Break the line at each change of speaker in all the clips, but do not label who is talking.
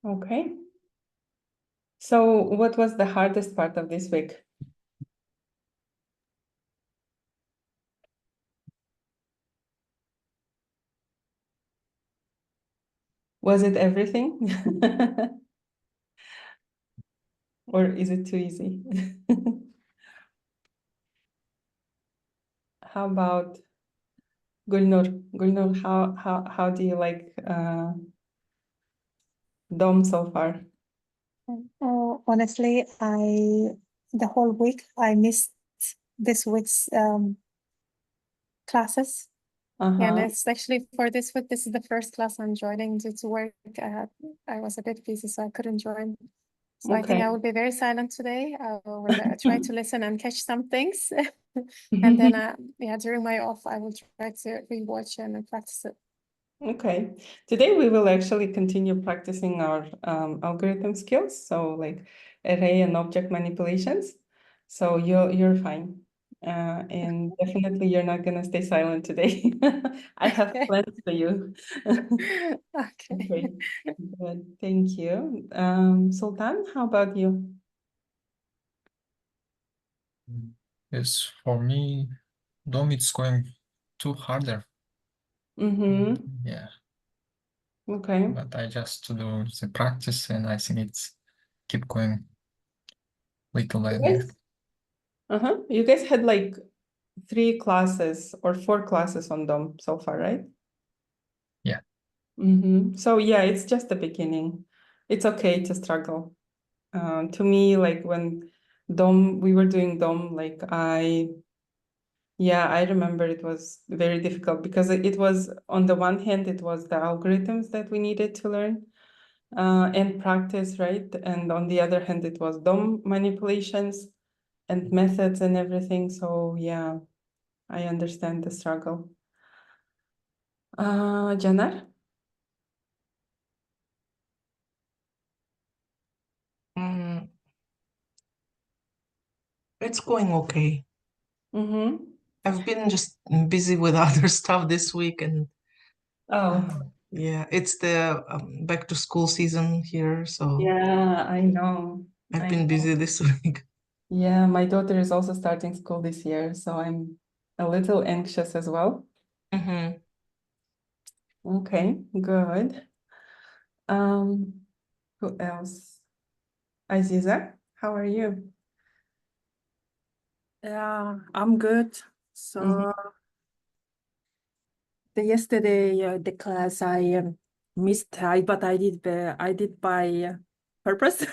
Okay. So what was the hardest part of this week? Was it everything? Or is it too easy? How about Gulnur? Gulnur, how do you like Dom so far?
Oh, honestly, the whole week I missed this week's classes. And
Uh-huh.
it's actually for this week, this is the first class I'm joining due to work. I was a bit busy, so I couldn't join. So I think
Okay.
I will be very silent today. I will try to listen and catch some things. And then, yeah, during my off, I will try to rewatch and practice it.
Okay. Today we will actually continue practicing our algorithm skills, so like array and object manipulations. So you're fine. And definitely you're not gonna stay silent today. I have
Okay.
plans for you.
Okay.
Okay, good. Thank you. Sultan, how about you?
Yes, for me, Dom, it's going too harder.
Mm-hmm.
Yeah,
Okay.
but I just to do the practice, and I think it's keep going little by
You
little.
guys, you guys had like 3 classes or 4 classes on DOM so far, right?
Yeah.
So yeah, it's just the beginning. It's okay to struggle. To me, like when we were doing DOM, like I remember it was very difficult because it was, on the one hand, it was the algorithms that we needed to learn and practice, right? And on the other hand, it was DOM manipulations and methods and everything. So yeah, I understand the struggle. Caner?
Mm, it's going okay.
Mm-hmm.
I've been just busy with other stuff this week, and
Oh,
yeah, it's the back to school season here, so
yeah, I know.
I've
I
been busy
know.
this week.
Yeah, my daughter is also starting school this year, so I'm a little anxious as well.
Hmm.
Okay, good. Um, who else? Aziza, how are you?
Yeah, I'm good. So
Mhm.
the class I missed, but I did by purpose.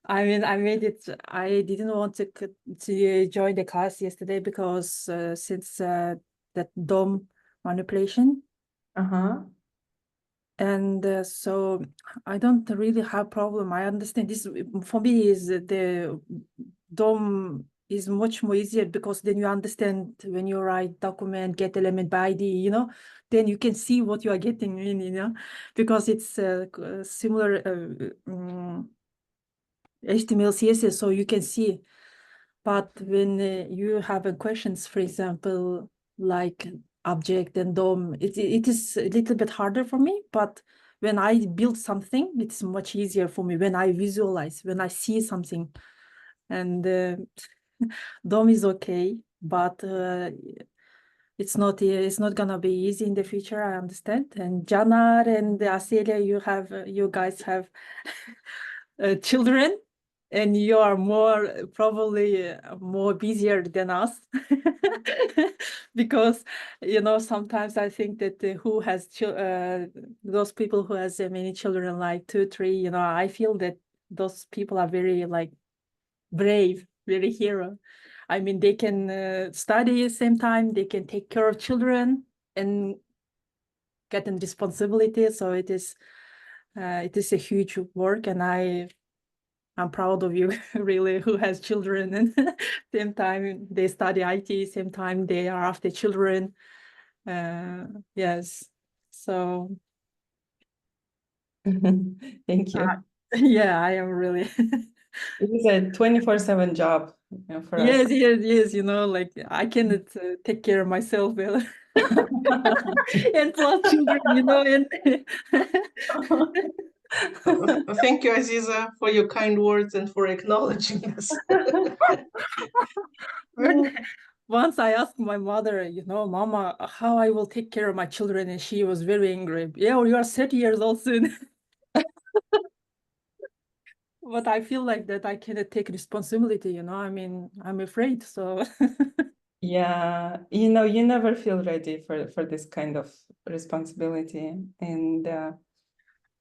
I mean, I made it. I didn't want to join the class yesterday because since that DOM manipulation,
Uh-huh.
and so I don't really have problem. I understand this for me is the DOM is much more easier because then you understand when you write document, get element by ID, then you can see what you are getting in, because it's similar HTML, CSS, so you can see. But when you have questions, for example, like object and DOM, it is a little bit harder for me. But when I build something, it's much easier for me when I visualize, when I see something. And DOM is okay, but it's not gonna be easy in the future. I understand. And Janar and Aselia, you guys have children, and you are more probably more busier than us, because sometimes I think that who has those people who has many children, like 2, 3, I feel that those people are very like brave, very hero. I mean, they can study at the same time, they can take care of children and get in responsibility. So it is a huge work, and I'm proud of you, really, who has children, and same time they study IT, same time they are after children. Yes, so
Thank you.
yeah, I am really.
It is a 24/7 job, for us.
Yes, yes, yes. Like I cannot take care of myself well, and plus children, and
Thank you, Aziza, for your kind words and for acknowledging us.
Once I asked my mother, Mama, how I will take care of my children, and she was very angry. Yeah, you are 30 years old soon. But I feel like that I cannot take responsibility, I mean, I'm afraid, so.
Yeah, you never feel ready for this kind of responsibility. And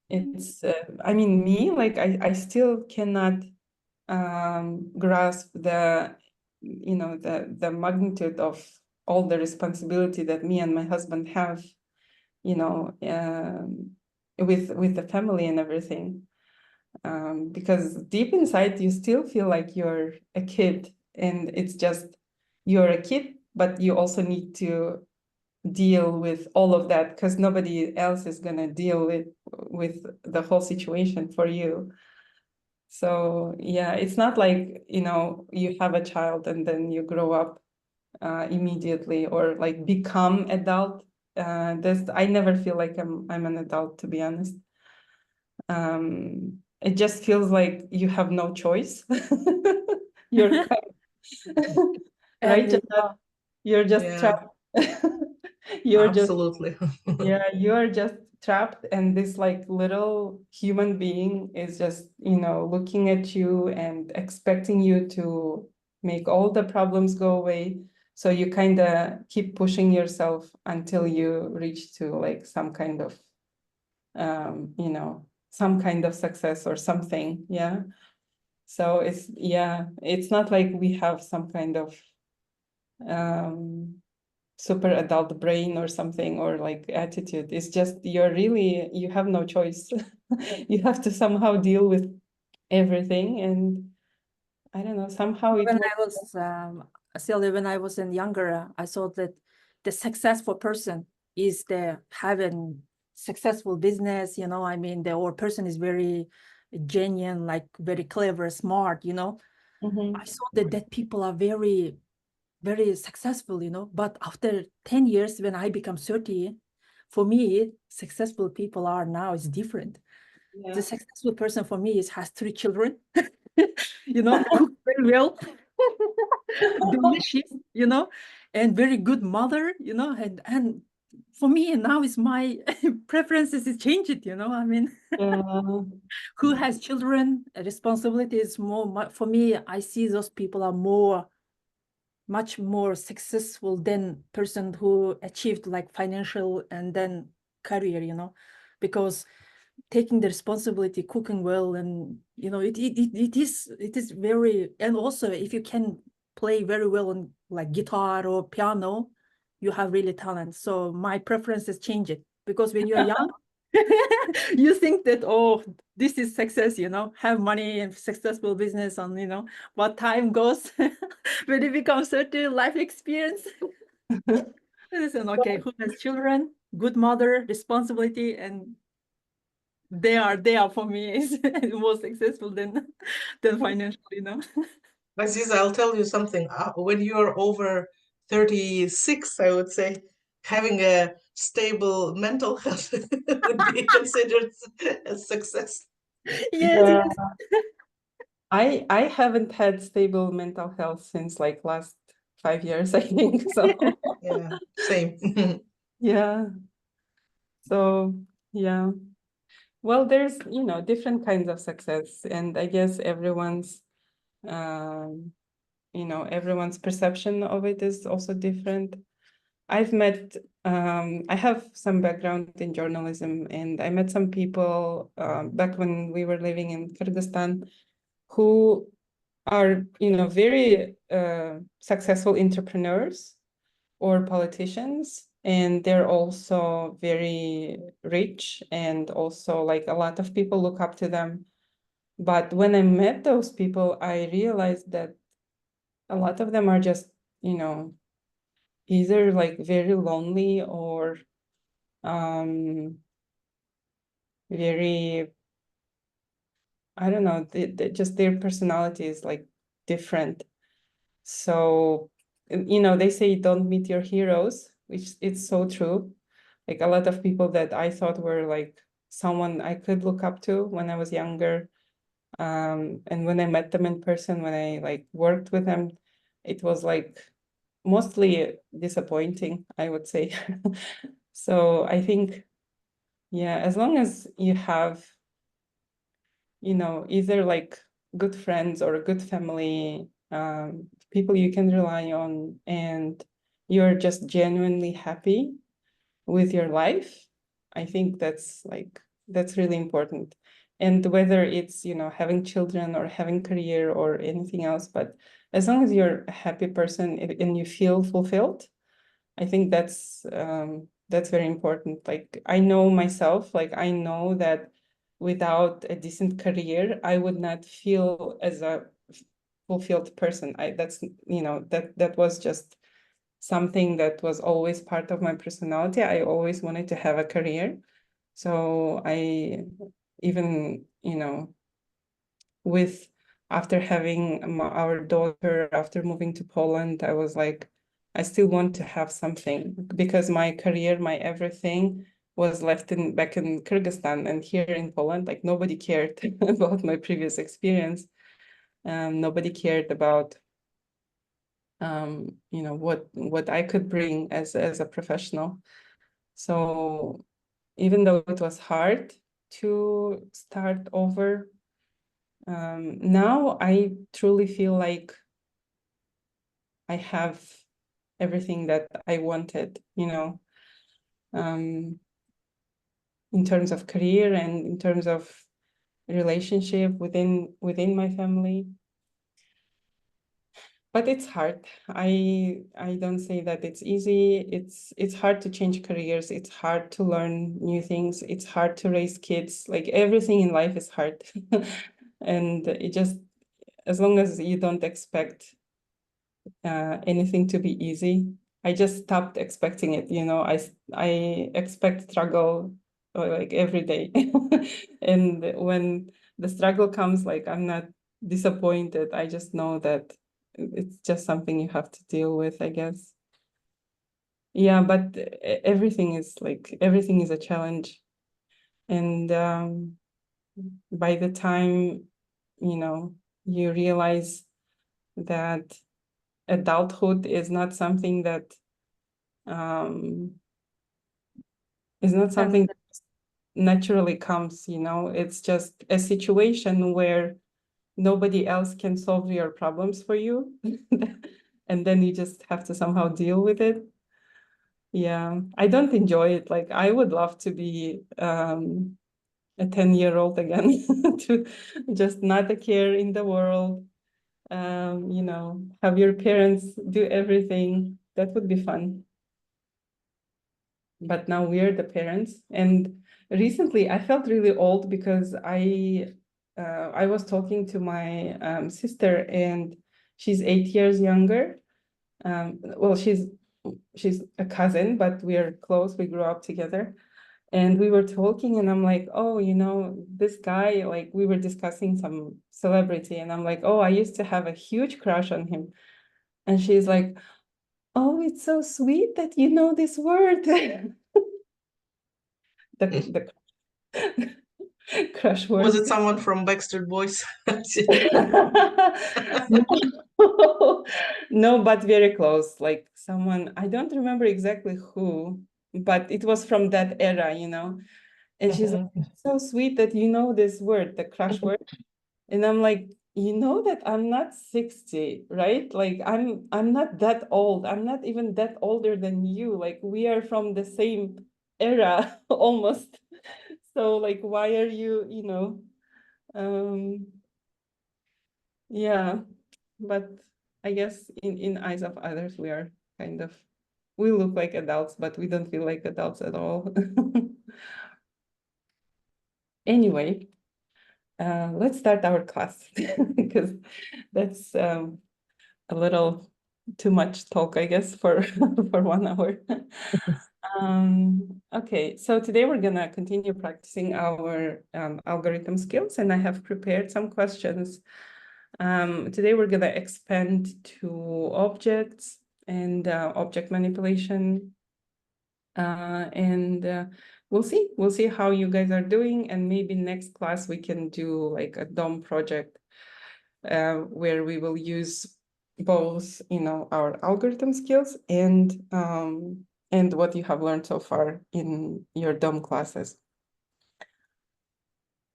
it's, I mean, me, like, I still cannot grasp the, the magnitude of all the responsibility that me and my husband have, with the family and everything. Because deep inside, you still feel like you're a kid, and it's just you're a kid, but you also need to deal with all of that because nobody else is gonna deal with the whole situation for you. So yeah, it's not like, you have a child and then you grow up immediately or like become adult. I never feel like I'm an adult, to be honest. It just feels like you have no choice. You're right,
And
you're just
Yeah,
trapped. You're just
absolutely.
Yeah, you're just trapped, and this like little human being is just, looking at you and expecting you to make all the problems go away. So you kind of keep pushing yourself until you reach to like some kind of, some kind of success or something. Yeah. So it's not like we have some kind of um super adult brain or something, or like attitude. It's just you have no choice. You have to somehow deal with everything, and I don't know, somehow it
when
works.
I was Asel, when I was younger, I thought that the successful person is the having successful business, I mean, the or person is very genuine, like very clever, smart,
Mhm.
I saw that people are very, very successful, but after 10 years, when I become 30, for me, successful people are now is different.
Yeah.
The successful person for me has 3 children, cook very well, delicious, and very good mother, and for me now is my preferences is changed, I mean,
Yeah.
who has children, responsibility is more, for me, I see those people are much more successful than person who achieved like financial and then career, because taking the responsibility, cooking well, and it is very, and also if you can play very well on like guitar or piano, you have really talent. So my preferences change it, because when you are young, you think that, oh, this is success, have money and successful business, and but time goes, when it becomes certain life experience, listen, okay, who has children, good mother, responsibility, and they are for me is more successful than financially.
Aziza, I'll tell you something. When you're over 36, I would say, having a stable mental health would be considered a success.
Yes,
Yeah.
yes.
I haven't had stable mental health since like last 5 years, I think. So
Yeah, same.
yeah. So yeah. Well, there's, different kinds of success, and I guess um, everyone's perception of it is also different. I have some background in journalism, and I met some people back when we were living in Kyrgyzstan who are, very successful entrepreneurs or politicians, and they're also very rich, and also like a lot of people look up to them. But when I met those people, I realized that a lot of them are just, either like very lonely or very, I don't know, just their personality is like different. So, they say don't meet your heroes, which it's so true. Like a lot of people that I thought were like someone I could look up to when I was younger. And when I met them in person, when I like worked with them, it was like mostly disappointing, I would say. So I think, yeah, as long as you have, you know, either like good friends or a good family, people you can rely on, and you're just genuinely happy with your life, I think that's really important. And whether it's, you know, having children or having career or anything else, but as long as you're a happy person and you feel fulfilled, I think that's very important. Like I know myself, like I know that without a decent career, I would not feel as a fulfilled person. That's, you know, that was just something that was always part of my personality. I always wanted to have a career. So I even, you know, with after having our daughter, after moving to Poland, I was like, I still want to have something because my career, my everything was left back in Kyrgyzstan, and here in Poland, like nobody cared about my previous experience. Nobody cared about you know, what I could bring as a professional. So even though it was hard to start over, now I truly feel like I have everything that I wanted, you know, in terms of career and in terms of relationship within my family. But it's hard. I don't say that it's easy. It's hard to change careers. It's hard to learn new things. It's hard to raise kids. Like everything in life is hard. And it just, as long as you don't expect anything to be easy, I just stopped expecting it. You know, I expect struggle like every day. And when the struggle comes, like I'm not disappointed. I just know that it's just something you have to deal with, I guess. Yeah, but everything is a challenge. And by the time, you know, you realize that adulthood is not something that is not something that naturally comes, you know, it's just a situation where nobody else can solve your problems for you. And then you just have to somehow deal with it. Yeah, I don't enjoy it. Like I would love to be a 10-year-old again, to just not a care in the world. You know, have your parents do everything. That would be fun. But now we're the parents. And recently I felt really old because I was talking to my sister, and she's 8 years younger. Well, she's a cousin, but we are close. We grew up together. And we were talking, and I'm like, oh, you know, this guy, like we were discussing some celebrity, and I'm like, oh, I used to have a huge crush on him. And she's like, oh, it's so sweet that you know this word. The crush word.
Was it someone from Backstreet Boys?
No, no, but very close. Like someone, I don't remember exactly who, but it was from that era, you know. And she's like, so sweet that you know this word, the crush word. And I'm like, you know that I'm not 60, right? Like I'm not that old. I'm not even that older than you. Like we are from the same era almost. So like why are you, you know, yeah, but I guess in eyes of others we are kind of, we look like adults, but we don't feel like adults at all. Anyway, let's start our class because that's a little too much talk, I guess, for for 1 hour. Okay, so today we're gonna continue practicing our algorithm skills, and I have prepared some questions. Today we're gonna expand to objects and object manipulation. And we'll see. We'll see how you guys are doing, and maybe next class we can do like a DOM project where we will use both, our algorithm skills and what you have learned so far in your DOM classes.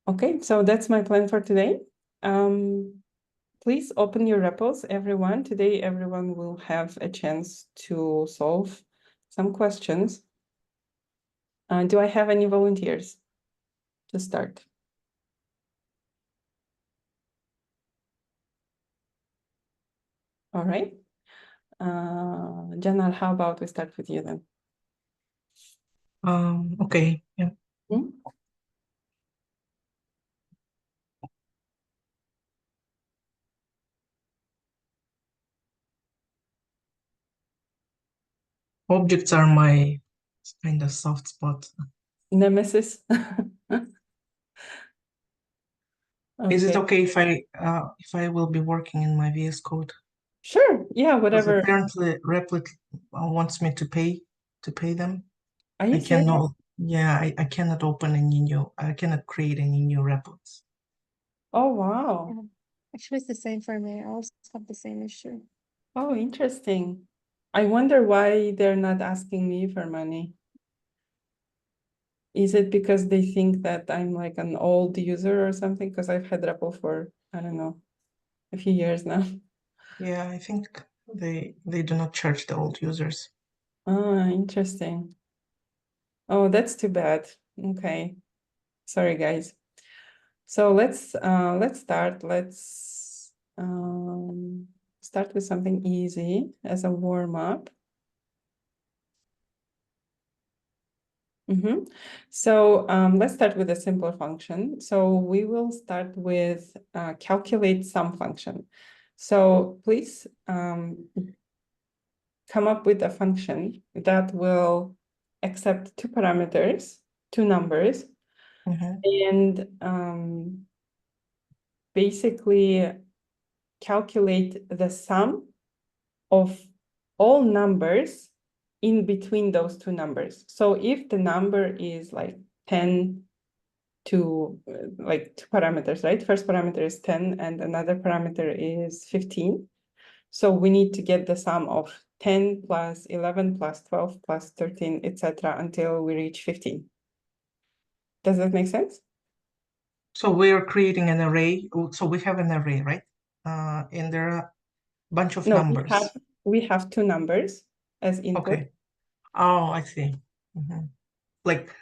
Okay, so that's my plan for today. Please open your repos, everyone. Today, everyone will have a chance to solve some questions. Do I have any volunteers to start? All right. Janar, how about we start with you then?
Okay, yeah.
Hmm?
Objects are my kind of soft spot.
Nemesis.
Is it
Okay.
okay if I will be working in my VS Code?
Sure. Yeah,
Because
whatever.
apparently Replit wants me to pay them.
Are you
I
serious?
cannot. Yeah, I cannot open any new. I cannot create any new replets.
Oh, wow.
Yeah. Actually, it's the same for me. I also have the same issue.
Oh, interesting. I wonder why they're not asking me for money. Is it because they think that I'm like an old user or something? Because I've had REPL for, I don't know, a few years now.
Yeah, I think they do not charge the old users.
Ah, interesting. Oh, that's too bad. Okay. Sorry, guys. So let's start. Let's start with something easy as a warm-up. So let's start with a simpler function. So we will start with calculate sum function. So please come up with a function that will accept two parameters, two numbers, and basically calculate the sum of all numbers in between those two numbers. So if the number is like 10 to like two parameters, right? First parameter is 10 and another parameter is 15. So we need to get the sum of 10 plus 11 plus 12 plus 13, etc. until we reach 15. Does that make sense?
So we're creating an array. So we have an array, right? And there are a bunch of
No,
numbers.
we have two numbers as input.
Okay. Oh, I see. Like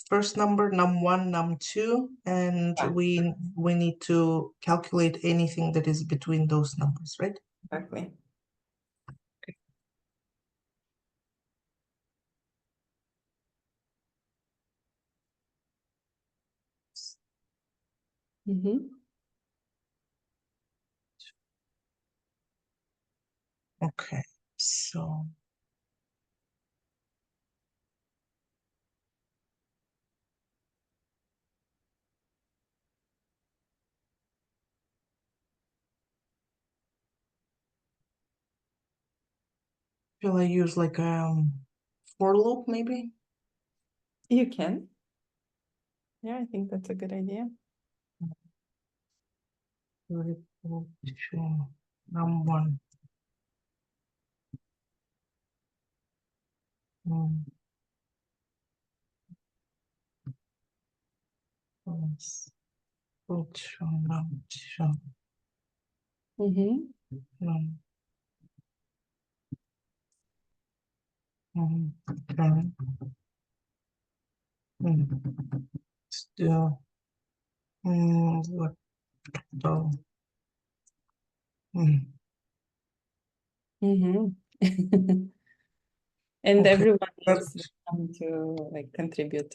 first number, num1, num2, and
Yeah.
we need to calculate anything that is between those numbers, right?
Exactly.
Okay, so shall I use like for loop maybe?
You can. Yeah, I think that's a good idea.
Num1. Yes. Num2. Still, what the?
And
Okay,
everyone
but
is welcome to like contribute.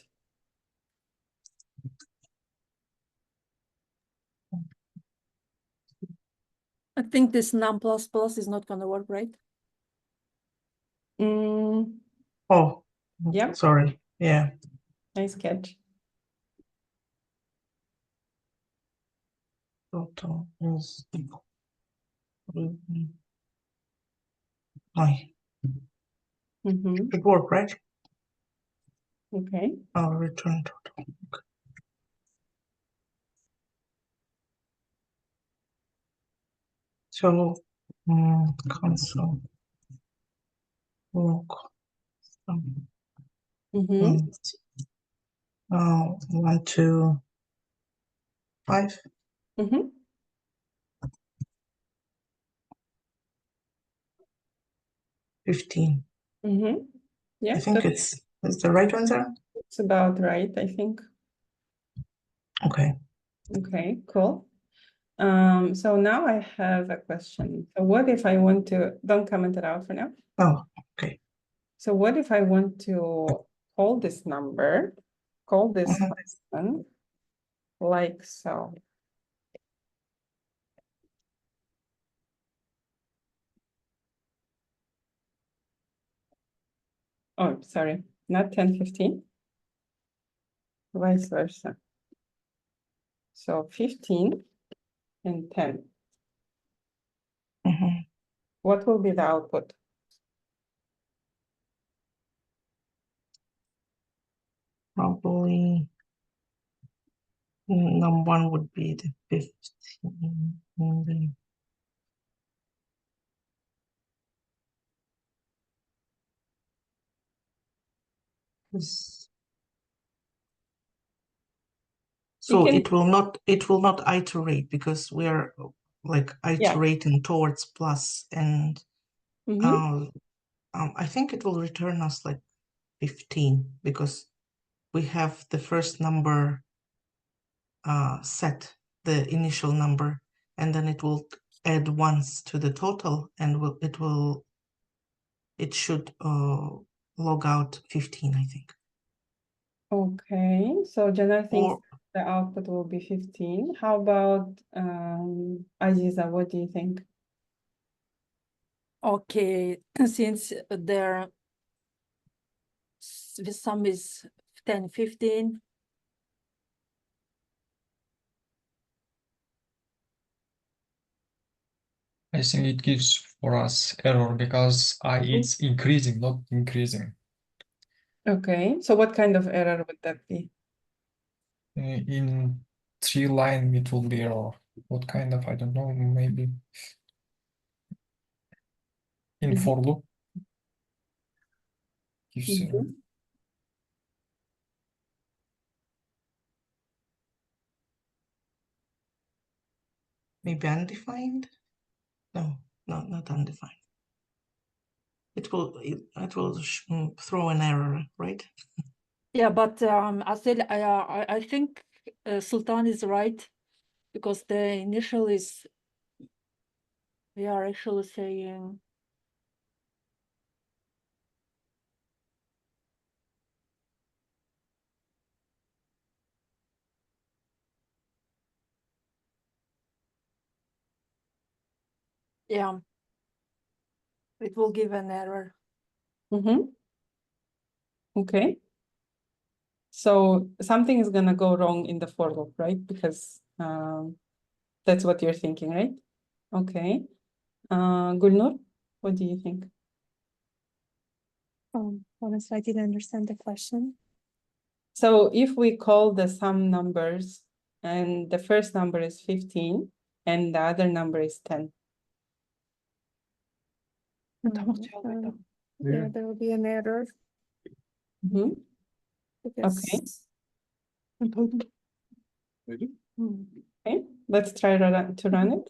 I think this num plus plus is not gonna work, right?
oh,
Yeah,
sorry. Yeah.
nice catch.
Total is equal. Hi. Should work, right?
Okay.
I'll return total. Okay. So console log sum.
Mm-hmm.
1, 2, 5.
Mm-hmm.
15.
Mm-hmm. Yeah,
I think it's the right answer.
that's about right, I think.
Okay.
Okay, cool. So now I have a question. So what if I want to, don't comment it out for now.
Oh, okay.
So what if I want to call this number, call this
Mhm.
function like so? Oh, sorry, not 10, 15, vice versa. So 15 and 10.
Mhm.
What will be the output?
Probably number 1 would be the 15. And then this. So
can-
it will not iterate because we are like iterating towards plus, and
Mhm.
I think it will return us like 15 because we have the first number set, the initial number, and then it will add ones to the total, and it should log out 15, I think.
Okay, so Jenna thinks
Or
the output will be 15. How about Aziza, what do you think?
Okay, since the sum is 10, 15,
I think it gives for us error because it's increasing, not increasing.
Okay, so what kind of error would that be?
In 3 line it will be error. What kind of, I don't know, maybe in
Mhm.
for loop gives error.
Mhm.
maybe undefined? No, not undefined. It will throw an error, right?
yeah, but Asel, I think Sultan is right because the initial is, we are actually saying, yeah, it will give an error.
Mhm. Okay. So something is gonna go wrong in the for loop, right? Because that's what you're thinking, right? Okay. Gulnur, what do you think?
Honestly, I didn't understand the question.
So if we call the sum numbers and the first number is 15 and the other number is 10.
Yeah, there will be an error
Mhm.
because
Okay. Okay, let's try to run it.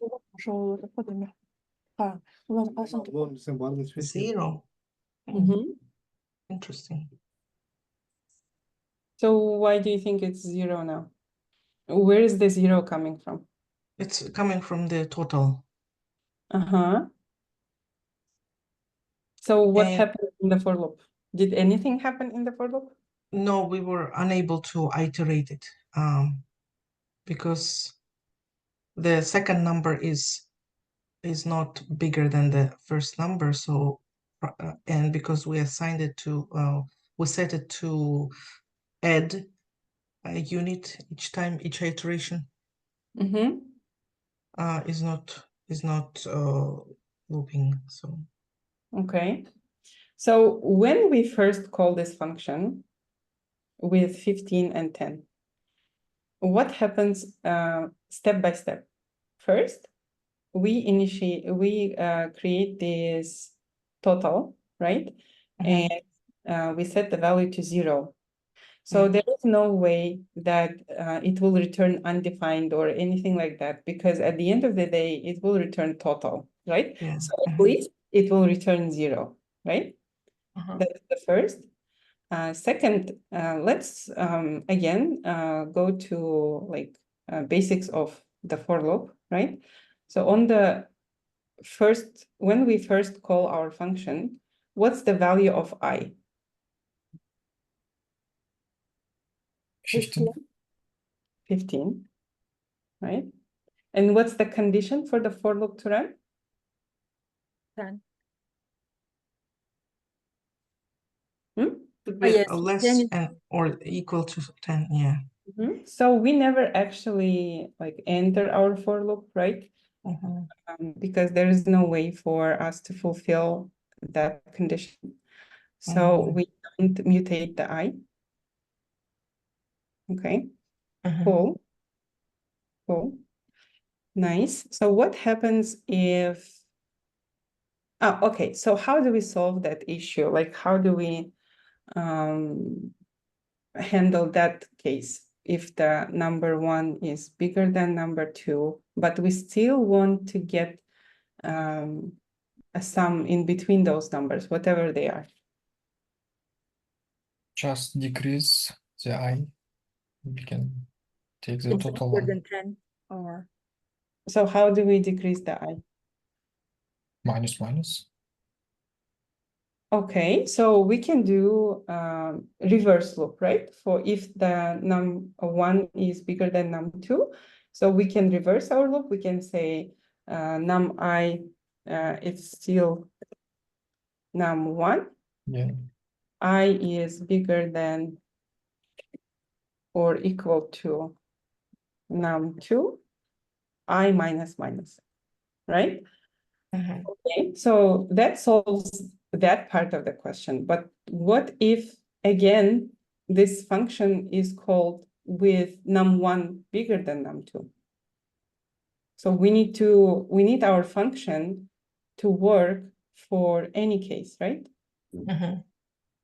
0.
Mhm.
Interesting.
So why do you think it's 0 now? Where is the 0 coming from?
It's coming from the total.
Uh-huh. So what
And
happened in the for loop? Did anything happen in the for loop?
no, we were unable to iterate it because the second number is not bigger than the first number. So and because we assigned it to we set it to add a unit each time, each iteration
Mm-hmm.
is not looping. So
Okay. So when we first call this function, with 15 and 10. What happens step by step? First, we create this total, right?
Mhm.
And we set the value to 0. So there is no way that it will return undefined or anything like that, because at the end of the day, it will return total, right?
Yeah.
So at least it will return 0, right?
Uh-huh.
That's the first. Second, let's again go to like basics of the for loop, right? So on the first, when we first call our function, what's the value of I?
15.
15, right? And what's the condition for the for loop to run?
10.
Could be
yes,
less
then
and or equal to 10. Yeah.
So we never actually like enter our for loop, right?
Mhm.
Because there is no way for us to fulfill that condition. So we don't mutate the I. Okay, cool. Cool. Nice. So what happens if, okay, so how do we solve that issue? Like, how do we handle that case if the number 1 is bigger than number 2, but we still want to get a sum in between those numbers, whatever they are?
Just decrease the I. We can take the
it's
total
bigger
one.
than 10 or
So how do we decrease the I?
Minus minus.
Okay, so we can do reverse loop, right? For if the num1 is bigger than num2, so we can reverse our loop. We can say num_i it's still num1.
Yeah.
I is bigger than or equal to num2, I minus minus, right? Okay, so that solves that part of the question. But what if, again, this function is called with num1 bigger than num2? So we need our function to work for any case, right?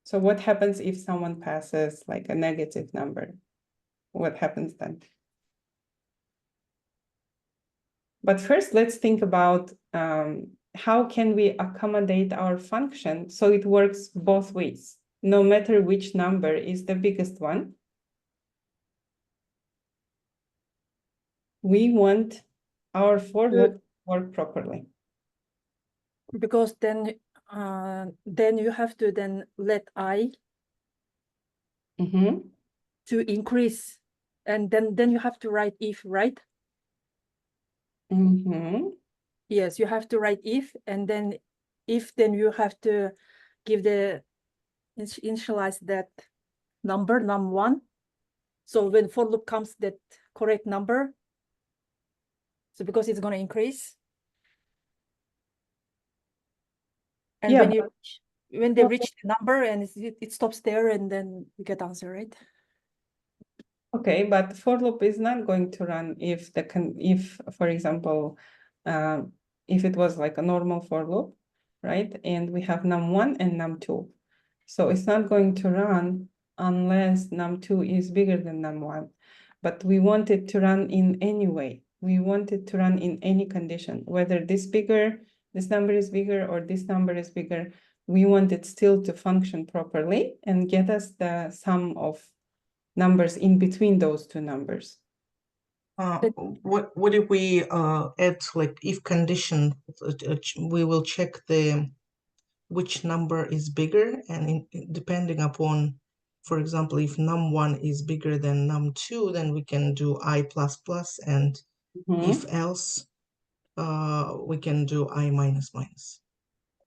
So what happens if someone passes like a negative number? What happens then? But first, let's think about how can we accommodate our function so it works both ways, no matter which number is the biggest one. We want our for loop to work properly.
because then you have to then let I to increase, and then you have to write if, right? Yes, you have to write if, and then if, then you have to give the initialize that number num1. So when for loop comes that correct number, so because it's going to increase, and
Yeah,
when they reach the number and it stops there, and then you get answer, right?
okay, but for loop is not going to run if for example, if it was like a normal for loop, right? And we have num1 and num2. So it's not going to run unless num2 is bigger than num1. But we want it to run in any way. We want it to run in any condition, whether this number is bigger, or this number is bigger. We want it still to function properly and get us the sum of numbers in between those two numbers.
What if we add like if condition? We will check which number is bigger, and depending upon, for example, if num1 is bigger than num2, then we can do I++, and if else, we can do I minus minus.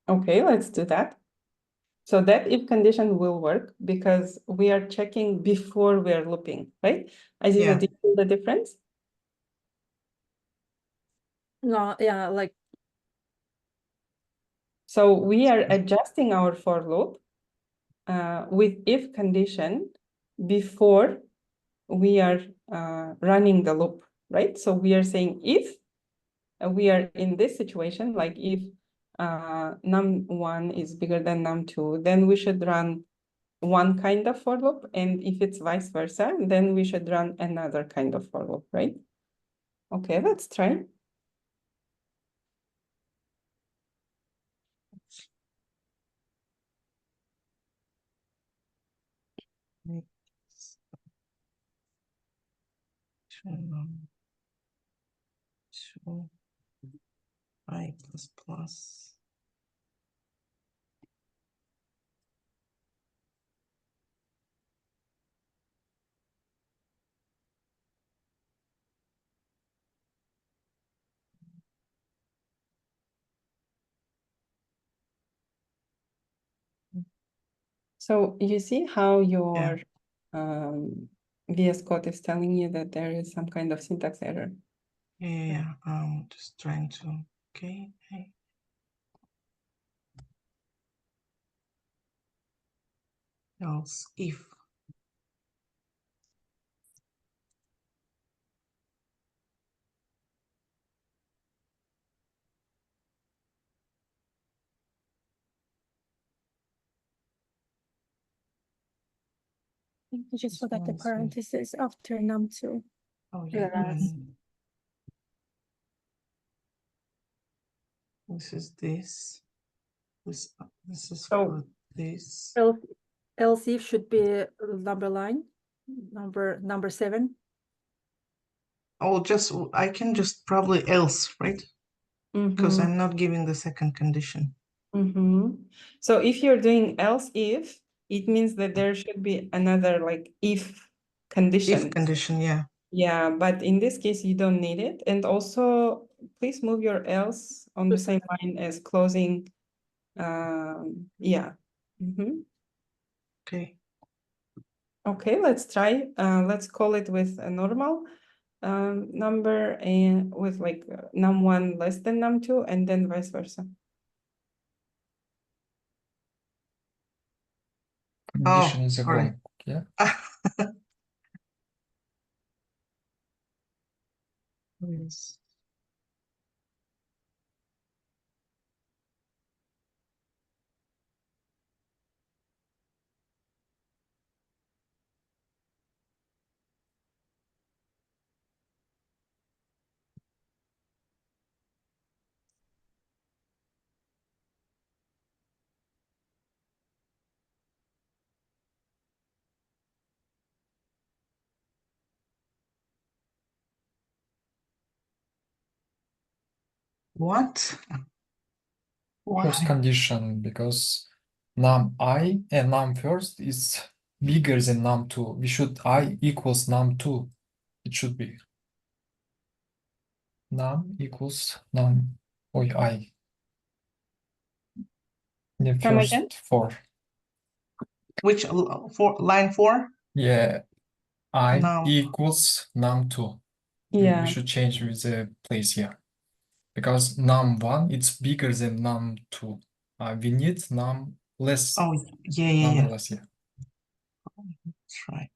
Okay, let's do that. So that if condition will work because we are checking before we are looping, right? Aziza, do you feel the difference?
No, yeah, like.
So we are adjusting our for loop with if condition before we are running the loop, right? So we are saying if we are in this situation, like if num1 is bigger than num2, then we should run one kind of for loop, and if it's vice versa, then we should run another kind of for loop, right? Okay, let's try.
Two I plus plus.
So you see how your VS Code is telling you that there is some kind of syntax error.
Yeah, I'm just trying to, okay. Else if.
I think you just
This
forgot the
one's with-
parentheses after num2.
Oh yeah,
Yes.
and this is this. This is
So-
for this.
Else if should be number line, number 7.
Oh, just I can just probably else, right? Because I'm not giving the second condition.
So if you're doing else if, it means that there should be another like if condition.
If condition, yeah.
Yeah, but in this case, you don't need it. And also, please move your else on the same line as closing. Yeah.
Okay.
Okay, let's try. Let's call it with a normal number and with like num1 less than num2 and then vice versa.
Condition is
sorry.
wrong. Yeah.
Yes. What?
First
Why?
condition, because num and num first is bigger than num2. We should I equals num2. It should be num equals num or I. The
Come
first
again?
4.
Which for line 4?
Yeah, I
Num.
equals num2.
Yeah.
We should change with the place here. Because num1 it's bigger than num2. We need num less,
Oh yeah.
number less, yeah.
That's right.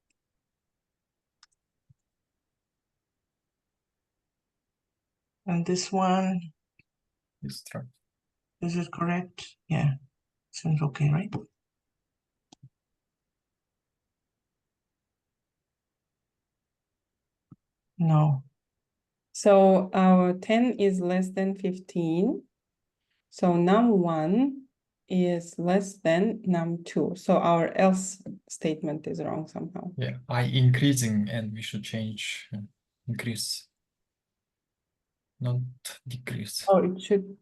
And this one,
It's true.
is it correct? Yeah. Seems okay, right? No.
So our 10 is less than 15. So num1 is less than num2. So our else statement is wrong somehow.
Yeah, I increasing and we should change increase, not decrease.
Oh, it should.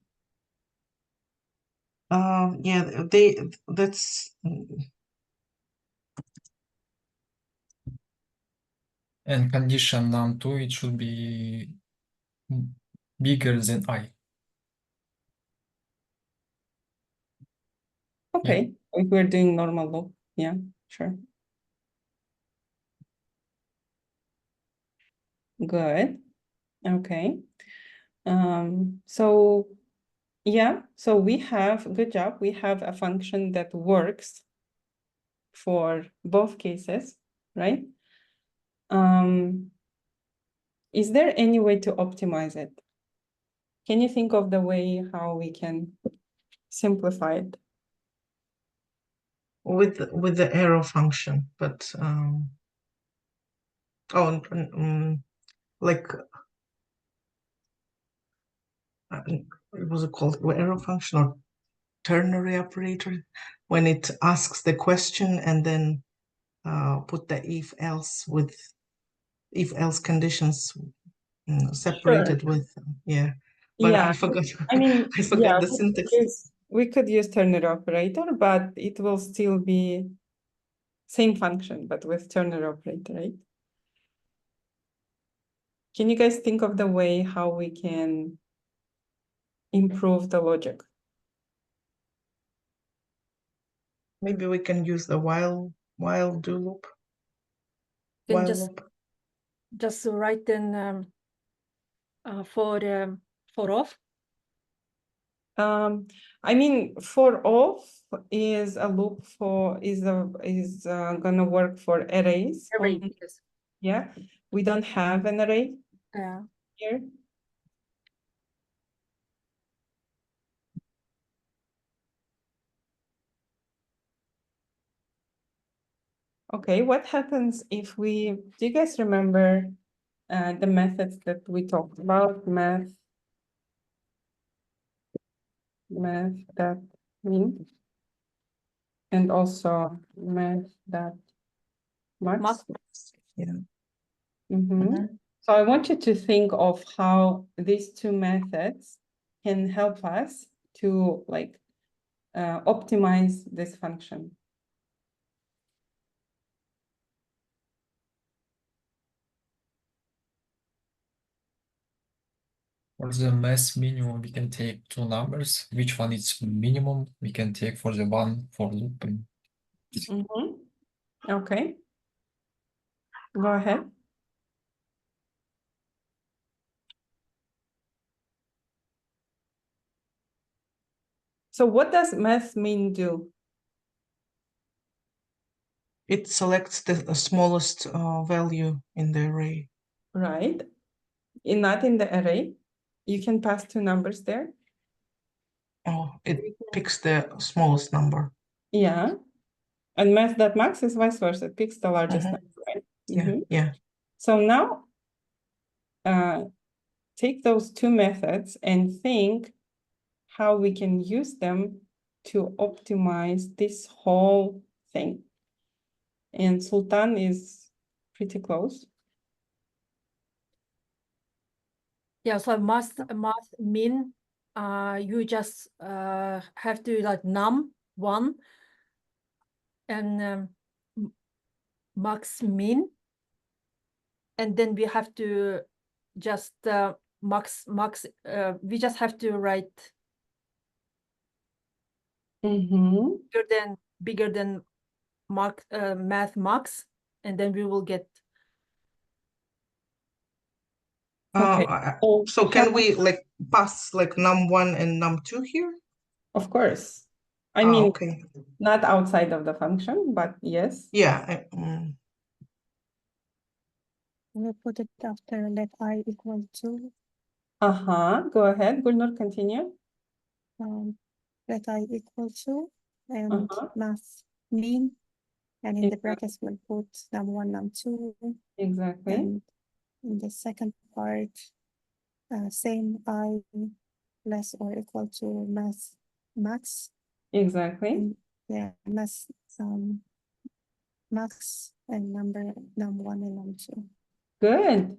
Yeah, that's
And condition num2 it should be bigger than I.
Okay, if we're doing normal loop, yeah, sure. Good. Okay. So yeah, so we have, good job. We have a function that works for both cases, right? Is there any way to optimize it? Can you think of the way how we can simplify it?
With the arrow function, but like what was it called? Arrow function or ternary operator, when it asks the question and then put the if else with if else conditions separated with but
Yeah,
I forgot
I mean,
I forgot
yeah,
the syntax.
we could use ternary operator, but it will still be same function, but with ternary operator, right? Can you guys think of the way how we can improve the logic?
Maybe we can use the while do loop.
Then
While
just
loop.
just write in for off.
I mean, for off is a loop for is gonna work for arrays.
Array,
only.
yes.
Yeah, we don't have an array
Yeah.
here. Okay, what happens if we, do you guys remember the methods that we talked about? Math that mean, and also math that max.
Max.
Yeah.
So I want you to think of how these two methods can help us to like optimize this function.
For the mass minimum, we can take two numbers. Which one is minimum? We can take for the one for looping.
Okay, go ahead. So what does math mean do?
It selects the smallest value in the array.
Right, not in the array. You can pass two numbers there.
Oh, it picks the smallest number.
Yeah, and math.max is vice versa. It picks the largest number, right?
Yeah.
So now take those two methods and think how we can use them to optimize this whole thing. And Sultan is pretty close.
Yeah, so math min, you just have to like num1 and max min, and then we have to just max we just have to write bigger than math max, and then we will get.
Okay.
So can we like pass like num1 and num2 here?
Of course. I mean,
okay.
Not outside of the function, but yes.
Yeah.
We'll put it after let I equal to
Go ahead, Gulnur, continue.
let I equal to and math mean, and in the brackets we'll put num1, num2,
Exactly.
and in the second part, same I less or equal to math max.
Exactly.
And yeah, math max and number num1 and num2.
Good.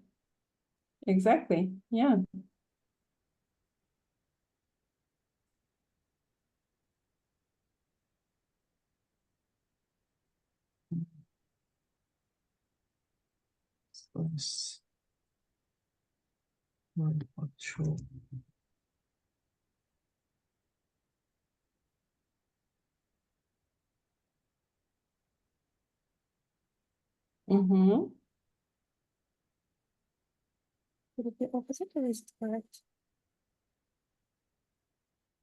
Exactly. Yeah.
Plus 1 or 2.
Would it be opposite or is it correct?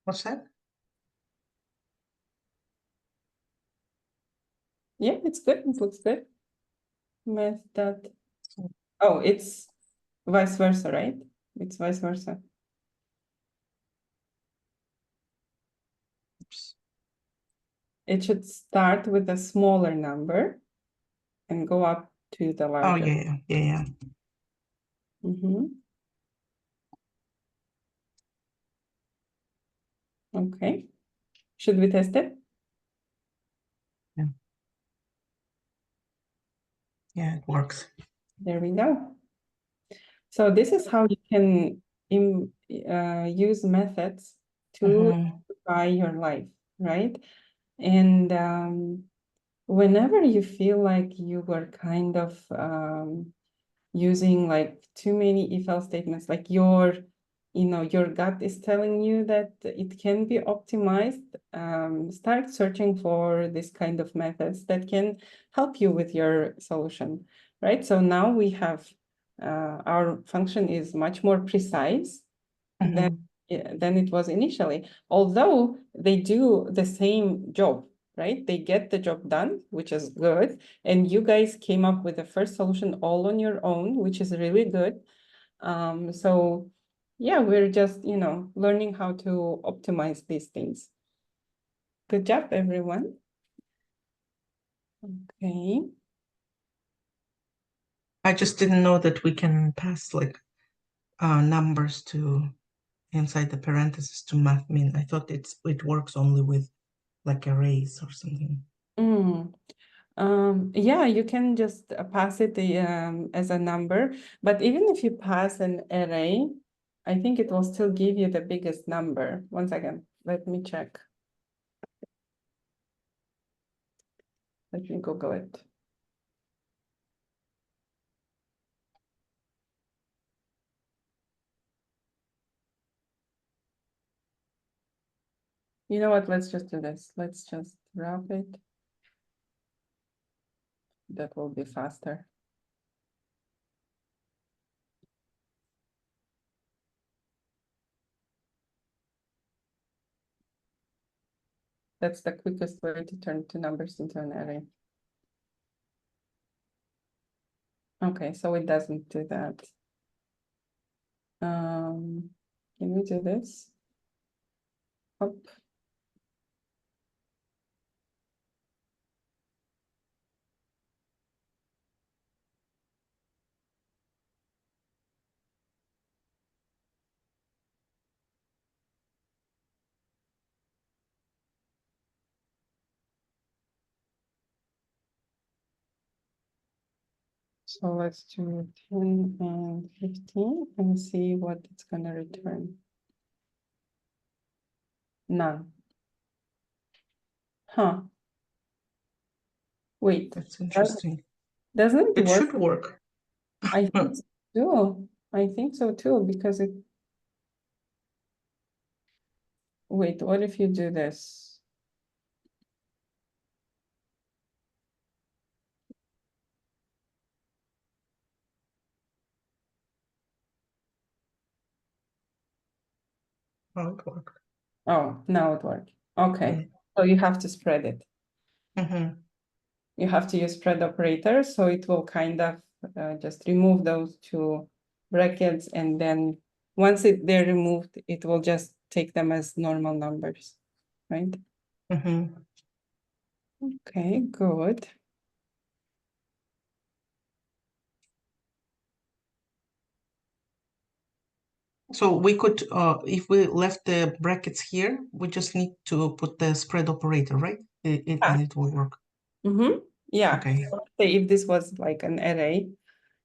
What's that?
Yeah, it's good. It looks good. method. Oh, it's vice versa, right? It's vice versa.
Oops.
It should start with a smaller number and go up to the
Oh,
larger.
yeah.
Mhm. Okay. Should we test it?
Yeah, it works.
There we go. So this is how you can use methods to
Mhm.
simplify your life, right? And whenever you feel like you were kind of using like too many if-else statements, like your gut is telling you that it can be optimized, start searching for this kind of methods that can help you with your solution, right? So now we have our function is much more precise than it was initially, although they do the same job, right? They get the job done, which is good. And you guys came up with the first solution all on your own, which is really good. So yeah, we're just, learning how to optimize these things. Good job, everyone. Okay.
I just didn't know that we can pass like numbers to inside the parentheses to mathmin. I thought it works only with like arrays or something.
Yeah, you can just pass it as a number, but even if you pass an array, I think it will still give you the biggest number. One second, let me check. Let me Google it. You know what? Let's just do this. Let's just wrap it. That will be faster. That's the quickest way to turn two numbers into an array. Okay, so it doesn't do that. Can we do this? Up. So let's do 10 and 15 and see what it's gonna return. None. Huh. Wait,
That's interesting.
doesn't
It
work?
should work.
I think so too. I think so too, because it. Wait, what if you do this?
Oh, it worked.
Oh, now it worked. Okay,
Yeah.
so you have to spread it. You have to use spread operator, so it will kind of just remove those two brackets, and then once they're removed, it will just take them as normal numbers, right? Okay, good.
So we could, if we left the brackets here, we just need to put the spread operator, right? And it will work.
Yeah.
Okay.
So let's say if this was like an array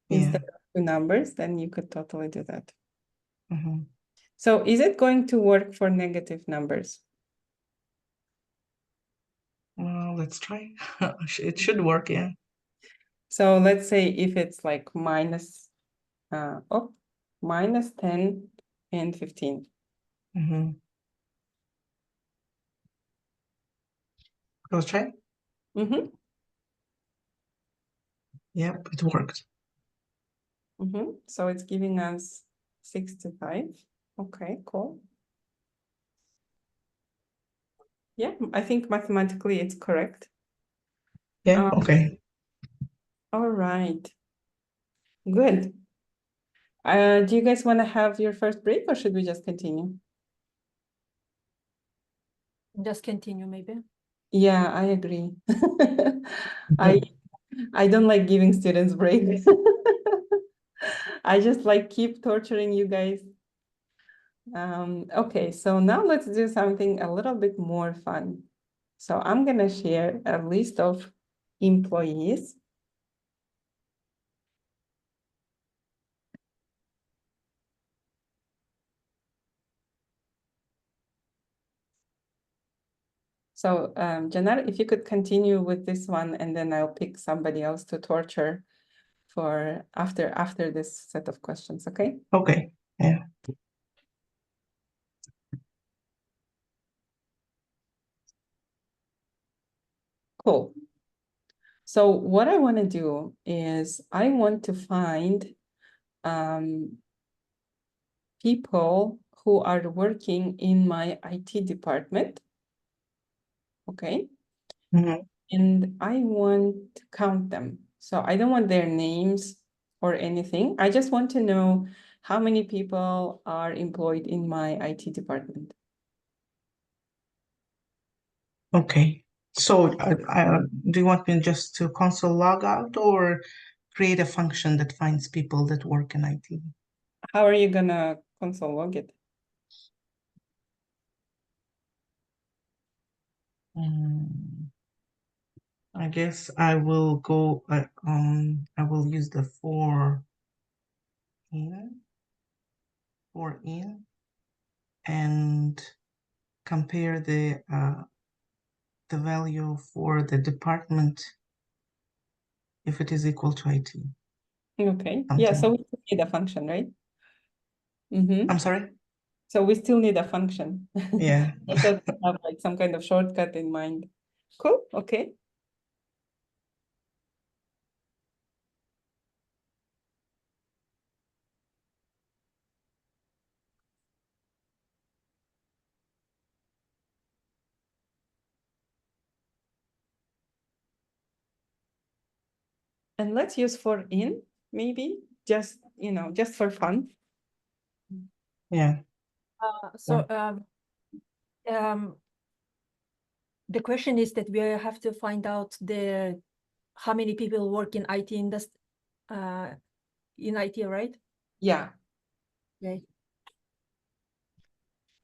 Yeah.
instead of two numbers, then you could totally do that.
Mhm.
So is it going to work for negative numbers?
Well, let's try. It should work, yeah.
So let's say if it's like minus 10 and 15.
Let's try. Yep, it worked.
So it's giving us 65. Okay, cool. Yeah, I think mathematically it's correct.
Yeah, okay.
All right. Good. Do you guys want to have your first break or should we just continue?
Just continue, maybe.
Yeah, I agree. I don't like giving students breaks. I just like keep torturing you guys. Okay, so now let's do something a little bit more fun. So I'm gonna share a list of employees. So Janar, if you could continue with this one, and then I'll pick somebody else to torture for after this set of questions, okay?
Okay. Yeah.
Cool. So what I want to do is I want to find people who are working in my IT department, okay?
Mhm.
And I want to count them. So I don't want their names or anything. I just want to know how many people are employed in my IT department.
Okay. So do you want me just to console log out or create a function that finds people that work in IT?
How are you gonna console log it?
I guess I will go, I will use the for in and compare the value for the department if it is equal to IT.
Okay, yeah, so
Something.
we still need a function, right? Mm-hmm.
I'm sorry?
So we still need a function.
Yeah.
I thought we have like some kind of shortcut in mind. Cool, okay. And let's use for in, maybe, just, just for fun.
Yeah.
So the question is that we have to find out how many people work in IT industry, in IT, right?
Yeah.
Okay.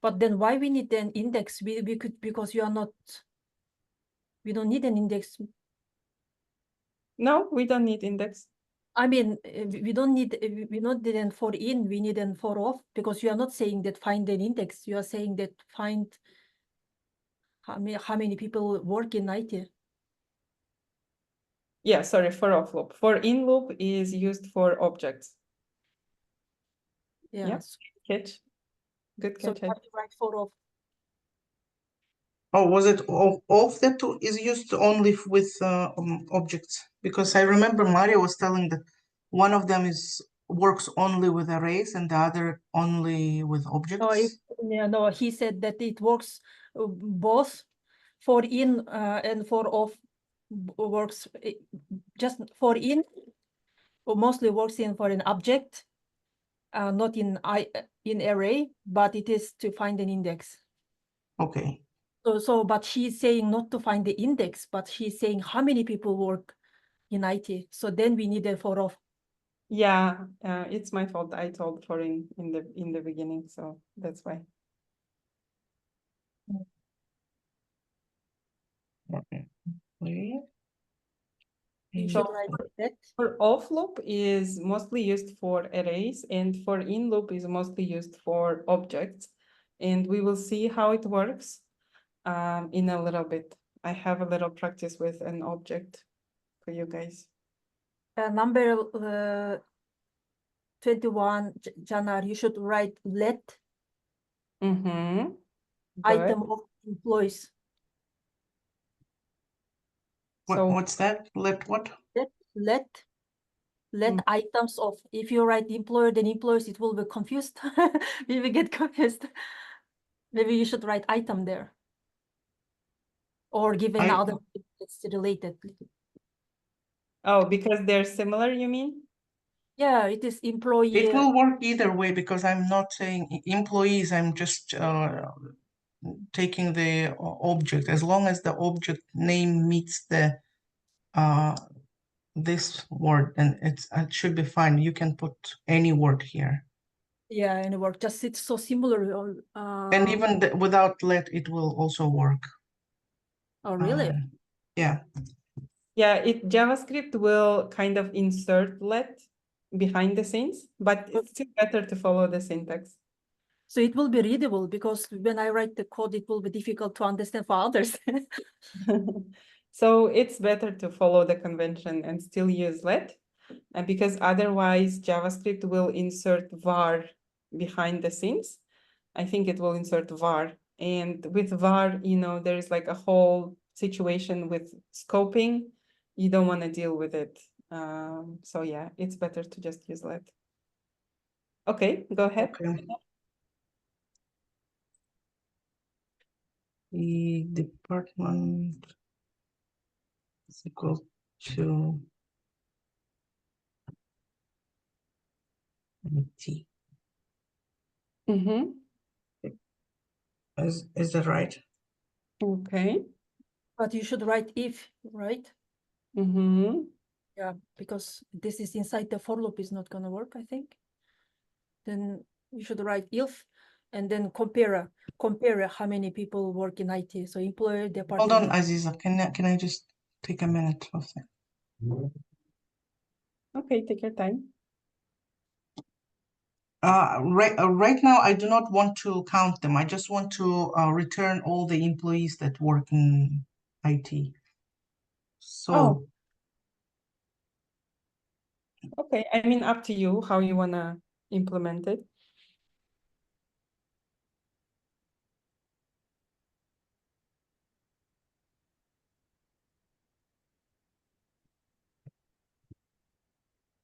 But then why we need an index? We could, because we don't need an index.
No, we don't need index.
I mean, we don't need an for in, we need an for off, because you are not saying that find an index. You are saying that find how many people work in IT.
Yeah, sorry, for off loop. For in loop is used for objects.
Yeah.
Yep. Catch. Good
So
catch.
we have to write for off.
Oh, was it off that is used only with objects? Because I remember Mario was telling that one of them works only with arrays and the other only with objects.
No, he said that it works both for in and for off works just for in, or mostly works in for an object, not in array, but it is to find an index.
Okay.
But she's saying not to find the index, but she's saying how many people work in IT. So then we need a for off.
Yeah, it's my fault. I told for in the beginning, so that's why.
Okay.
You
So
should write that.
for off loop is mostly used for arrays, and for in loop is mostly used for objects. And we will see how it works in a little bit. I have a little practice with an object for you guys.
Number 21, Janar, you should write let
Mm-hmm.
item of employees.
So
What's that? Let what?
Let items of, if you write employer, then employers, it will be confused. We will get confused. Maybe you should write item there. Or give another that's related.
Oh, because they're similar, you mean?
Yeah, it is employee.
It will work either way because I'm not saying employees, I'm just taking the object. As long as the object name meets the this word, and it should be fine. You can put any word here.
Yeah, and it work. Just it's so similar.
And even without let, it will also work.
Oh, really?
Yeah.
Yeah, JavaScript will kind of insert let behind the scenes, but it's still better to follow the syntax.
So it will be readable because when I write the code, it will be difficult to understand for others.
So it's better to follow the convention and still use let, and because otherwise JavaScript will insert var behind the scenes. I think it will insert var, and with var, you know, there's like a whole situation with scoping. You don't want to deal with it. So yeah, it's better to just use let. Okay, go ahead.
Okay. The department is equal to IT.
Mm-hmm.
Is that right?
Okay.
But you should write if, right?
Mm-hmm.
Yeah, because this is inside the for loop is not gonna work, I think. Then you should write if and then compare how many people work in IT. So employer
Hold
department.
on, Aziza. Can I just take a minute of that?
Okay, take your time.
Right now, I do not want to count them. I just want to return all the employees that work in IT. So,
Oh. Okay, I mean, up to you how you want to implement it.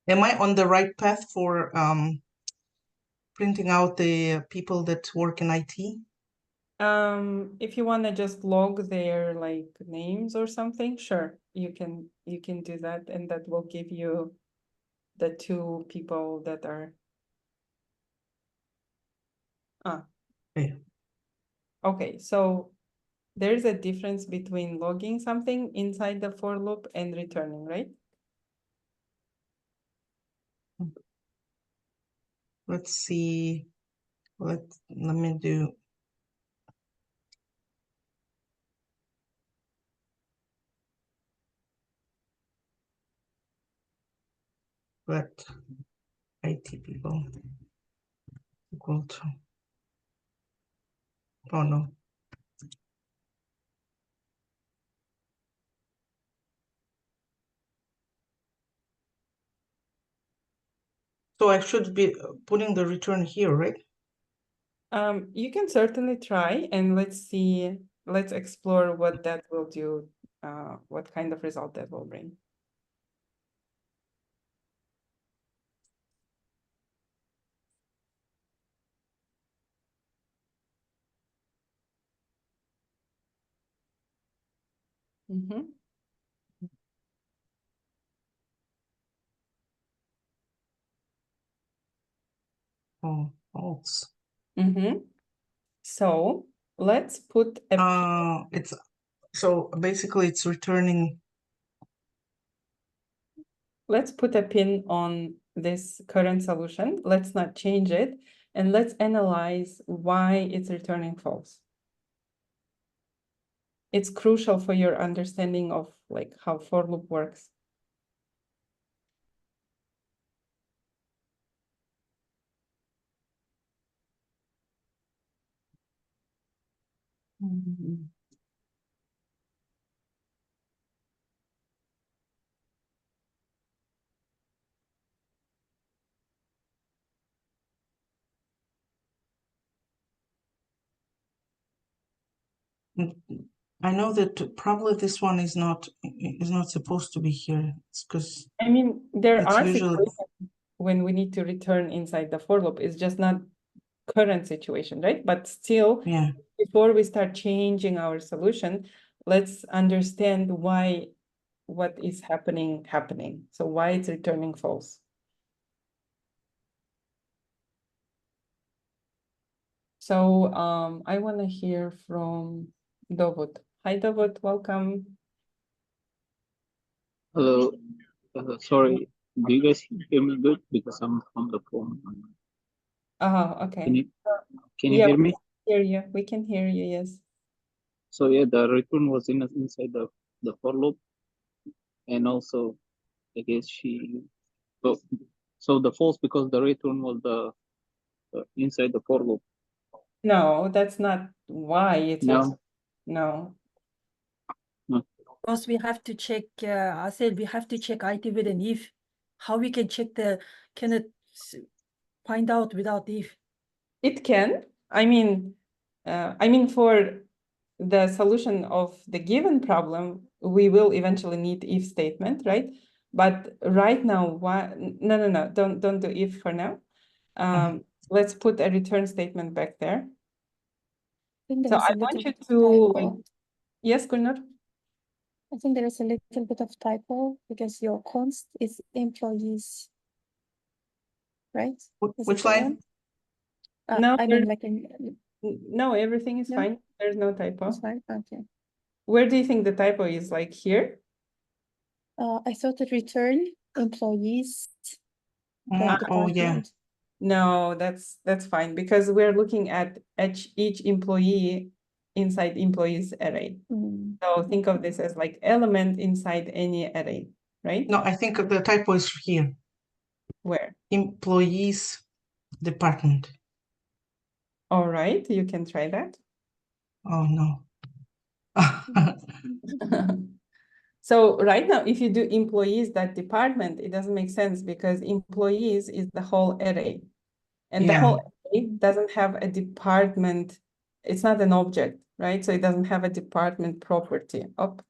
am I on the right path for printing out the people that work in IT?
If you want to just log their like names or something, sure, you can do that, and that will give you the two people that are
Yeah.
okay. So there's a difference between logging something inside the for loop and returning, right?
Let's see. Let me do. Let IT people equal to. Oh no. So I should be putting the return here, right?
You can certainly try, and let's explore what that will do, what kind of result that will bring. Mm-hmm.
Oh, false.
Mm-hmm. So let's put a
It's so basically it's returning.
let's put a pin on this current solution. Let's not change it, and let's analyze why it's returning false. It's crucial for your understanding of like how for loop works.
I know that probably this one is not supposed to be here. It's because
I mean, there
it's
are
usually
situations when we need to return inside the for loop. It's just not current situation, right? But still,
yeah.
before we start changing our solution, let's understand why what is happening. So why it's returning false? So I want to hear from Dovut. Hi, Dovut, welcome.
Hello, sorry, do you guys hear me good? Because I'm on the phone.
Oh,
Can
okay.
you can you
Yeah,
hear
we
me?
can hear you. We can hear you, yes.
So yeah, the return was inside the for loop, and also I guess so, so the false because the return was the inside the for loop.
No, that's not why it
No,
was. No.
Because we have to check, Asel, we have to check IT with an if. How we can check can it find out without if?
It can. I mean, for the solution of the given problem, we will eventually need if statement, right? But right now, why? No. Don't do if for now. Let's put a return statement back there.
I think
So
there is
I
a
want
little
you to,
typo.
yes, Gunnar?
I think there is a little bit of typo because your const is employees, right? Is it
Which
the
line?
one?
No,
I mean, like in
no, everything is
No?
fine. There's no typo.
it's fine. Okay.
Where do you think the typo is? Like here?
I thought it return employees dot
Oh, yeah.
department.
No, that's fine because we're looking at each employee inside employees array.
Mm.
So think of this as like element inside any array, right?
No, I think the typo is here.
Where?
Employees department.
All right, you can try that.
Oh, no.
So right now, if you do employees that department, it doesn't make sense because employees is the whole array. And the
Yeah.
whole array doesn't have a department. It's not an object, right? So it doesn't have a department property up.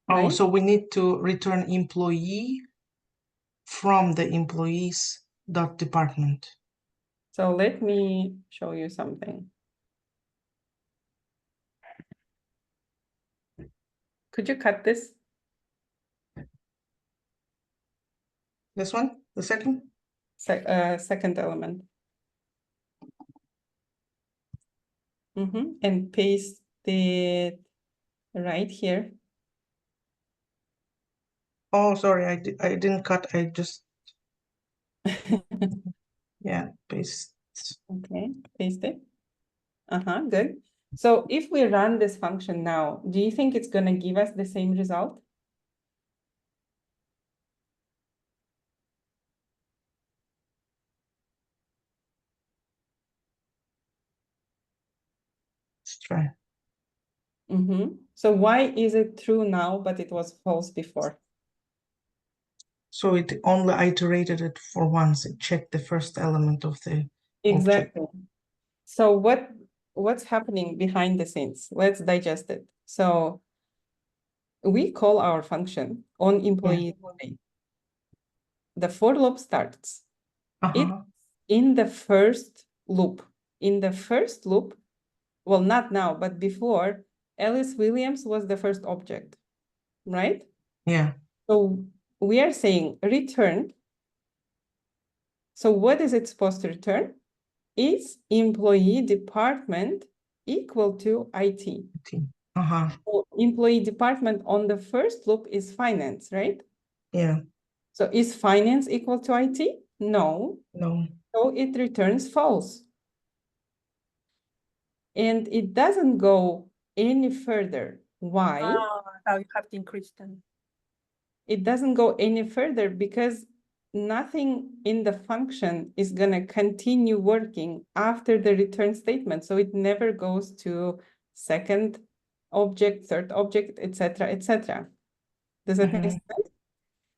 Oh,
Right?
so we need to return employee from the employees dot department.
So let me show you something. Could you cut this?
This one, the second?
Second element. And paste it right here.
Oh, sorry, I didn't cut. I just yeah, paste.
Okay, paste it. Good. So if we run this function now, do you think it's going to give us the same result?
Let's try.
So why is it true now, but it was false before?
So it only iterated it for once. It checked the first element of the object.
Exactly. So what's happening behind the scenes? Let's digest it. So we call our function on employee array. The for loop starts. It's in the first loop. In the first loop, well, not now, but before, Alice Williams was the first object, right?
Yeah.
So we are saying return. So what is it supposed to return? Is employee department equal to IT? So employee department on the first loop is finance, right?
Yeah.
So is finance equal to IT? No.
No.
So it returns false. And it doesn't go any further. Why?
Now you have to increase them.
It doesn't go any further because nothing in the function is going to continue working after the return statement. So it never goes to second object, third object, etc., etc. Does that make sense?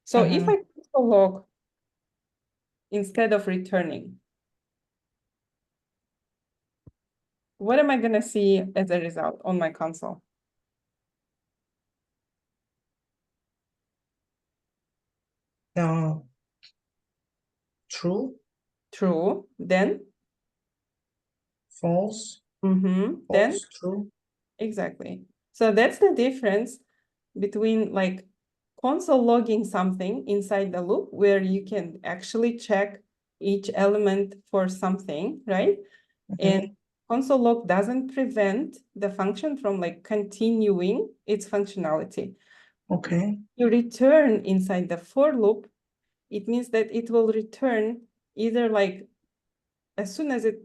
So if I put a log instead of returning, what am I going to see as a result on my console?
True.
True. Then?
False.
Then?
False. True.
Exactly. So that's the difference between like console logging something inside the loop where you can actually check each element for something, right? And console log doesn't prevent the function from like continuing its functionality.
Okay.
You return inside the for loop, it means that it will return either like as soon as it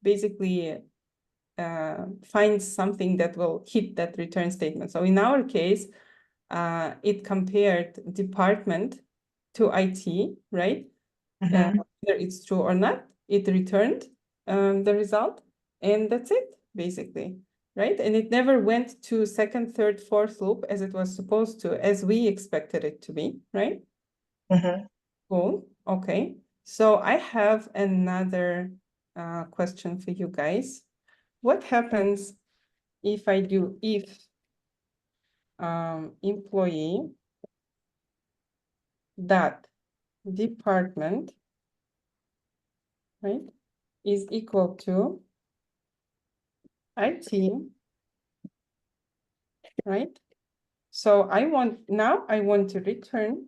basically finds something that will hit that return statement. So in our case, it compared department to IT, right? Whether it's true or not, it returned the result, and that's it, basically, right? And it never went to second, third, fourth loop as it was supposed to, as we expected it to be, right? Cool. Okay. So I have another question for you guys. What happens if I do if employee dot department, right, is equal to IT, right? So I want to return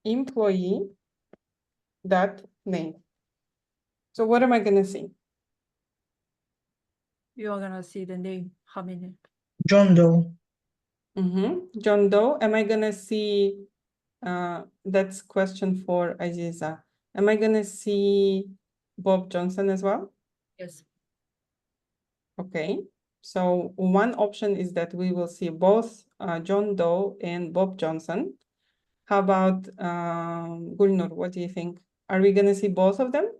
employee dot name. So what am I gonna see?
You're gonna see the name, how many?
John Doe.
John Doe. Am I gonna see? That's question for Aziza. Am I gonna see Bob Johnson as well?
Yes.
Okay. So one option is that we will see both John Doe and Bob Johnson. How about Gulnur? What do you think? Are we gonna see both of them?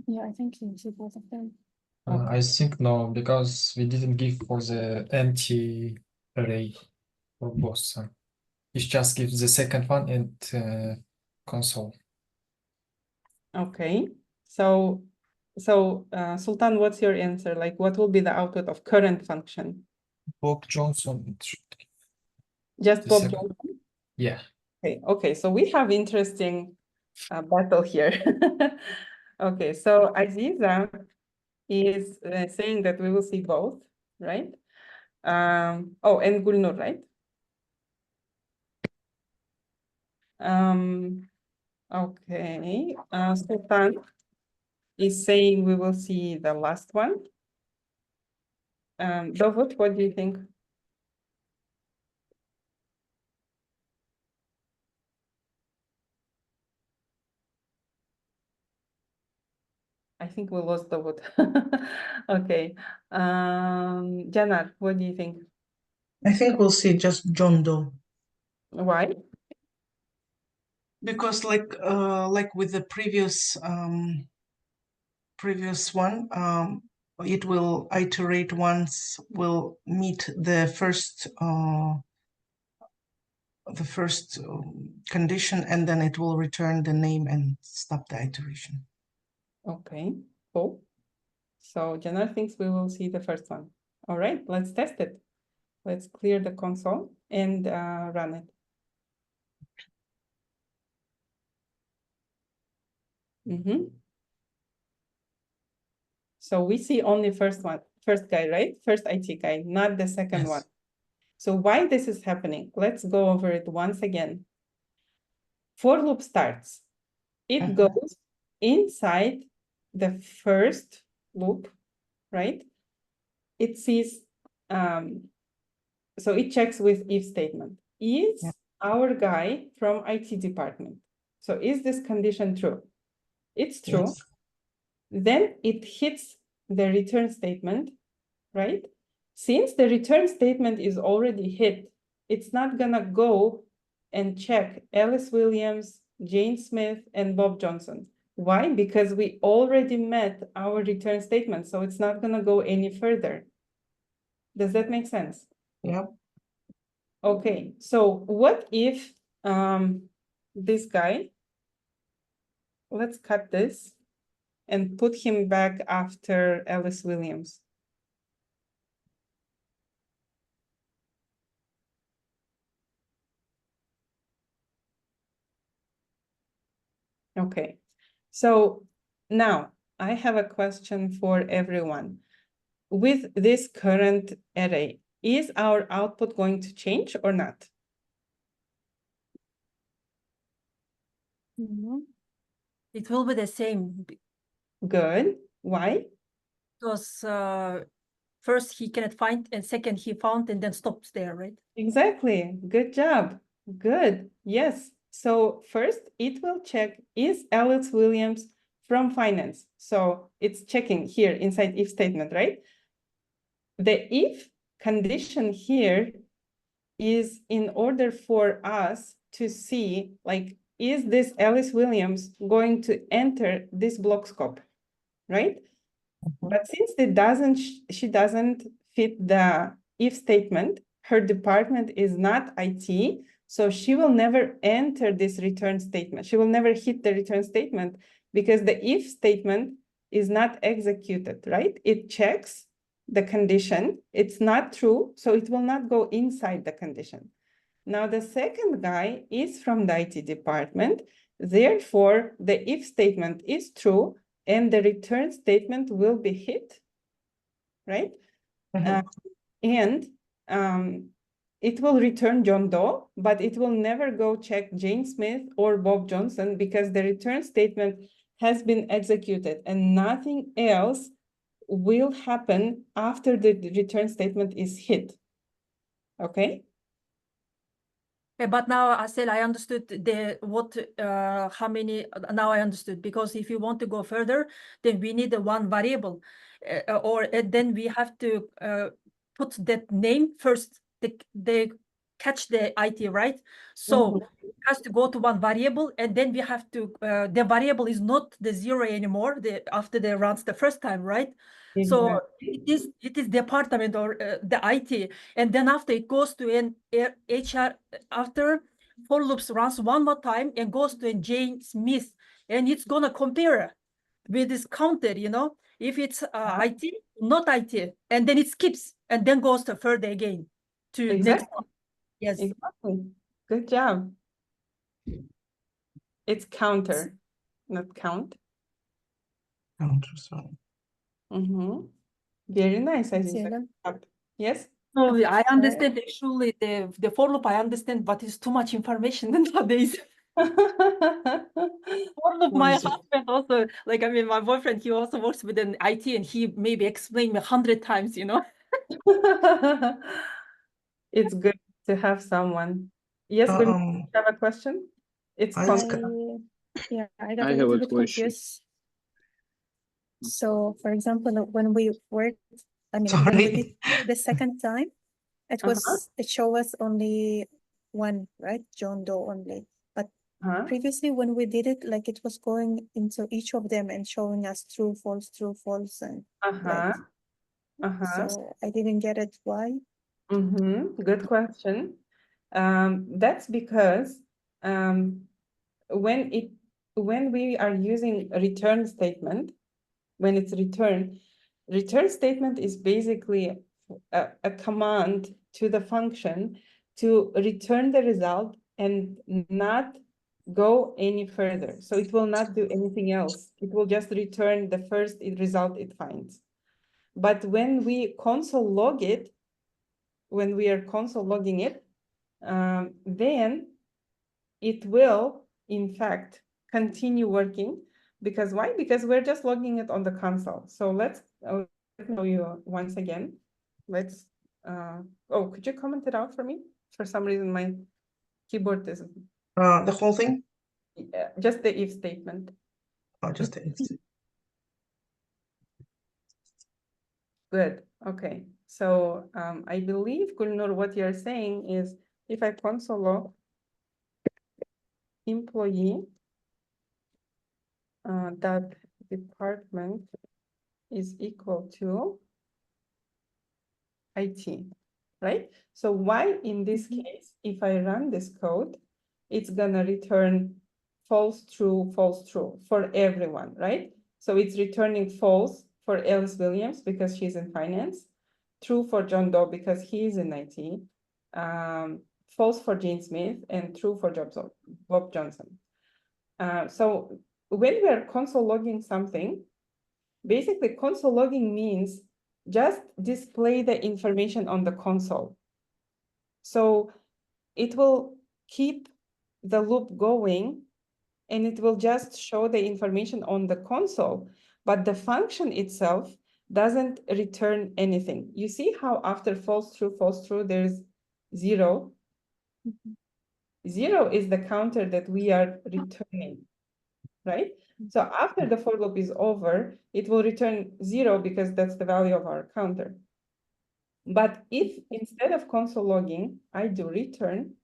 Yeah, I think you see both of them.
I think no, because we didn't give for the empty array for both. It just gives the second one and console.
Okay. So Sultan, what's your answer? Like, what will be the output of current function?
Bob Johnson, it should give
Just
the
Bob
second.
Johnson?
Yeah.
Okay. So we have interesting battle here. Okay, so Aziza is saying that we will see both, right? Oh, and Gulnur, right? Okay, Sultan is saying we will see the last one. Dovut, what do you think? I think we lost Dovut. Okay, Janar, what do you think?
I think we'll see just John Doe.
Why?
Because like with the previous one, it will iterate once, will meet the first condition, and then it will return the name and stop the iteration.
Okay, cool. So Janar thinks we will see the first one. All right, let's test it. Let's clear the console and run it. So we see only first guy, right? First IT guy, not the second
Yes.
one. So why this is happening? Let's go over it once again. For loop starts. It goes inside the first loop, right? It sees, so it checks with if statement. Is our guy from IT department? So is this condition true? It's true.
Yes.
Then it hits the return statement, right? Since the return statement is already hit, it's not gonna go and check Alice Williams, Jane Smith, and Bob Johnson. Why? Because we already met our return statement, so it's not gonna go any further. Does that make sense?
Yep.
Okay, so what if this guy, let's cut this and put him back after Alice Williams. Okay, so now I have a question for everyone. with this current array, is our output going to change or not?
It will be the same
Good. Why?
because first he cannot find, and second he found and then stops there, right?
Exactly. Good job. Good. Yes. So first it will check, is Alice Williams from finance? So it's checking here inside if statement, right? The if condition here is in order for us to see, like, is this Alice Williams going to enter this block scope, right? But since she doesn't fit the if statement, her department is not IT, so she will never enter this return statement. She will never hit the return statement because the if statement is not executed, right? It checks the condition. It's not true, so it will not go inside the condition. Now the second guy is from the IT department. Therefore, the if statement is true and the return statement will be hit, right? And it will return John Doe, but it will never go check Jane Smith or Bob Johnson because the return statement has been executed and nothing else will happen after the return statement is hit. Okay?
But now, Asel, I understood how many, now I understood, because if you want to go further, then we need one variable, then we have to put that name first, they catch the IT, right? So it has to go to one variable, and then we have to, the variable is not the 0 anymore, after they runs the first time, right? So it is department or the IT, and then after it goes to an HR, after for loops runs one more time and goes to an Jane Smith, and it's gonna compare with this counter, if it's IT, not IT, and then it skips and then goes to further again to next one. Yes,
Exactly. Good job. It's counter, not count. Very nice, I think. Yes?
so I understand actually the for loop, I understand, but it's too much information nowadays. For loop, my husband also, like, I mean, my boyfriend, he also works with an IT, and he maybe explained me 100 times,
It's good to have someone. Yes, Gul, you have a question? It's
I
concept.
Yeah, I
I
got a
have
little
a
bit
question.
confused. So, for example, when we worked, when we
Sorry.
did the second time, it showed us only one, right? John Doe only. But previously, when we did it, like, it was going into each of them and showing us true, false, and right. So I didn't get it. Why?
Good question. That's because when we are using a return statement, when it's return statement is basically a command to the function to return the result and not go any further. So it will not do anything else. It will just return the first result it finds. But when we console log it, when we are console logging it, then it will, in fact, continue working. Because why? Because we're just logging it on the console. So let's show you once again. Let's, oh, could you comment it out for me? For some reason, my keyboard isn't.
The whole thing?
Just the if statement.
Oh, just the if.
Good. Okay. So I believe, Gulnur, what you're saying is if I console log employee that department is equal to IT, right? So why in this case, if I run this code, it's gonna return false, true for everyone, right? So it's returning false for Alice Williams because she's in finance, true for John Doe because he's in IT, false for Jane Smith, and true for Bob Johnson. So when we are console logging something, basically console logging means just display the information on the console. So it will keep the loop going and it will just show the information on the console, but the function itself doesn't return anything. You see how after false true, there's 0?
Mhm.
0 is the counter that we are returning, right? So after the for loop is over, it will return 0 because that's the value of our counter. But if instead of console logging, I do return,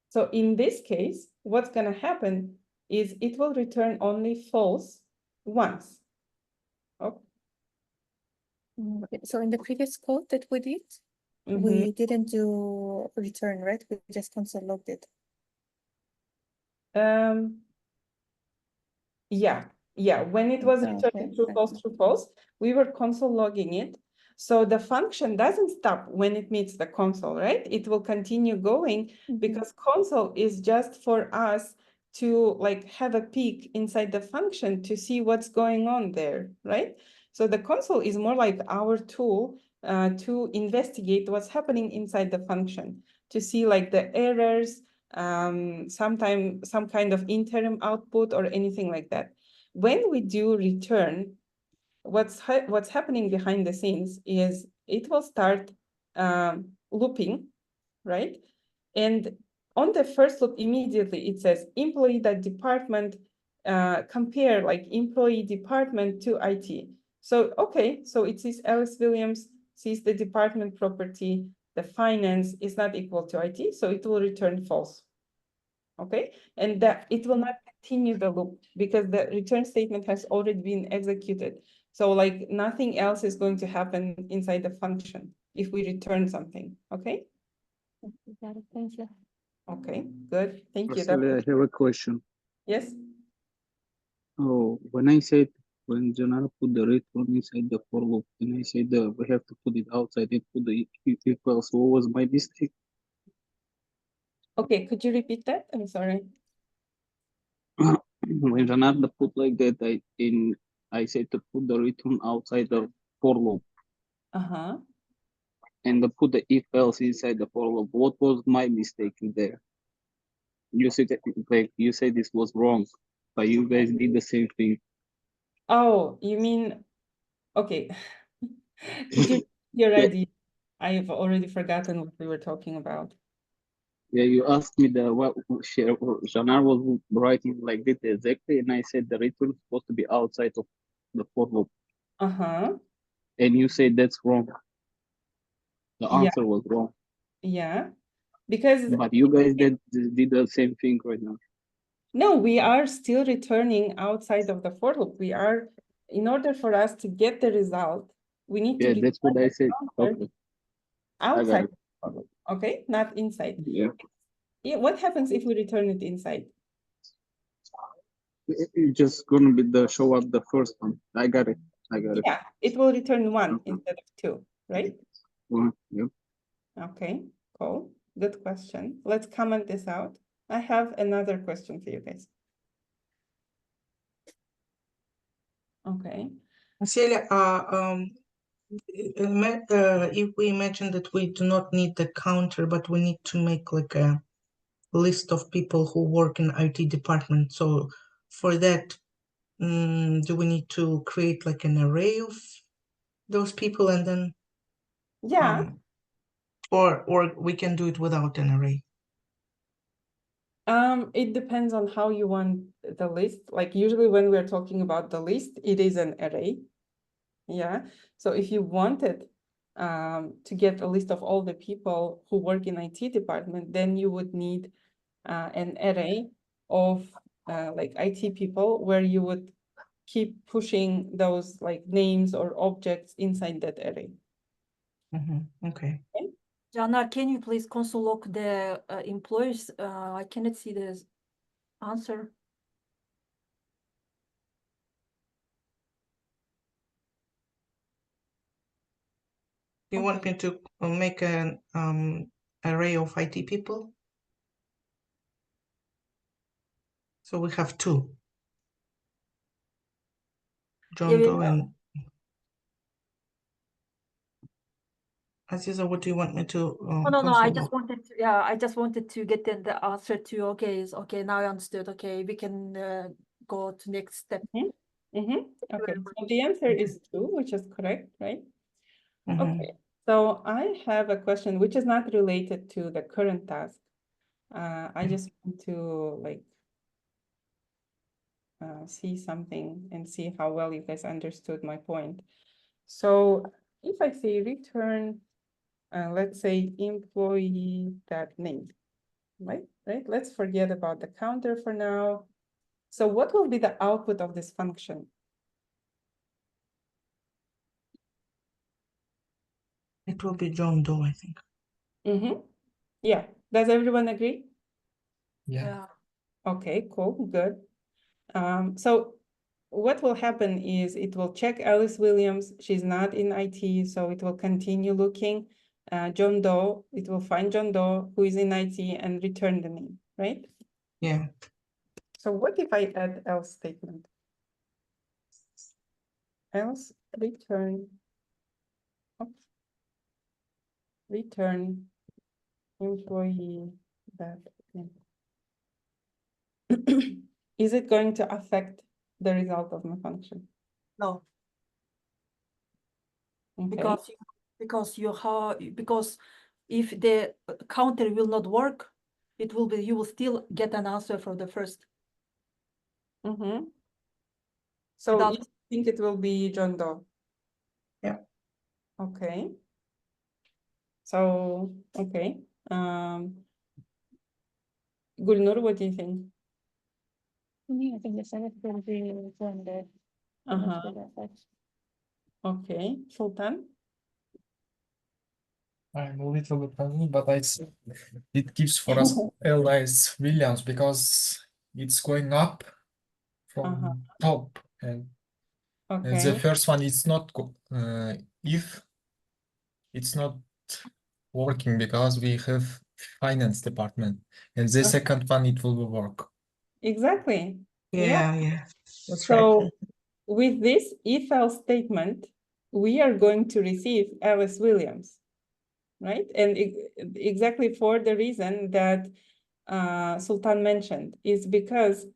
so in this case, what's going to happen is it will return only false once. Oh.
Okay. So in the previous code that we did, we didn't do return, right? We just console logged it.
Yeah. When it was
Okay,
returning true,
okay.
false, we were console logging it. So the function doesn't stop when it meets the console, right? It will continue going because console is just for us to like have a peek inside the function to see what's going on there, right? So the console is more like our tool to investigate what's happening inside the function, to see like the errors, sometimes some kind of interim output or anything like that. When we do return, what's happening behind the scenes is it will start looping, right? And on the first loop, immediately it says employee.department, compare like employee department to IT. So, okay, so it says Alice Williams sees the department property, the finance is not equal to IT, so it will return false. Okay, and that it will not continue the loop because the return statement has already been executed. So like nothing else is going to happen inside the function if we return something. Okay.
Got it. Thank you.
Okay, good. Thank you.
Asel, I have a question.
Yes.
Oh, when Janara put the return inside the for loop, and I said we have to put it outside and put the if else, what was my mistake?
Okay, could you repeat that? I'm sorry.
When Janara put like that, I said to put the return outside the for loop and put the if else inside the for loop. What was my mistake there? You said like you said this was wrong, but you guys did the same thing.
Oh, you mean, okay. Could you repeat your
Yeah.
idea? I've already forgotten what we were talking about.
Yeah, you asked me what Janar was writing like this exactly, and I said the return is supposed to be outside of the for loop. And you said that's wrong. The answer was wrong.
Yeah, because
But you guys did the same thing right now.
no, we are still returning outside of the for loop. We are, in order for us to get the result, we need to
Yeah,
be
that's what I said. Okay.
outside the for loop, okay, not inside.
Yeah.
Yeah, what happens if we return it inside?
It's just gonna be the show up the first one. I got it.
Yeah, it will return 1 instead of 2, right?
Yeah.
Okay, cool. Good question. Let's comment this out. I have another question for you guys. Okay.
Celia, if we imagine that we do not need the counter, but we need to make like a list of people who work in IT department. So for that, do we need to create like an array of those people and then or we can do it without an array?
It depends on how you want the list. Like usually when we're talking about the list, it is an array. Yeah. So if you wanted to get a list of all the people who work in IT department, then you would need an array of like IT people where you would keep pushing those like names or objects inside that array.
Okay.
Jana, can you please console log the employees? I cannot see the answer.
You want me to make an array of IT people? So we have two.
Yeah,
John Doe and Aziza, what do you want me to
no, I
confirm?
just wanted to, yeah, I just wanted to get in the answer to, okay, now I understood. Okay, we can go to next step.
Okay, so the answer is 2, which is correct, right?
Mhm.
Okay, so I have a question which is not related to the current task. I just want to like see something and see how well you guys understood my point. So if I say return, let's say employee.name, right? Let's forget about the counter for now. So what will be the output of this function?
It will be John Doe, I think.
Yeah, does everyone agree?
Yeah.
Okay, cool, good. So what will happen is it will check Alice Williams. She's not in IT, so it will continue looking. John Doe, it will find John Doe who is in IT and return the name, right?
Yeah.
So what if I add else statement? Else return, return employee that name. Is it going to affect the result of my function?
No,
Okay.
because if the counter will not work, you will still get an answer from the first.
So
Without-
you think it will be John Doe?
Yeah.
Okay. So, okay. Gulnur, what do you think?
Yeah, I think the Senate will be one day.
Okay. Sultan?
I'm a little bit confused, but it gives for us Alice Williams because it's going up from top, and the
Okay.
first one is not if it's not working because we have finance department, and the second one it will work.
Exactly.
Yeah, yeah. That's right.
So with this if else statement, we are going to receive Alice Williams, right? And exactly for the reason that Sultan mentioned is because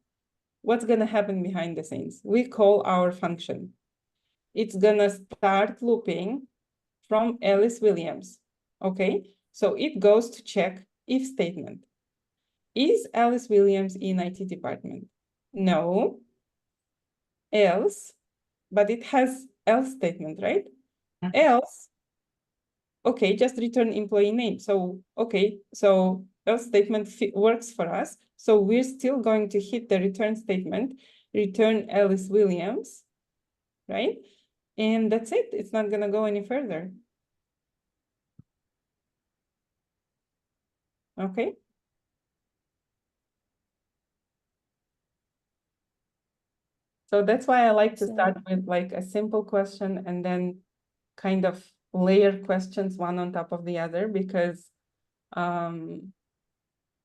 what's going to happen behind the scenes? We call our function. It's going to start looping from Alice Williams, okay? So it goes to check if statement. Is Alice Williams in IT department? No. Else, but it has else statement, right? Else, okay, just return employee name. So, okay, so else statement works for us. So we're still going to hit the return statement, return Alice Williams, right? And that's it. It's not going to go any further. Okay. So that's why I like to start with like a simple question and then kind of layer questions one on top of the other, because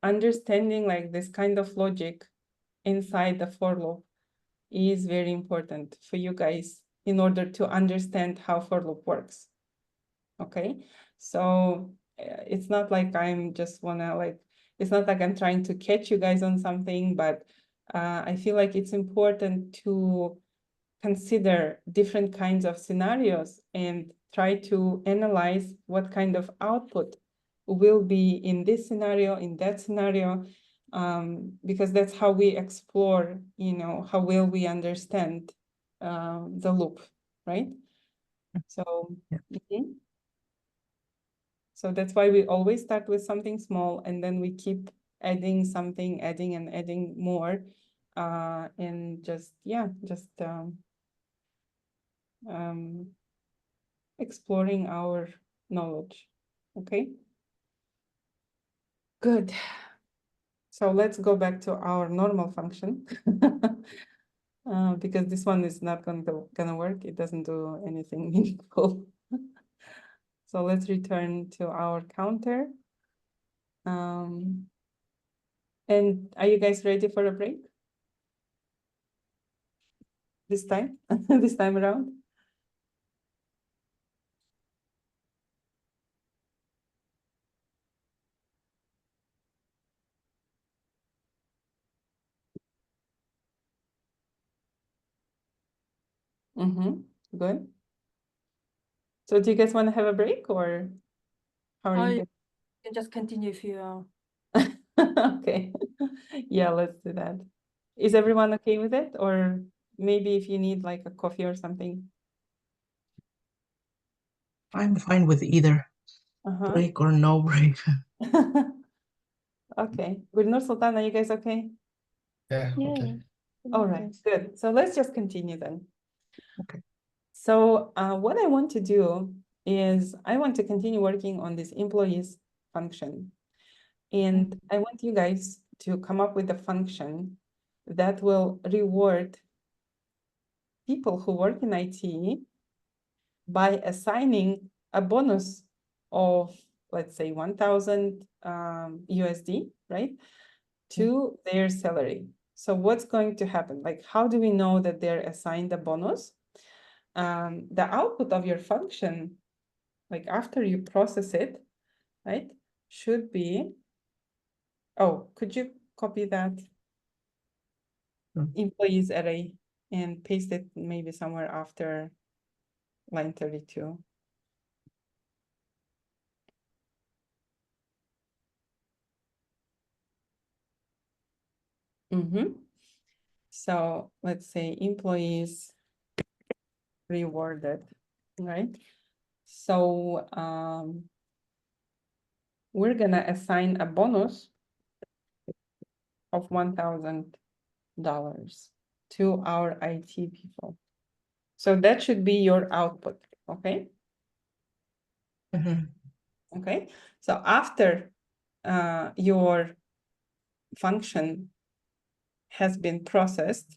understanding like this kind of logic inside the for loop is very important for you guys in order to understand how for loop works. Okay, so it's not like I'm just wanna like, it's not like I'm trying to catch you guys on something, but I feel like it's important to consider different kinds of scenarios and try to analyze what kind of output will be in this scenario, in that scenario, because that's how we explore, you know, how well we understand the loop, right? So, so that's why we always start with something small and then we keep adding something, adding and adding more, and just, yeah, just exploring our knowledge. Okay, good. So let's go back to our normal function because this one is not gonna work. It doesn't do anything meaningful. So let's return to our counter. And are you guys ready for a break? this time, this time around? Good. So do you guys want to have a break or how are you
You can just continue if you
Okay. Yeah, let's do that. Is everyone okay with it? Or maybe if you need like a coffee or something?
I'm fine with either break or no break.
Okay. With Nur Sultan, are you guys okay?
Yeah, okay.
All right, good. So let's just continue then.
Okay.
So what I want to do is I want to continue working on this employees function. And I want you guys to come up with a function that will reward people who work in IT by assigning a bonus of, let's say, 1,000 USD, right, to their salary. So what's going to happen? Like, how do we know that they're assigned a bonus? The output of your function, like after you process it, right, should be, oh, could you copy that employees array and paste it maybe somewhere after line 32? So let's say employees rewarded, right? So we're gonna assign a bonus of $1,000 to our IT people. So that should be your output, okay? Okay, so after your function has been processed,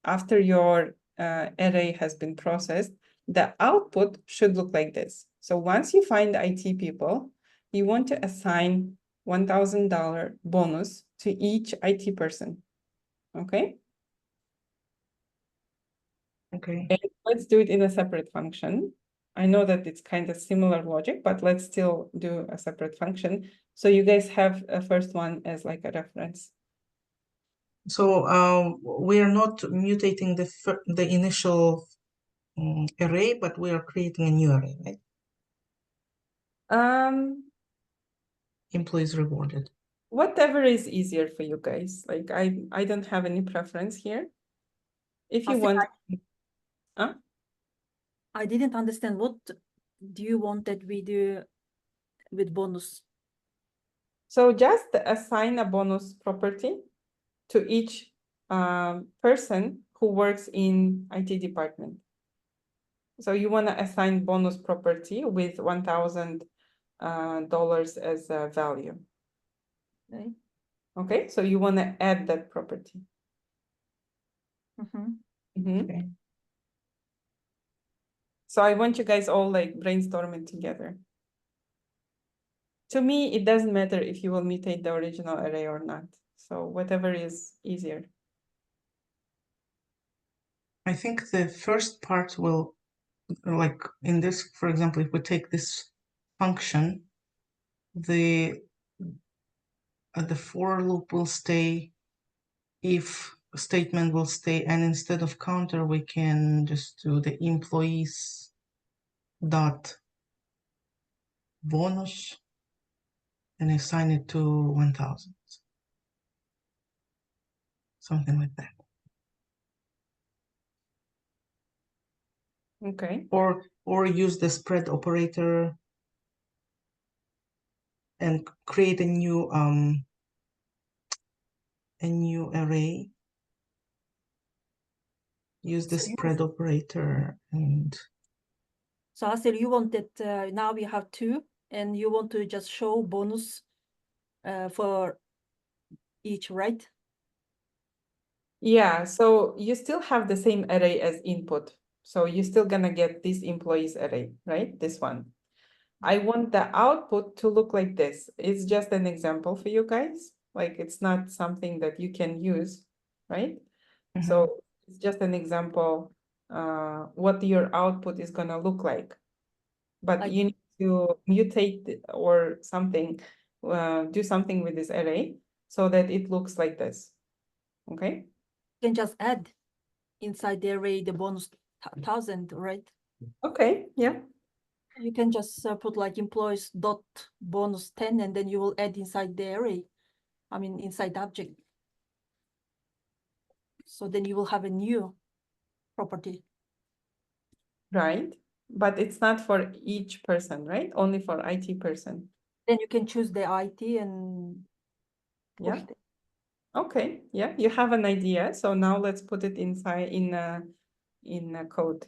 after your array has been processed, the output should look like this. So once you find IT people, you want to assign $1,000 bonus to each IT person, okay?
Okay.
And let's do it in a separate function. I know that it's kind of similar logic, but let's still do a separate function. So you guys have a first one as like a reference.
So we are not mutating the initial array, but we are creating a new array, right? Employees rewarded.
Whatever is easier for you guys. Like I don't have any preference here. If you want,
I didn't understand. What do you want that we do with bonus?
So just assign a bonus property to each person who works in IT department. So you want to assign bonus property with $1,000 as a value.
Okay.
Okay, so you want to add that property.
Okay.
So I want you guys all like brainstorming together. To me, it doesn't matter if you will mutate the original array or not. So whatever is easier.
I think the first part will, like in this, for example, if we take this function, the for loop will stay, if statement will stay, and instead of counter, we can just do the employees dot bonus and assign it to 1,000. Something like that.
Okay.
Or use the spread operator and create a new array. Use the spread operator and.
So Asel, you want that now we have two, and you want to just show bonus for each, right?
Yeah, so you still have the same array as input. So you're still gonna get this employees array, right? This one. I want the output to look like this. It's just an example for you guys. Like it's not something that you can use, right? So it's just an example, what your output is gonna look like. But you need to mutate or something, do something with this array so that it looks like this. Okay?
You can just add inside the array the bonus 1000, right?
Okay, yeah.
You can just put like employees dot bonus 10, and then you will add inside the array. I mean, inside the object. So then you will have a new property.
Right. But it's not for each person, right? Only for IT person.
Then you can choose the IT and push
Yeah.
it.
Okay. Yeah, you have an idea. So now let's put it inside in a code.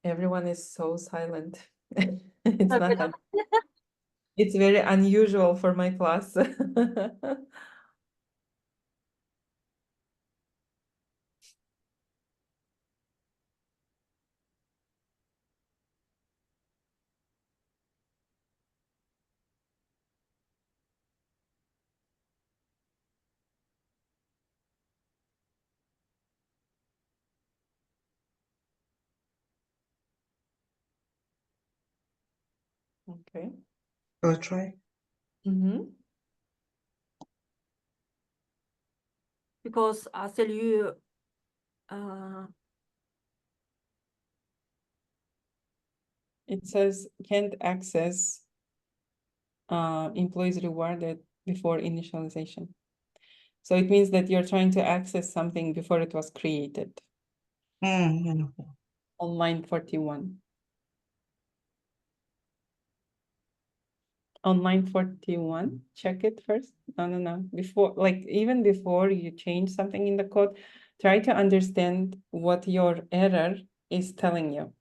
Everyone is so silent. It's not it's very unusual for my class. Okay.
I'll try.
Because Asel, you
It says can't access employees rewarded before initialization. So it means that you're trying to access something before it was created.
Yeah.
On line 41. On line 41, check it first. No. Before, like even before you change something in the code, try to understand what your error is telling you.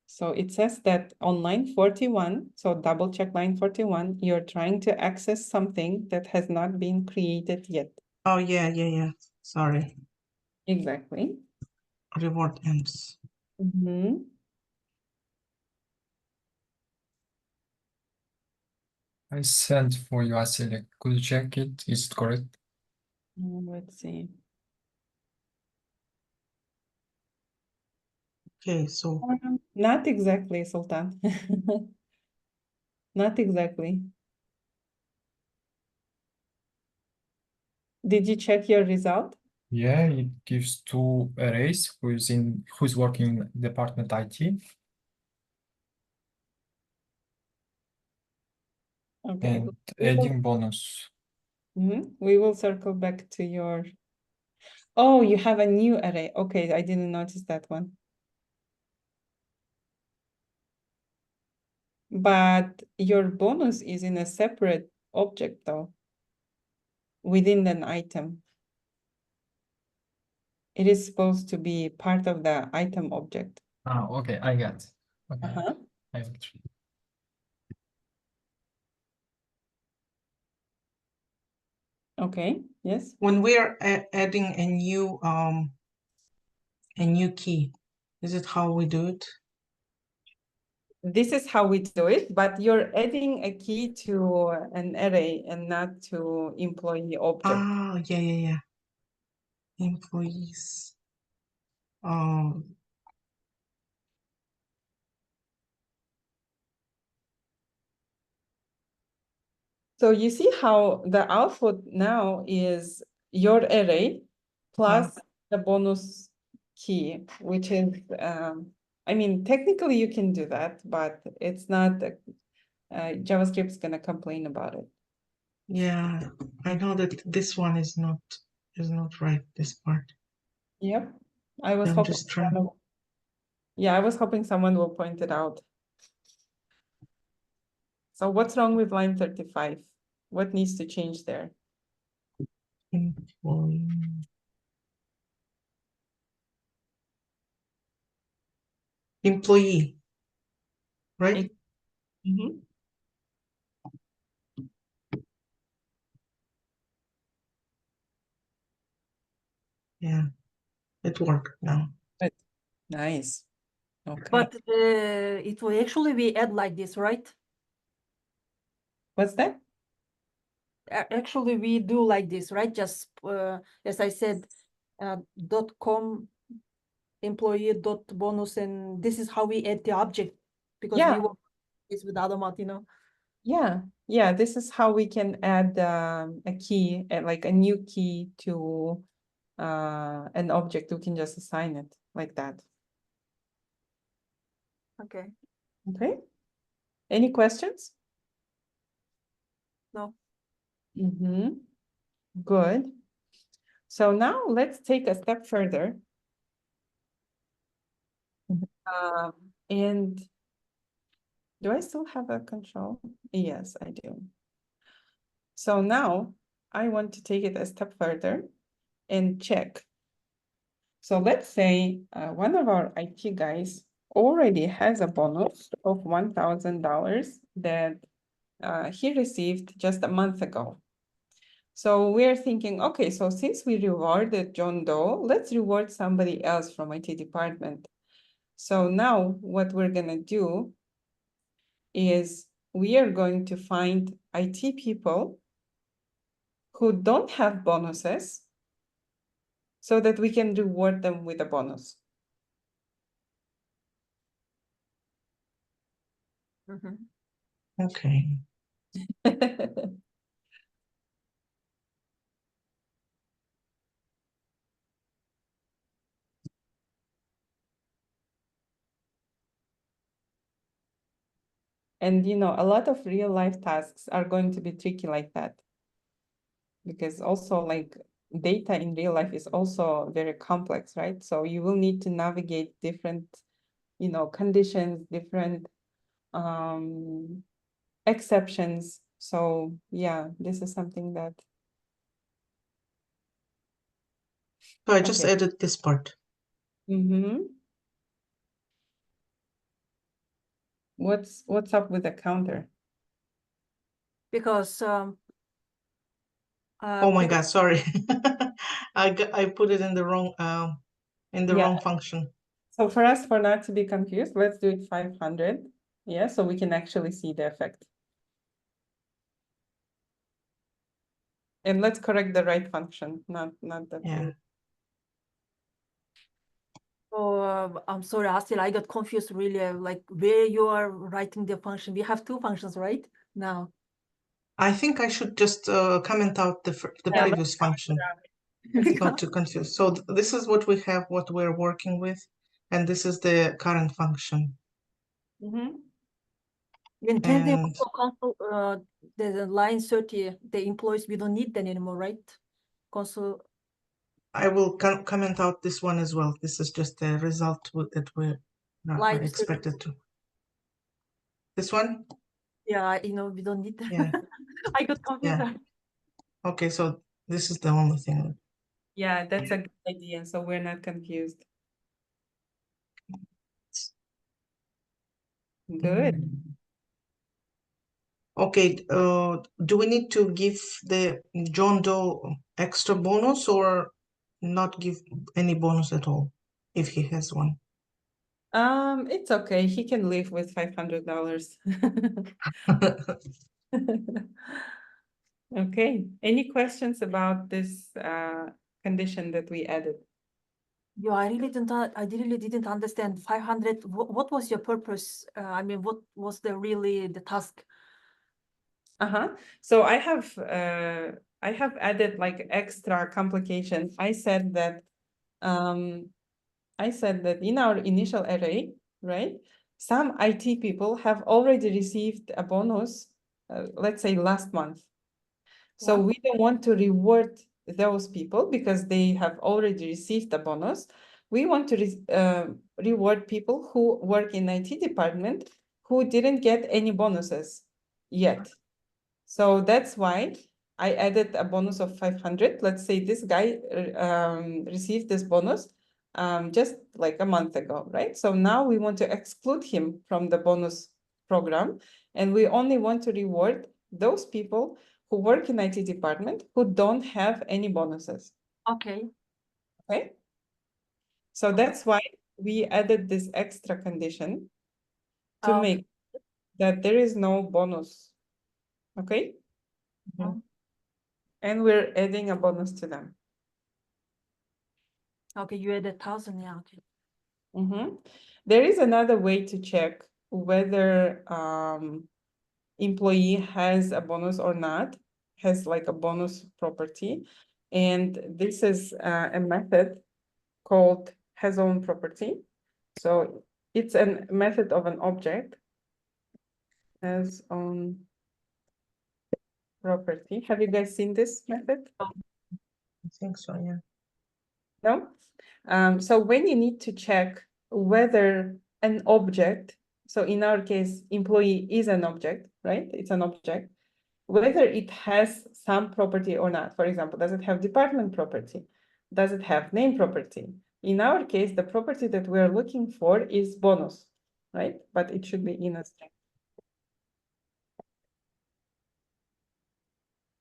So it says that on line 41, so double check line 41, you're trying to access something that has not been created yet.
Oh, yeah. Sorry.
Exactly.
Reward ends.
I sent for you, Asel. Could you check it? Is it correct?
Let's see.
Okay, so
Not exactly, Sultan. Not exactly. Did you check your result?
Yeah, it gives two arrays who's working in department IT
Okay.
and adding bonus.
We will circle back to your. Oh, you have a new array. Okay, I didn't notice that one. But your bonus is in a separate object though, within an item. It is supposed to be part of the item object.
Ah, okay, I got it. Okay,
Uh-huh.
I will try.
Okay, yes.
when we're adding a new A new key. Is it how we do it?
This is how we do it, but you're adding a key to an array and not to employee object.
Ah, yeah. Employees.
So you see how the output now is your array plus the bonus key, which is, I mean, technically you can do that, but it's not, JavaScript's gonna complain about it.
Yeah, I know that this one is not right, this part.
Yep. I was
I'm
hoping
just trying.
I was hoping someone will point it out. So what's wrong with line 35? What needs to change there?
Employee. Employee, right?
Mhm.
Yeah, it worked now.
Good. Nice. Okay.
But it will actually be add like this, right?
What's that?
Actually, we do like this, right? Just as I said, .com employee dot bonus, and this is how we add the object because we work this with Adamat, you know.
Yeah, this is how we can add a key, like a new key to an object. We can just assign it like that.
Okay.
Okay. Any questions?
No.
Good. So now let's take a step further. And do I still have a control? Yes, I do. So now I want to take it a step further and check. So let's say one of our IT guys already has a bonus of $1,000 that he received just a month ago. So we're thinking, okay, so since we rewarded John Doe, let's reward somebody else from IT department. So now what we're gonna do is we are going to find IT people who don't have bonuses so that we can reward them with a bonus.
Okay.
And you know, a lot of real life tasks are going to be tricky like that. Because also like data in real life is also very complex, right? So you will need to navigate different, you know, conditions, different exceptions. So yeah, this is something that.
So I just added this part.
What's up with the counter?
Because
oh my God, sorry. I put it in the wrong wrong function.
So for us, for not to be confused, let's do it 500. Yeah, so we can actually see the effect. And let's correct the right function, not that.
Yeah.
Oh, I'm sorry, Asel, I got confused really, like where you are writing the function. We have two functions, right? Now.
I think I should just comment out the previous function, not to confuse. So this is what we have, what we're working with, and this is the current function.
In console, the line 30, the employees, we don't need them anymore, right? Console.
I will comment out this one as well. This is just the result that we're not expected to. This one?
Yeah, you know, we don't need that.
Yeah.
I got confused.
Yeah. Okay, so this is the only thing.
Yeah, that's a good idea. So we're not confused. Good.
Okay, do we need to give the John Doe extra bonus or not give any bonus at all? if he has one.
It's okay. He can live with $500. Okay. Any questions about this condition that we added?
Yeah, I really didn't understand 500. What was your purpose? I mean, what was the task?
So I have added like extra complication. I said that in our initial array, right? Some IT people have already received a bonus, let's say last month. So we don't want to reward those people because they have already received a bonus. We want to reward people who work in IT department who didn't get any bonuses yet. So that's why I added a bonus of 500. Let's say this guy received this bonus just like a month ago, right? So now we want to exclude him from the bonus program, and we only want to reward those people who work in IT department who don't have any bonuses.
Okay.
Okay. So that's why we added this extra condition to make that there is no bonus. Okay.
Mhm.
And we're adding a bonus to them.
Okay, you had 1,000, yeah. Okay.
There is another way to check whether employee has a bonus or not, has like a bonus property. And this is a method called has own property. So it's a method of an object has own property. Have you guys seen this method?
I think so, yeah.
No? So when you need to check whether an object, so in our case, employee is an object, right? It's an object, whether it has some property or not. For example, does it have department property? Does it have name property? In our case, the property that we're looking for is bonus, right? But it should be in a string.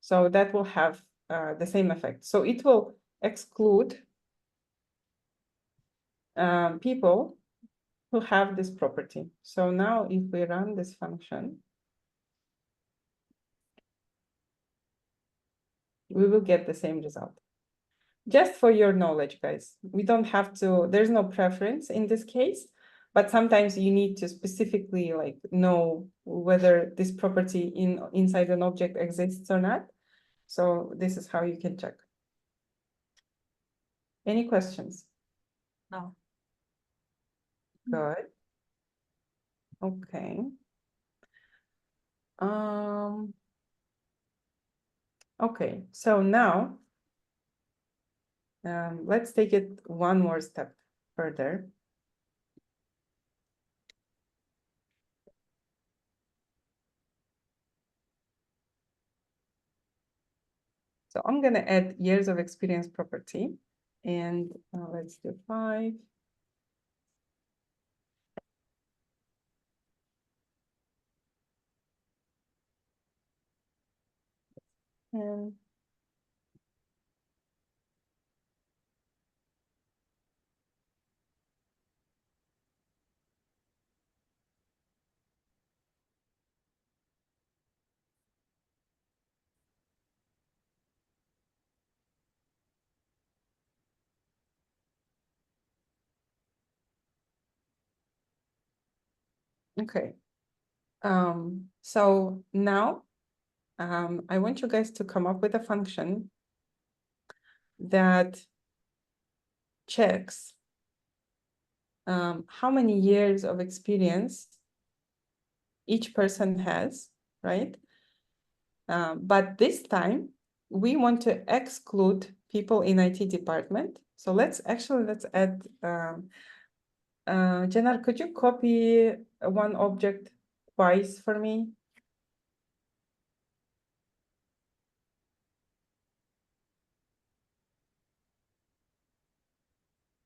So that will have the same effect. So it will exclude people who have this property. So now if we run this function, we will get the same result. Just for your knowledge, guys, we don't have to, there's no preference in this case, but sometimes you need to specifically like know whether this property inside an object exists or not. So this is how you can check. Any questions?
No.
Good. Okay. Okay, so now let's take it one more step further. So I'm gonna add years of experience property, and let's do 5. And okay. So now I want you guys to come up with a function that checks how many years of experience each person has, right? But this time we want to exclude people in IT department. So let's add Jenar, could you copy one object twice for me?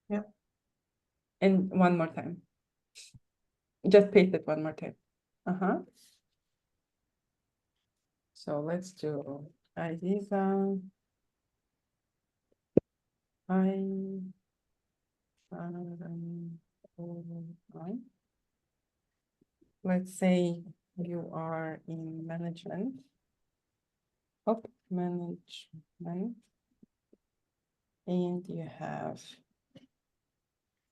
Yeah.
And one more time. Just paste it one more time. So let's do Aziza. Let's say you are in management. Management. And you have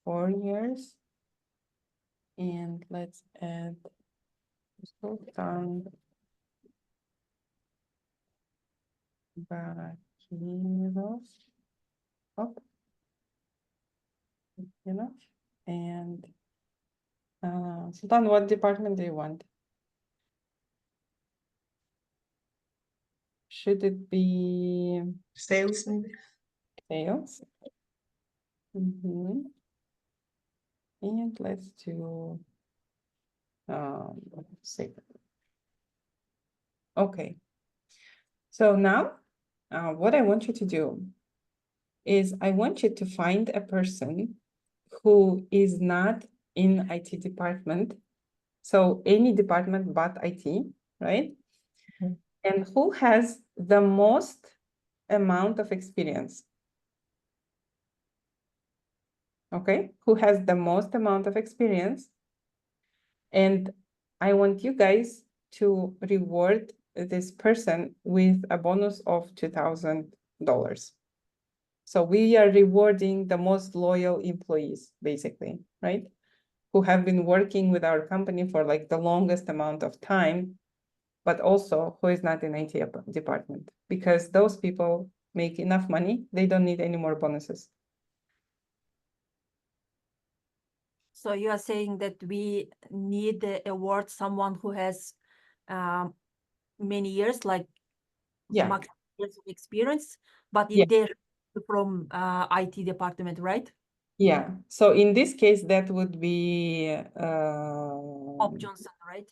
4 years. And let's add Sultan Bakirov. And Sultan, what department do you want? Should it be
Sales, maybe.
sales? And let's do save. Okay. So now, what I want you to do is I want you to find a person who is not in IT department. So any department but IT, right? And who has the most amount of experience. Okay, who has the most amount of experience. And I want you guys to reward this person with a bonus of $2,000. So we are rewarding the most loyal employees, basically, right? Who have been working with our company for like the longest amount of time, but also who is not in IT department, because those people make enough money. They don't need any more bonuses.
So you are saying that we need to award someone who has many years, like max years of experience, but if they're from IT department, right?
Yeah. So in this case, that would be
Bob Johnson, right?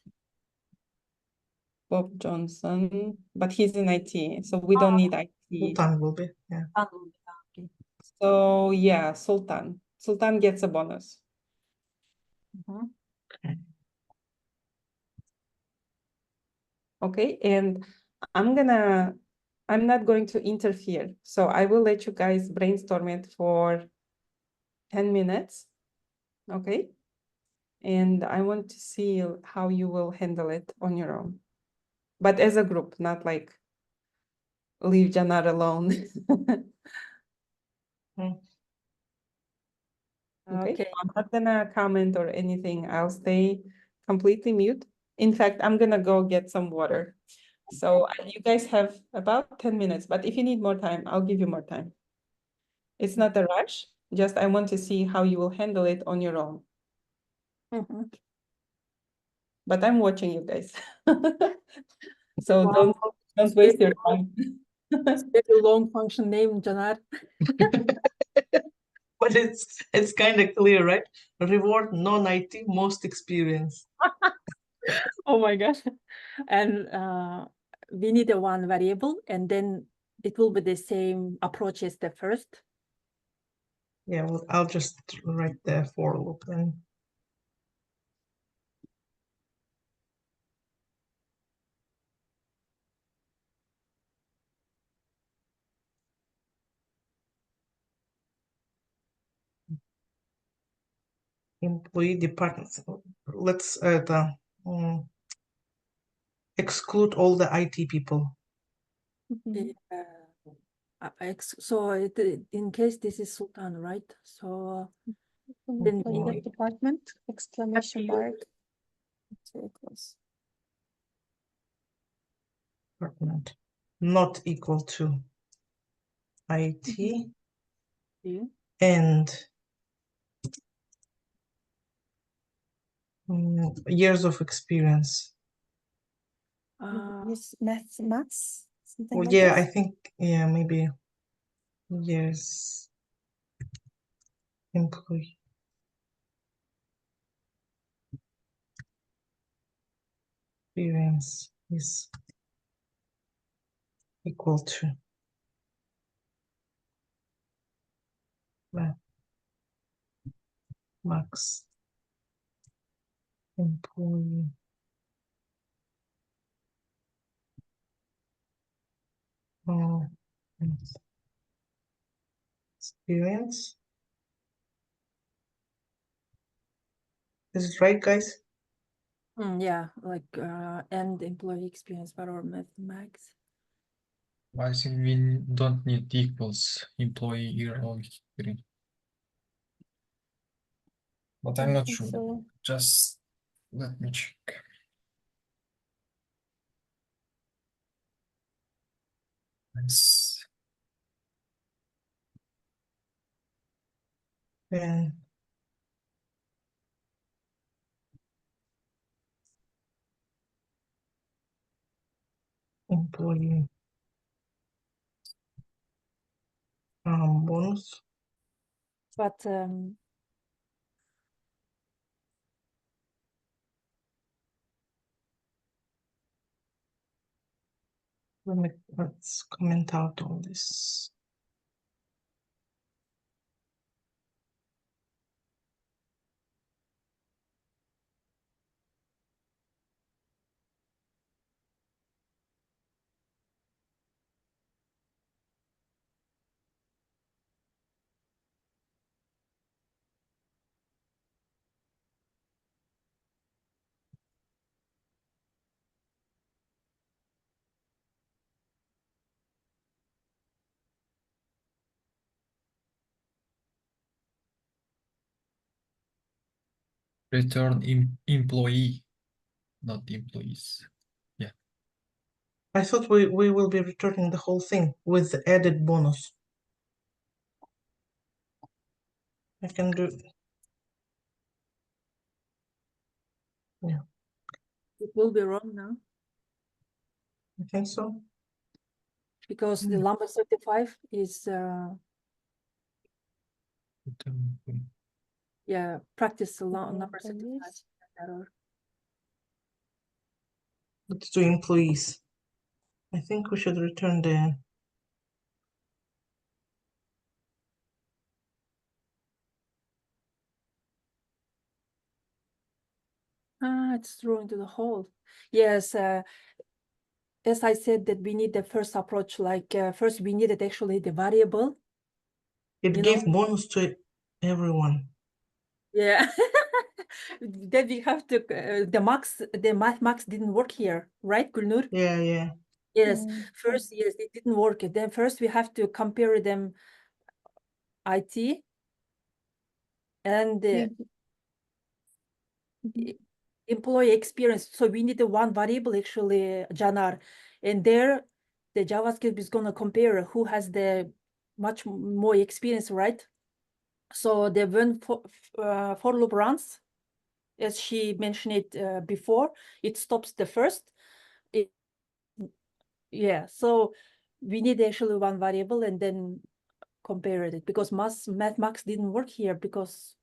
Bob Johnson, but he's in IT, so we don't need IT.
Sultan will be, yeah.
Okay.
So yeah, Sultan. Sultan gets a bonus. Okay, and I'm not going to interfere. So I will let you guys brainstorm it for 10 minutes. Okay. And I want to see how you will handle it on your own. But as a group, not like leave Janar alone. Okay. I'm not gonna comment or anything. I'll stay completely mute. In fact, I'm gonna go get some water. So you guys have about 10 minutes, but if you need more time, I'll give you more time. It's not a rush, just I want to see how you will handle it on your own. But I'm watching you guys. So don't waste your time.
It's a very long function name, Janar.
But it's kind of clear, right? Reward non-IT most experience.
Oh my gosh. And we need a one variable, and then it will be the same approach as the first.
Yeah, well, I'll just write the for loop then. Employee departments. Let's exclude all the IT people.
So in case this is Sultan, right? So
then the department, exclamation mark. So close.
Department not equal to IT and years of experience.
Yes, maths. Something
Well,
like
yeah,
this.
I think, yeah, maybe years employee. Experience is equal to max employee experience Is it right, guys?
Yeah, like and employee experience bar or max.
I think we don't need equals employee year or history. But I'm
I
not
think
sure.
so.
Just let me check. Yes.
And employee bonus.
But
Let's comment out all this.
Return employee, not employees. Yeah.
I thought we will be returning the whole thing with the added bonus. I can do. Yeah,
it will be wrong now
I think so.
because the number 35 is
Return employee.
yeah, practice number 35
employees.
error.
Let's do employees. I think we should return the.
It's thrown to the hole. Yes, as I said that we need the first approach, like first we needed actually the variable.
It
You
gave
know?
bonus to everyone.
Yeah. Then we have to the max didn't work here, right, Gulnur?
Yeah, yeah.
Yes,
Mm.
first yes, it didn't work. Then first we have to compare them IT and the
Maybe. Mhm.
employee experience. So we need the one variable actually, Janar, and there the JavaScript is gonna compare who has the much more experience, right? So the when for loop runs, as she mentioned it before, it stops the first. Yeah, so we need actually one variable and then compare it because max didn't work here because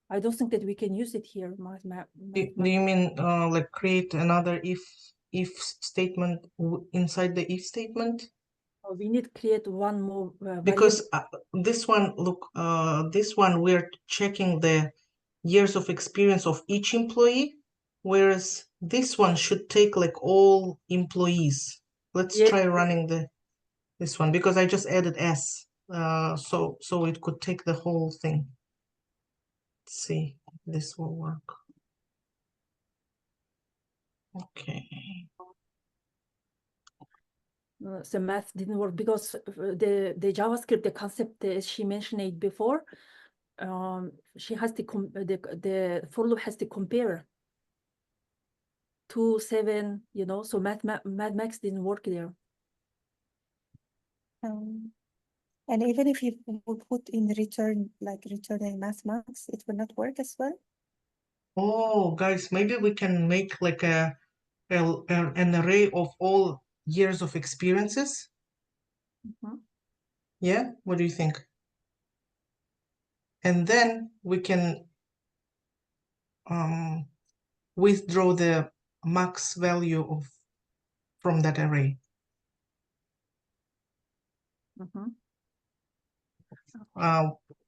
I don't think that we can use it here.
Do you mean like create another if statement inside the if statement?
We need to create one more
Because this one, look, this one we're checking the years of experience of each employee, whereas this one should take like all employees. Let's
Yes.
try running this one because I just added S, so it could take the whole thing. Let's see if this will work. Okay.
So math didn't work because the JavaScript, the concept as she mentioned it before, she has to the for loop has to compare 2, 7, you know, so max didn't work there.
And even if you would put in return, like returning max, it will not work as well.
Oh, guys, maybe we can make like an array of all years of experiences. Yeah, what do you think? And then we can withdraw the max value of from that array.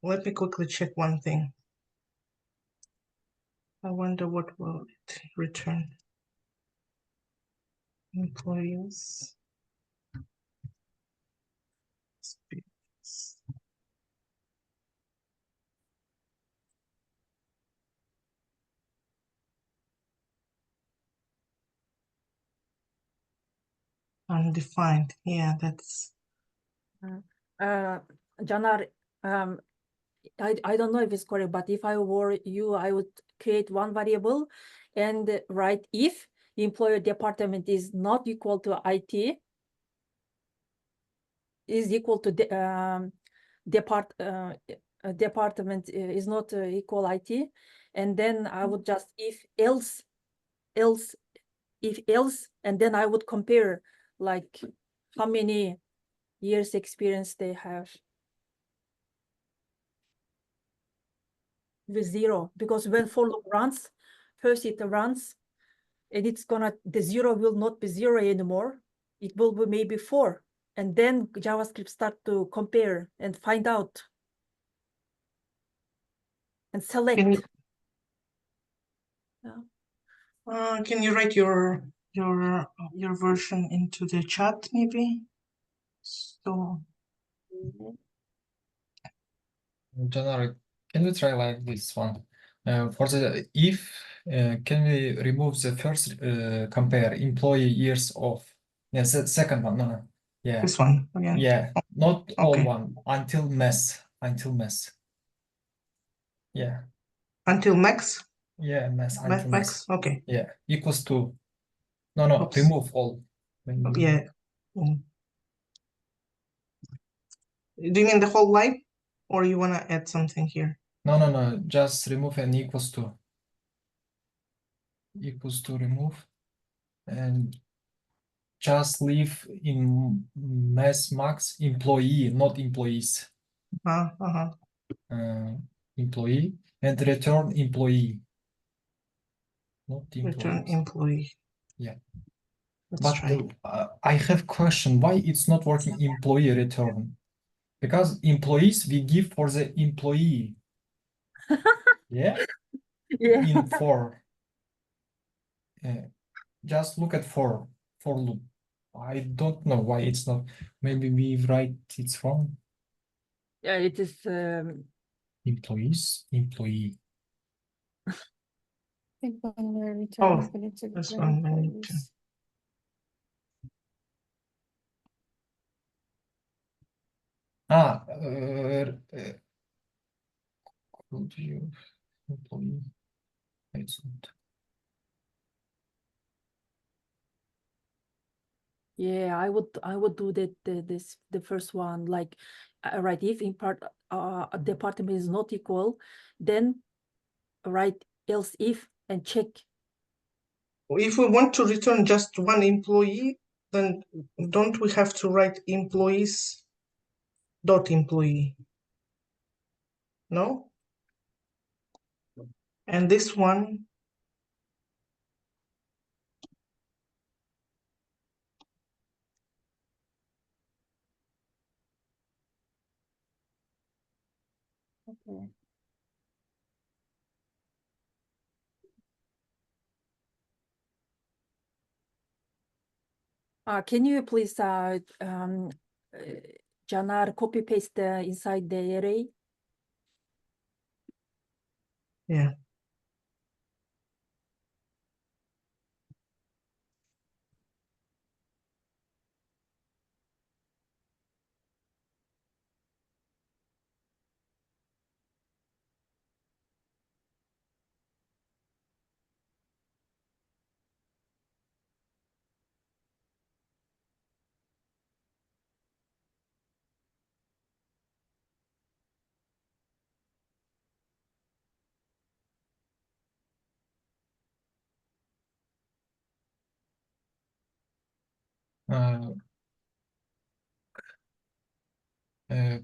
Let me quickly check one thing. I wonder what will it return. Employees. Undefined. Yeah, that's.
Janar, I don't know if it's correct, but if I were you, I would create one variable and write if the employer department is not equal to IT, is equal to the department is not equal IT, and then I would just if else, if else, and then I would compare like how many years experience they have with 0, because when for loop runs, first it runs and it's gonna, the 0 will not be 0 anymore, it will be maybe 4, and then JavaScript start to compare and find out and select.
Can you write your version into the chat maybe? So
January, can we try like this one? For the if, can we remove the first compare employee years of? Yes, the second one. No. Yeah.
this one again.
Yeah. Not all
Okay.
one until mess. Yeah.
Until max.
Yeah. Until
Max. Okay.
Yeah. Equals to. No.
Oops.
Remove all.
Yeah. Do you mean the whole line, or you want to add something here?
No. Just remove and equals to. Remove, and just leave in max employee, not employees. Employee, and return employee, not
Return
employees.
employee.
Yeah.
Let's
But
try.
I have question, why it's not working employee return? Because employees we give for the employee. Yeah.
Yeah.
In for. Just look at for loop. I don't know why it's not. Maybe we write it's wrong.
Yeah, it is.
Employees, employee.
I think when we're returning, we need to
This
return
one I need to.
employees.
Could you employee? It's not.
Yeah, I would do that. The first one, like, right, if in part a department is not equal, then write else if and check.
If we want to return just one employee, then don't we have to write employees dot employee? No? And this one,
Okay. Can you please, Janar, copy paste inside the array?
yeah.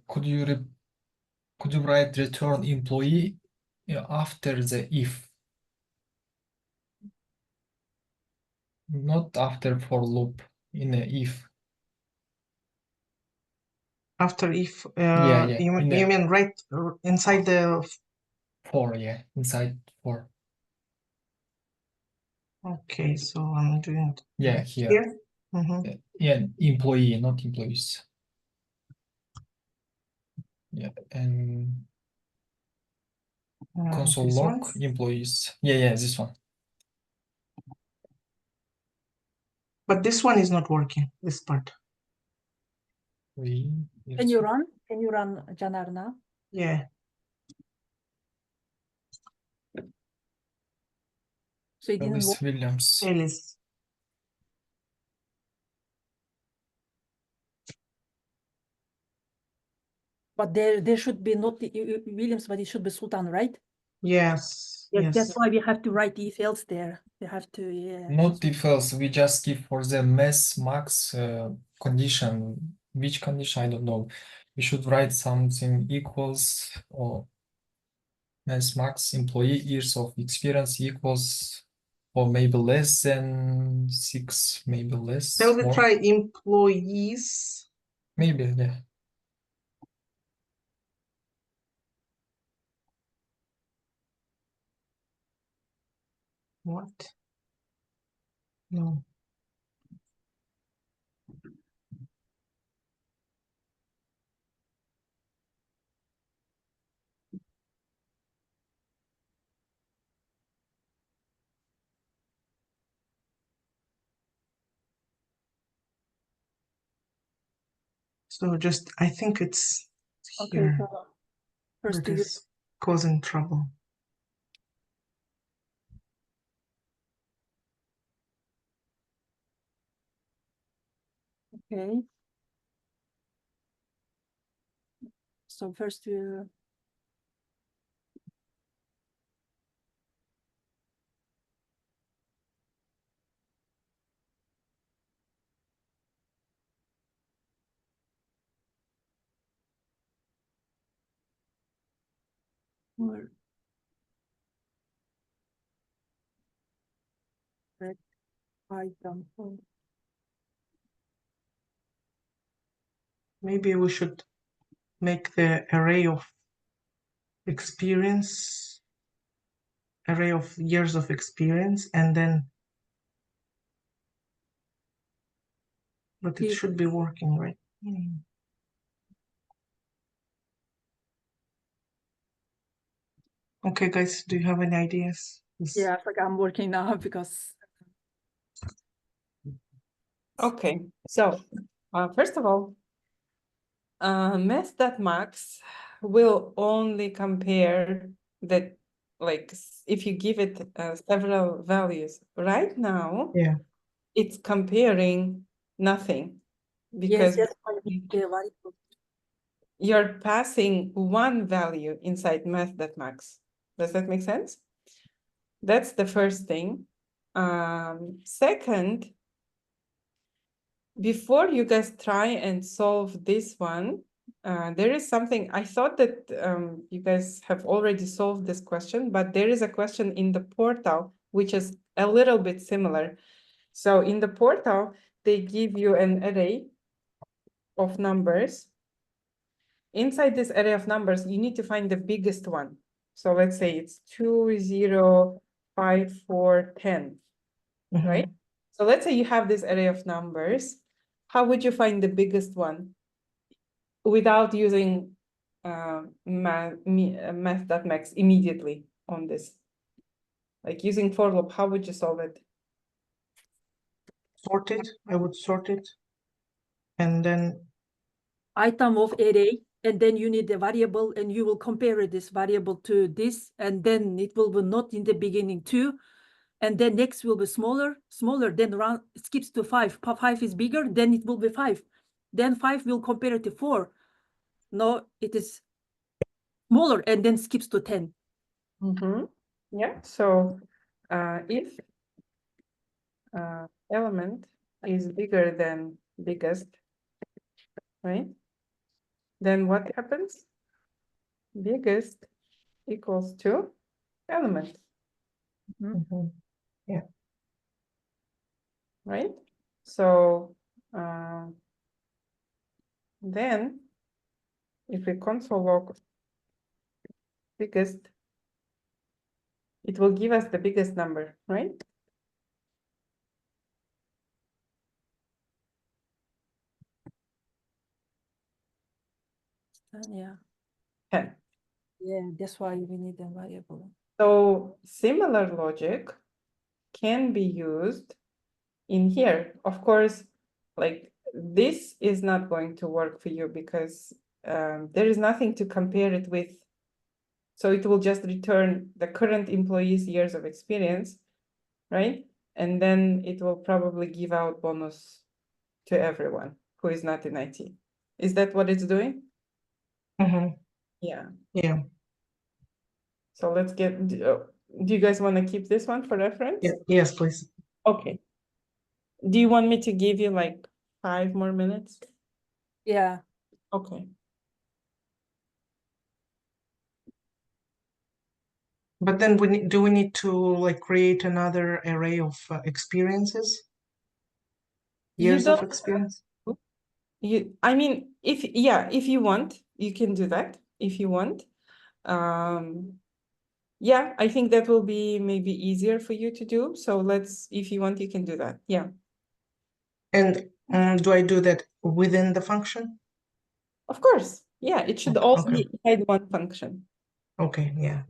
Could you write return employee after the if, not after for loop in a if?
After if,
Yeah,
you
in
mean right inside the.
For, yeah, inside for.
Okay, so I'm doing it.
Yeah, here.
Mhm.
Yeah, employee, not employees. Yeah, and console
This
log
one?
employees. Yeah, this one.
But this one is not working, this part.
Can you run? Can you run Caner now?
Yeah.
So it didn't
Lewis
work.
Williams.
Alice.
But there should be not the Williams, but it should be Sultan, right?
Yes.
Yes,
Yes.
that's why we have to write if else there. We have to, yeah.
Not if else, we just give for the mass max condition. Which condition? I don't know. We should write something equals or mass max employee years of experience equals or maybe less than 6, maybe less.
Shall we
more.
try employees?
Maybe, yeah.
What? No. So just, I think it's
Okay,
here
so first
that
you
is causing trouble.
okay. So first you or red item.
Maybe we should make the array of experience, array of years of experience, and then, but it
Here.
should be working, right? Hmm. Okay, guys, do you have any ideas?
Yeah, it's like I'm working now because
Okay, so first of all, math.max will only compare the, like, if you give it several values. Right now,
Yeah.
it's comparing nothing
yes,
because
yes, I need the variable.
you're passing one value inside math.max. Does that make sense? That's the first thing. Second, before you guys try and solve this one, there is something, I thought that you guys have already solved this question, but there is a question in the portal which is a little bit similar. So in the portal, they give you an array of numbers. Inside this array of numbers, you need to find the biggest one. So let's say it's 2, 0, 5, 4, 10, right? So let's say you have this array of numbers. How would you find the biggest one without using math.max immediately on this? Like using for loop, how would you solve it?
Sort it. I would sort it. And then
Item of array, and then you need a variable, and you will compare this variable to this, and then it will be not in the beginning 2, and then next will be smaller, then run skips to 5. 5 is bigger, then it will be 5. Then 5 will compare it to 4. No, it is smaller, and then skips to 10.
Yeah, so if element is bigger than biggest, right? Then what happens? Biggest equals to element.
Yeah.
Right? So then if we console log biggest, it will give us the biggest number, right?
Yeah.
10.
Yeah, that's why we need a variable.
So similar logic can be used in here. Of course, like this is not going to work for you because there is nothing to compare it with. So it will just return the current employee's years of experience, right? And then it will probably give out bonus to everyone who is not in IT. Is that what it's doing?
Mm-hmm.
Yeah.
Yeah.
So let's get, do you guys want to keep this one for reference?
Yeah. Yes, please.
Okay. Do you want me to give you like 5 more minutes?
Yeah.
Okay.
But then do we need to like create another array of experiences?
You
Years of
don't,
experience?
I mean, if you want, you can do that if you want. Yeah, I think that will be maybe easier for you to do. So if you want, you can do that. Yeah.
And do I do that within the function?
Of course. Yeah, it should
Okay,
all
okay.
be inside one function.
Okay, yeah.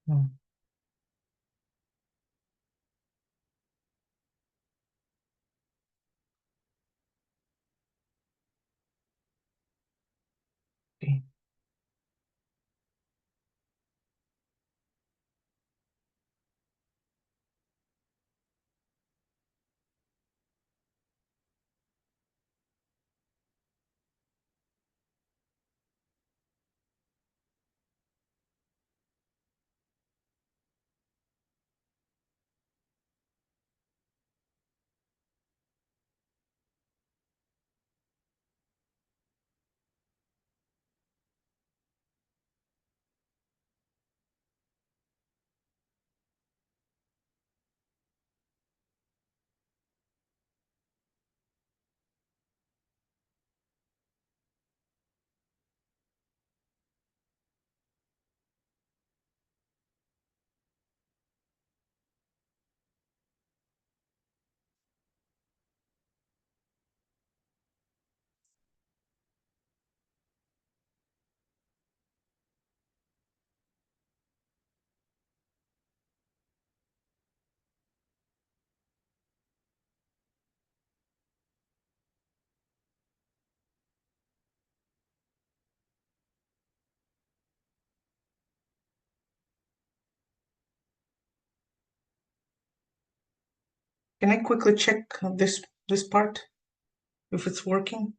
Mm. Okay. Can I quickly check this part if it's working?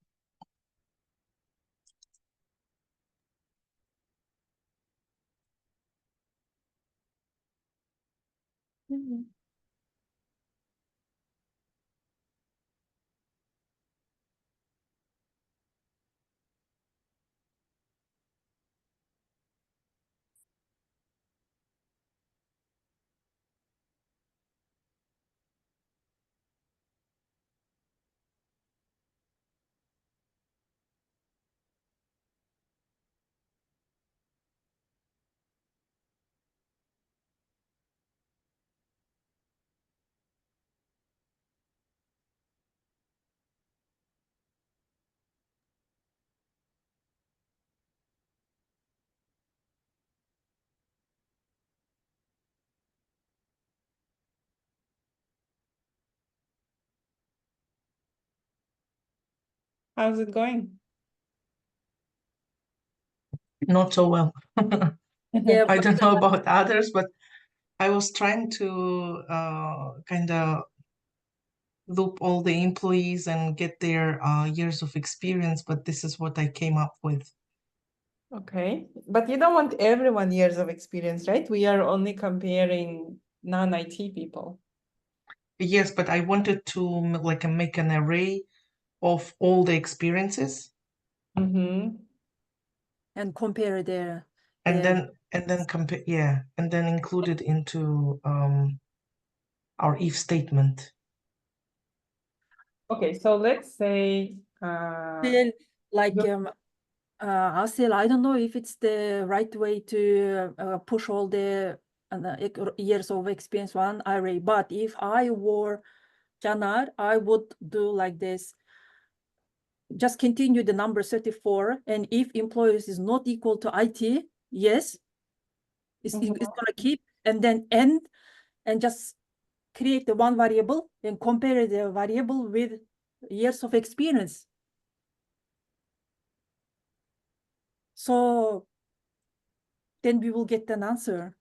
How's it going?
Not so well.
Yeah,
I don't know about others, but I was trying to kind of loop all the employees and get their years of experience, but this is what I came up with.
Okay, but you don't want everyone years of experience, right? We are only comparing non-IT people.
Yes, but I wanted to like make an array of all the experiences
Mm-hmm.
and compare their
and then compare, yeah, and then include it into our if statement.
Okay, so let's say
Still, like
the-
Asel, I don't know if it's the right way to push all the years of experience one array, but if I were Janar, I would do like this. Just continue the number 34, and if employees is not equal to IT, yes, it's gonna keep, and then end, and just create the one variable and compare the variable with years of experience. So then we will get an answer.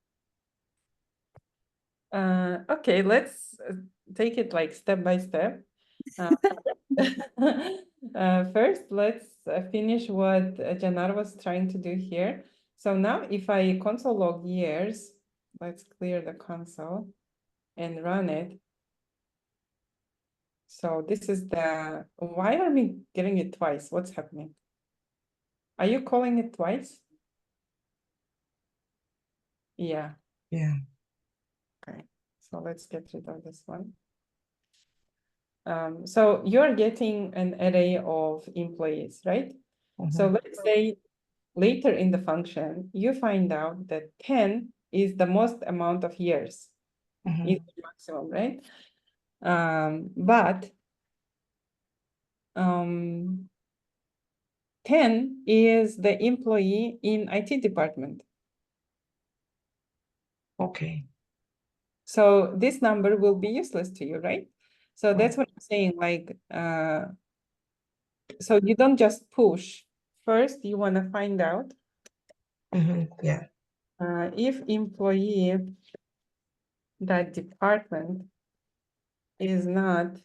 okay, let's take it like step by step. First, let's finish what Janar was trying to do here. So now if I console log years, let's clear the console and run it. So this is the, why are we getting it twice? What's happening? Are you calling it twice? Yeah.
Yeah.
Okay, so let's get rid of this one. So you're getting an array of employees, right? So let's say later in the function, you find out that 10 is the most amount of years, is the maximum, right? But 10 is the employee in IT department.
Okay.
So this number will be useless to you, right? So that's what I'm saying, like, so you don't just push. First, you want to find out
Yeah.
if employee that department is not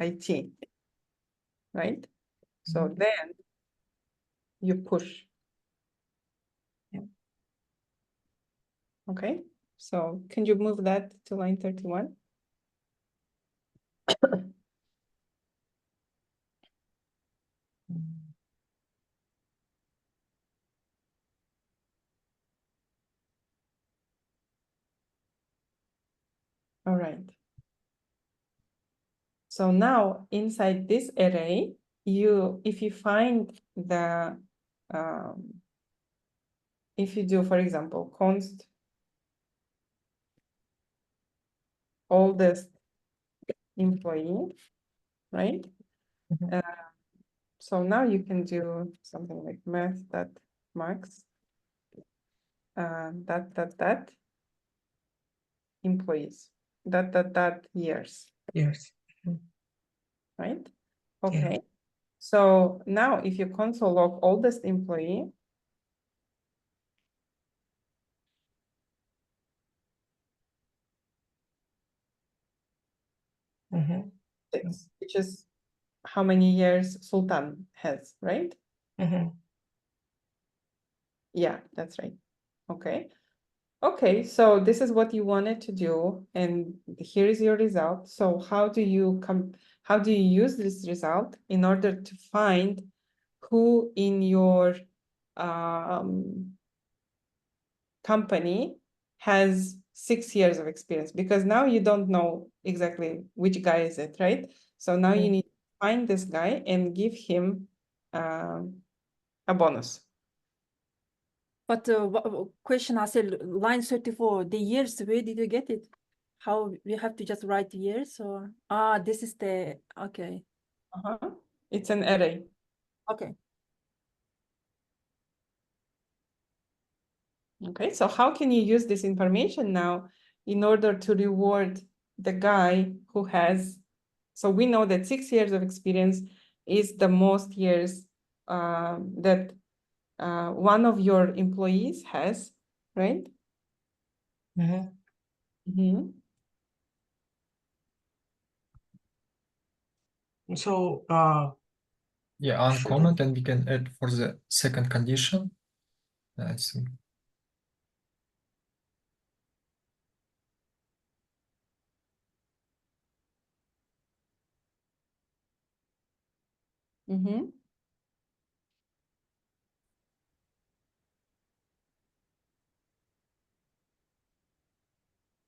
IT, right? So then you push.
Yeah.
Okay, so can you move that to line 31? All right. So now inside this array, if you find the, if you do, for example, const oldest employee, right? So now you can do something like math.max that employees that years.
Yes.
Right? Okay. So now if you console log oldest employee, which is how many years Sultan has, right? Yeah, that's right. Okay. Okay, so this is what you wanted to do, and here is your result. So how do you use this result in order to find who in your company has 6 years of experience? Because now you don't know exactly which guy is it, right? So now you need to find this guy and give him a bonus.
But question Asel, line 34, the years, where did you get it? How we have to just write years, or this is the okay.
It's an array.
Okay.
Okay, so how can you use this information now in order to reward the guy who has So we know that 6 years of experience is the most years that one of your employees has, right?
Mhm. So,
Yeah,
should
uncomment, and we can add for the second condition. I think.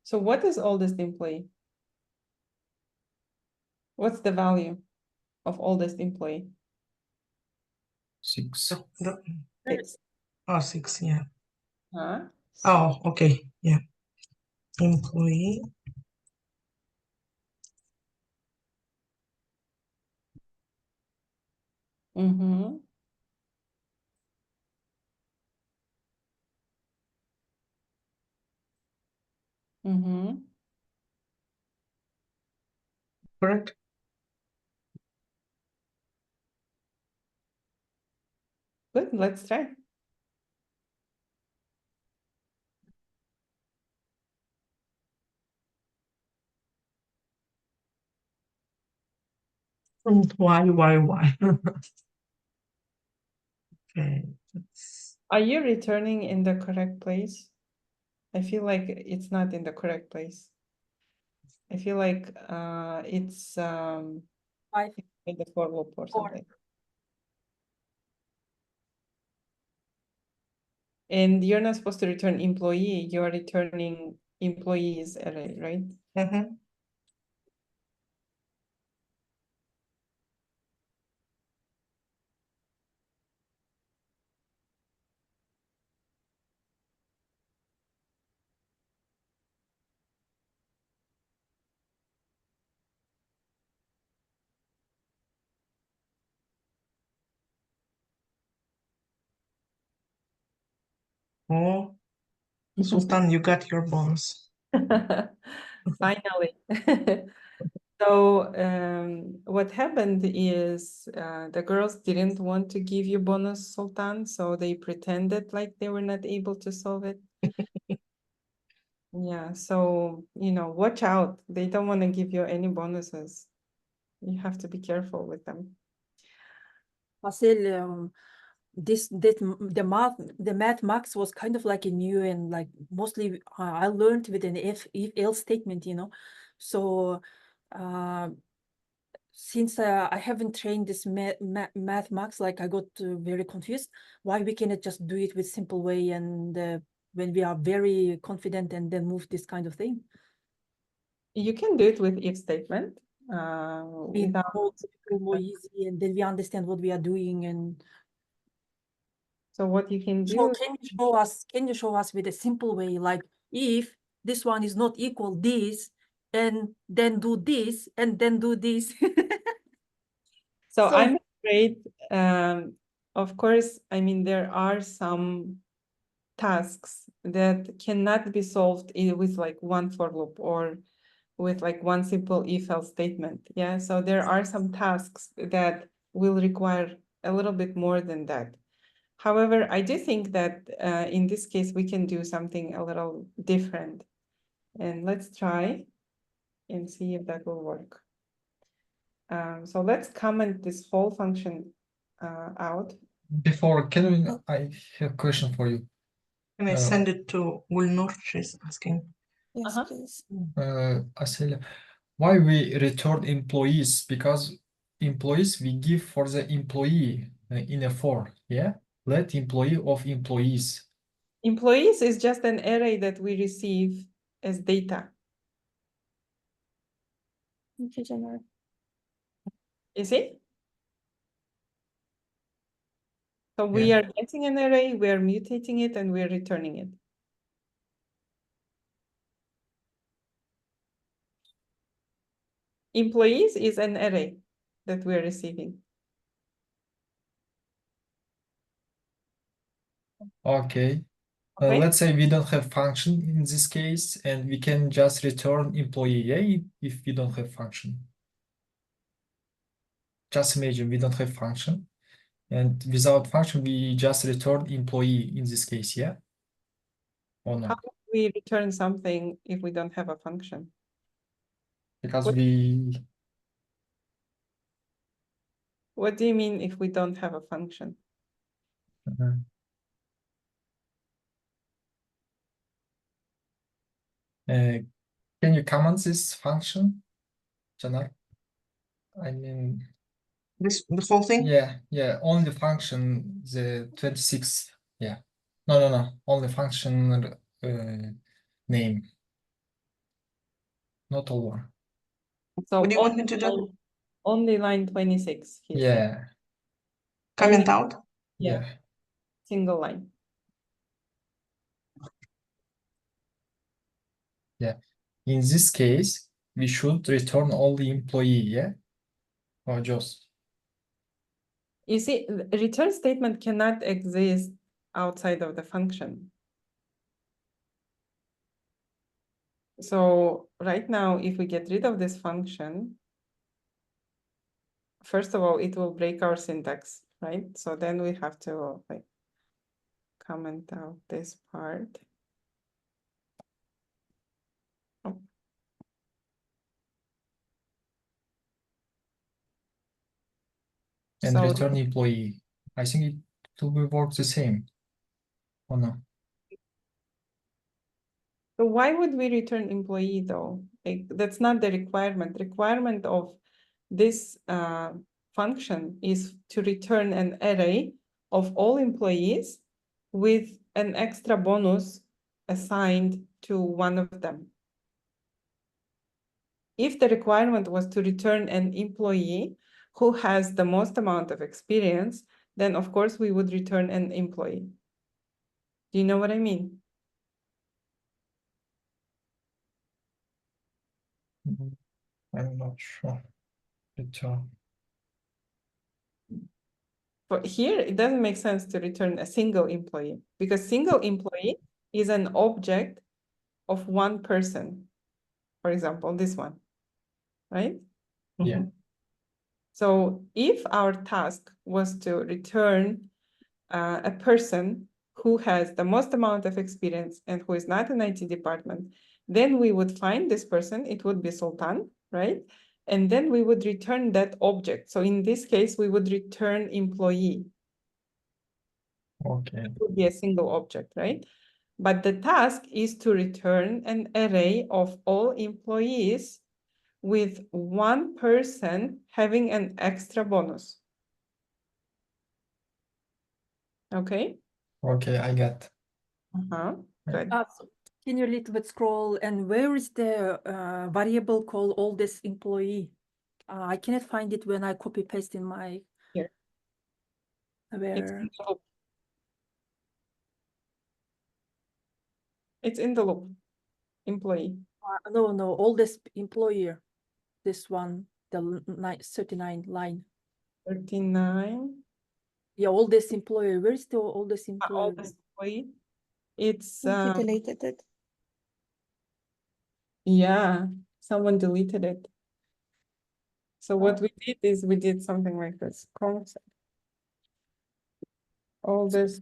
So what is oldest employee? What's the value of oldest employee?
6.
the,
6.
6, yeah.
Huh?
Oh, okay, yeah. Employee.
Mm-hmm. Mm-hmm.
Correct.
Good, let's try.
Why? Okay.
Are you returning in the correct place? I feel like it's not in the correct place. I feel like it's
5.
in the for loop or
4.
something. And you're not supposed to return employee, you're returning employees array, right?
Mhm. Oh, Sultan, you got your bonus.
Finally. So what happened is the girls didn't want to give you bonus, Sultan, so they pretended like they were not able to solve it. Yeah, so, watch out. They don't want to give you any bonuses. You have to be careful with them.
Asel, the math max was kind of like a new, and like mostly I learned with an if else statement, so since I haven't trained this math max, like I got very confused why we cannot just do it with simple way, and when we are very confident and then move this kind of thing.
You can do it with if statement without
more easy, and then we understand what we are doing. And
so what you can
so
do,
can you show us with a simple way, like if this one is not equal this, and then do this, and then do this.
so I'm afraid, of course, I mean, there are some tasks that cannot be solved with like one for loop or with like one simple if else statement. Yeah, so there are some tasks that will require a little bit more than that. However, I do think that in this case, we can do something a little different. And let's try and see if that will work. So let's comment this whole function out.
Before, I have a question for you.
Can I send it to Ulnur? She's asking.
Yes, please.
Asel, why we return employees? Because employees we give for the employee in a for, yeah? Let employee of employees.
Employees is just an array that we receive as data.
Thank you, January.
You see? So we are getting an array, we are mutating it, and we are returning it. Employees is an array that we are receiving.
Okay.
Okay.
Let's say we don't have function in this case, and we can just return employee, yeah, if we don't have function. just imagine we don't have function, and without function we just return employee in this case, yeah? Or no?
How do we return something if we don't have a function?
Because
What-
we
What do you mean if we don't have a function?
can you comment this function, Janar? I mean,
The whole thing?
yeah, only function the 26, yeah. No, only function name, not all one.
So
What do you want me to do?
only line 26, he said.
Yeah,
Comment
Only-
out?
yeah.
Single line.
Yeah. In this case, we should return only employee, yeah? Or just
You see, the return statement cannot exist outside of the function. So right now, if we get rid of this function, first of all, it will break our syntax, right? So then we have to like comment out this part. Oh.
and
So
return employee. I think it will work the same. Or no?
So why would we return employee though? Like, that's not the requirement. Requirement of this function is to return an array of all employees with an extra bonus assigned to one of them. If the requirement was to return an employee who has the most amount of experience, then of course we would return an employee. Do you know what I mean?
I'm not sure. Return.
But here, it doesn't make sense to return a single employee because single employee is an object of one person. For example, this one, right?
Yeah.
So if our task was to return a person who has the most amount of experience and who is not in IT department, then we would find this person, it would be Sultan, right? And then we would return that object. So in this case, we would return employee.
Okay.
It would be a single object, right? But the task is to return an array of all employees with one person having an extra bonus. Okay?
Okay, I get.
Good.
So can you a little bit scroll and where is the variable called all this employee? I cannot find it when I copy paste in my
Here.
where
It's in the loop. Employee.
no all this employer, this one, the 39 line.
39.
Yeah, all this employer. Where's the all this
All
employer?
this employee. It's
You deleted it.
yeah, someone deleted it. So what we did is we did something like this. Concept. All this,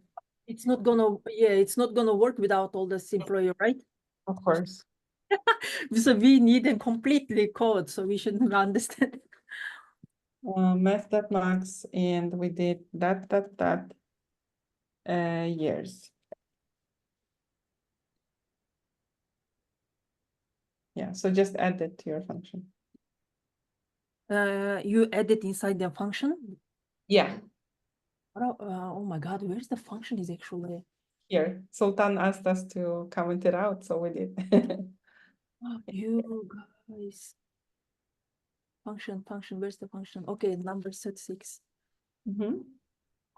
It's not gonna, yeah, it's not gonna work without all this employer, right?
of course.
So we need a completely code, so we should understand.
Math.max, and we did that years. Yeah, so just add it to your function.
You add it inside the function.
Yeah,
Oh my God, where's the function is actually?
here. Sultan asked us to comment it out, so we did.
You guys. Function, where's the function? Okay, number 36.
Mhm.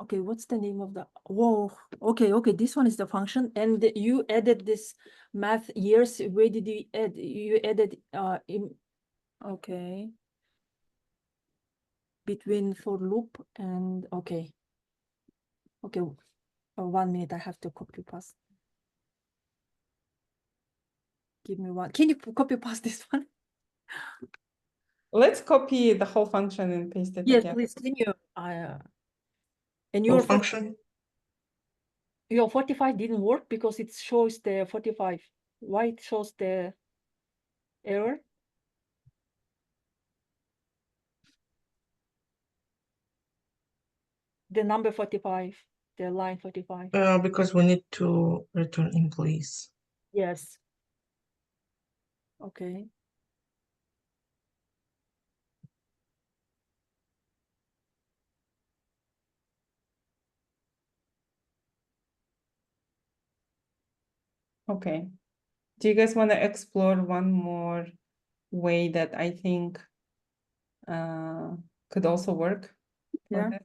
Okay, what's the name of the, whoa, okay, this one is the function, and you added this math years. Where did you add? You added in, okay, between for loop and, okay, 1 minute, I have to copy paste. Give me one, can you copy paste this one?
let's copy the whole function and paste it
Yes,
again.
please, can you, and
Full
your
function.
your 45 didn't work because it shows the 45. Why it shows the error? The number 45, the line 45.
Because we need to return employees.
Yes. Okay.
Okay. Do you guys want to explore one more way that I think could also work? for
Yeah.
this?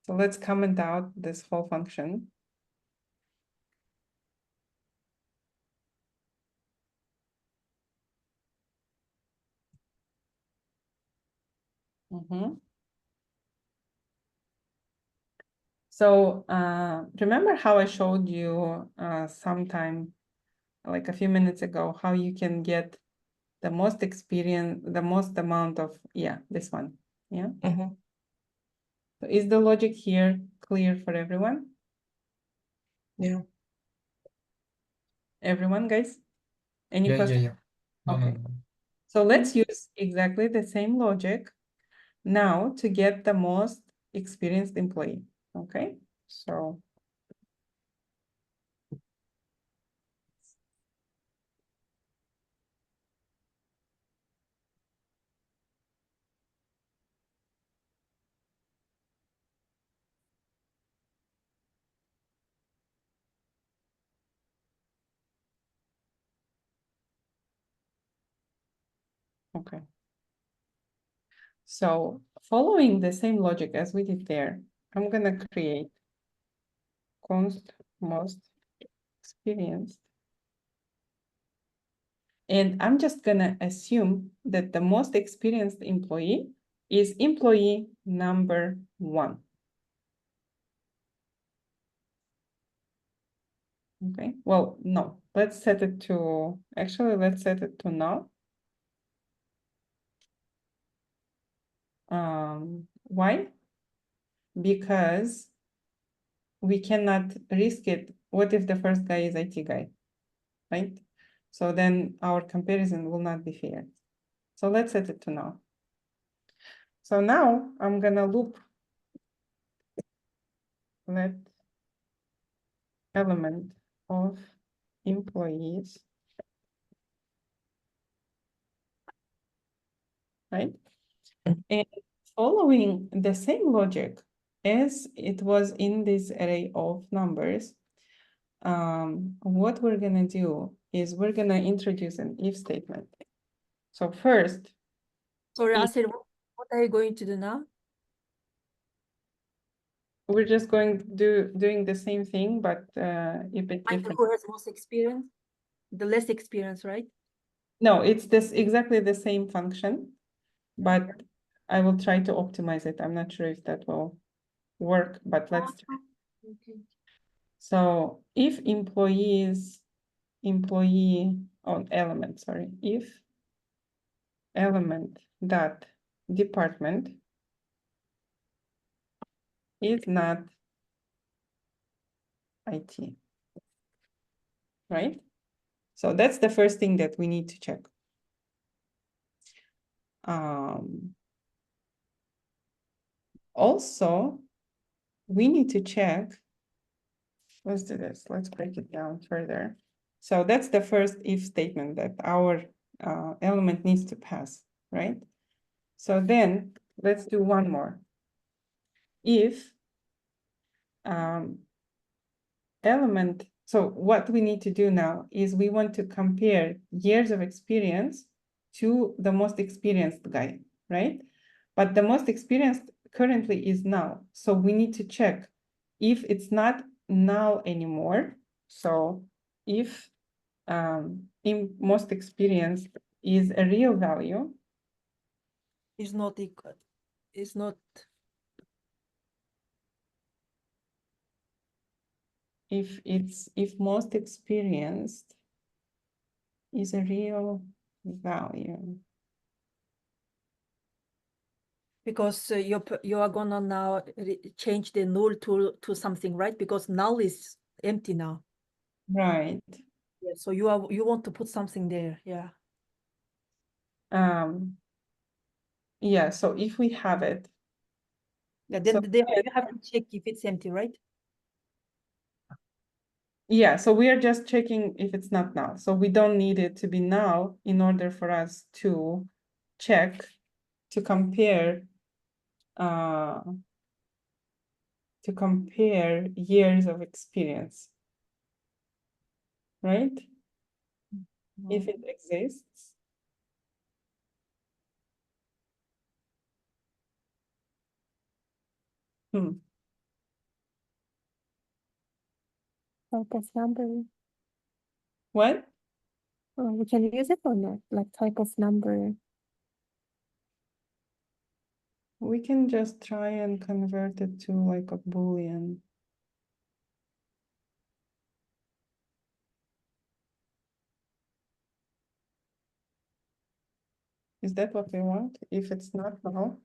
So let's comment out this whole function. So remember how I showed you sometime, like a few minutes ago, how you can get the most experience, the most amount of, yeah, this one, yeah?
Mhm.
So is the logic here clear for everyone?
Yeah.
Everyone, guys? Any
Yeah,
questions?
yeah. No,
Okay.
no.
So let's use exactly the same logic now to get the most experienced employee, okay? So okay. So following the same logic as we did there, I'm gonna create const most experienced. And I'm just gonna assume that the most experienced employee is employee number 1. Okay, well, no, let's set it to, actually, let's set it to null. Why? Because we cannot risk it. What if the first guy is IT guy, right? So then our comparison will not be fair. So let's set it to null. So now I'm gonna loop let element of employees, right? And following the same logic as it was in this array of numbers, what we're gonna do is we're gonna introduce an if statement. So first,
Sorry,
if
Asel, what are you going to do now?
we're just going to doing the same thing, but a bit
Find
different.
who has most experience? The less experience, right?
No, it's this exactly the same function, but I will try to optimize it. I'm not sure if that will work, but let's try.
Okay.
So if employee on element, sorry, if element dot department is not IT, right? So that's the first thing that we need to check. Also, we need to check, let's do this, let's break it down further. So that's the first if statement that our element needs to pass, right? So then let's do one more. If element, so what we need to do now is we want to compare years of experience to the most experienced guy, right? But the most experienced currently is null. So we need to check if it's not null anymore. So if in most experienced is a real value,
Is not equal. Is not.
if most experienced is a real value.
Because you are gonna now change the null to something, right? Because null is empty now.
Right.
Yeah, so you want to put something there, yeah.
Yeah, so if we have it,
Yeah,
So-
then you have to check if it's empty, right?
yeah, so we are just checking if it's not now. So we don't need it to be now in order for us to check, to compare years of experience, right? If it exists.
Type of number.
What?
We can use it or not? Like type of number.
We can just try and convert it to like a Boolean. Is that what we want? If it's not now?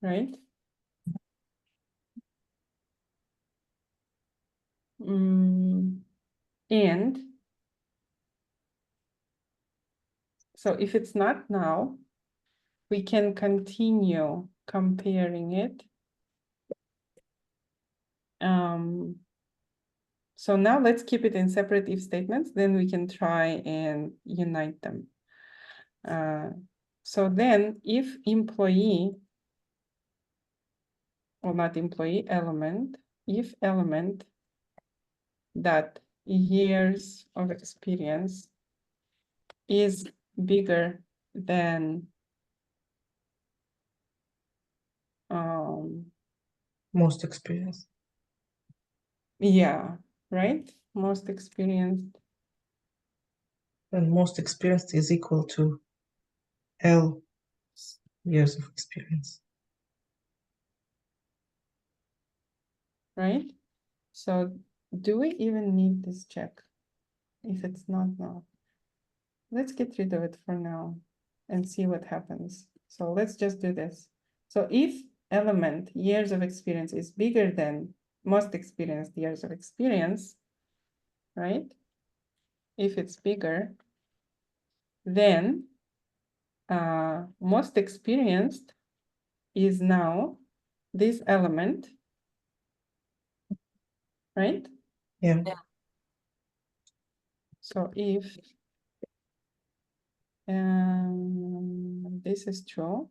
Right? And so if it's not now, we can continue comparing it. So now let's keep it in separate if statements, then we can try and unite them. So then if employee, or not employee, element, if element that years of experience is bigger than
Most experienced.
yeah, right? Most experienced.
And most experienced is equal to L years of experience.
Right? So do we even need this check if it's not now? Let's get rid of it for now and see what happens. So let's just do this. So if element years of experience is bigger than most experienced years of experience, right? If it's bigger, then most experienced is now this element, right?
Yeah.
So if this is true,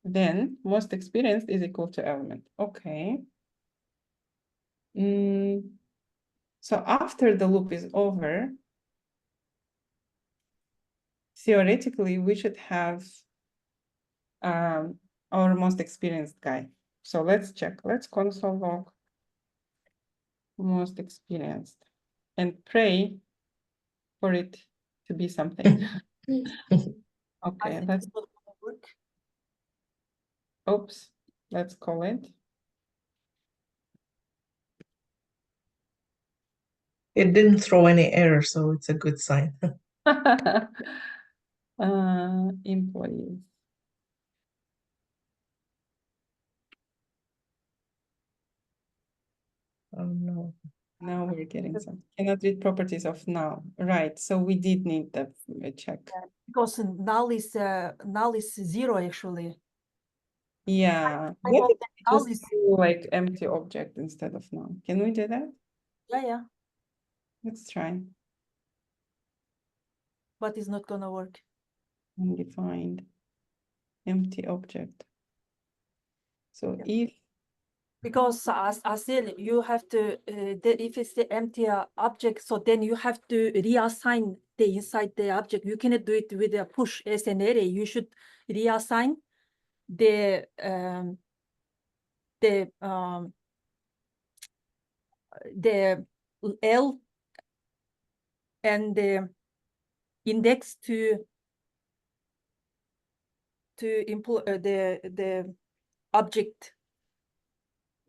then most experienced is equal to element. Okay. So after the loop is over, theoretically, we should have our most experienced guy. So let's check. Let's console log most experienced and pray for it to be something. Okay, let's, oops, let's call it.
It didn't throw any error, so it's a good sign.
Employees.
Oh no.
Now we're getting some. Cannot read properties of now. Right. So we did need that check.
Because null is 0 actually.
Yeah.
I
What
hope
if
that
we
null
just
is
do like empty object instead of now? Can we do that?
yeah,
Let's try.
but it's not gonna work.
Undefined empty object. So if
Because as Asel, you have to if it's the empty object, so then you have to reassign the inside the object. You cannot do it with a push as an array. You should reassign the L and the index to employ the object.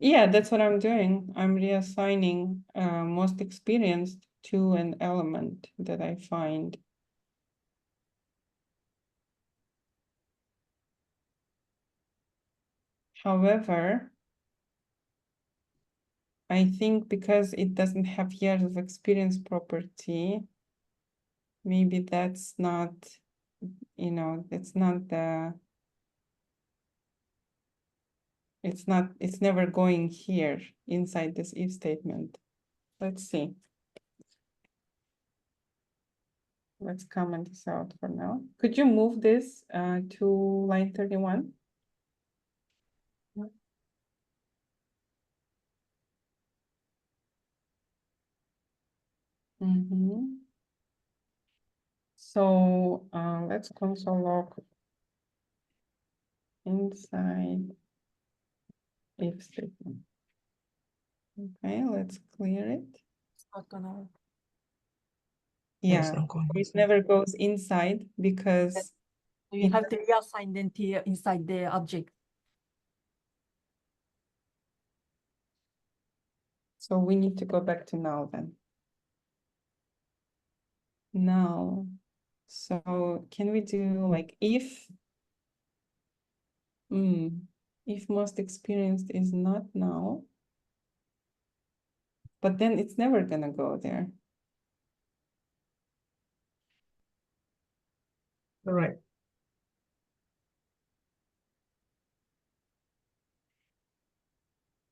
yeah, that's what I'm doing. I'm reassigning most experienced to an element that I find. However, I think because it doesn't have years of experience property, maybe that's not, you know, it's not the, it's never going here inside this if statement. Let's see. Let's comment this out for now. Could you move this to line 31? So let's console log inside if statement. Okay, let's clear it.
It's not gonna.
Yeah, it's
Yeah,
not going
it
inside.
never goes inside because
You
it-
have to reassign the entity inside the object.
so we need to go back to null then. Null. So can we do like if most experienced is not null, but then it's never gonna go there.
All right.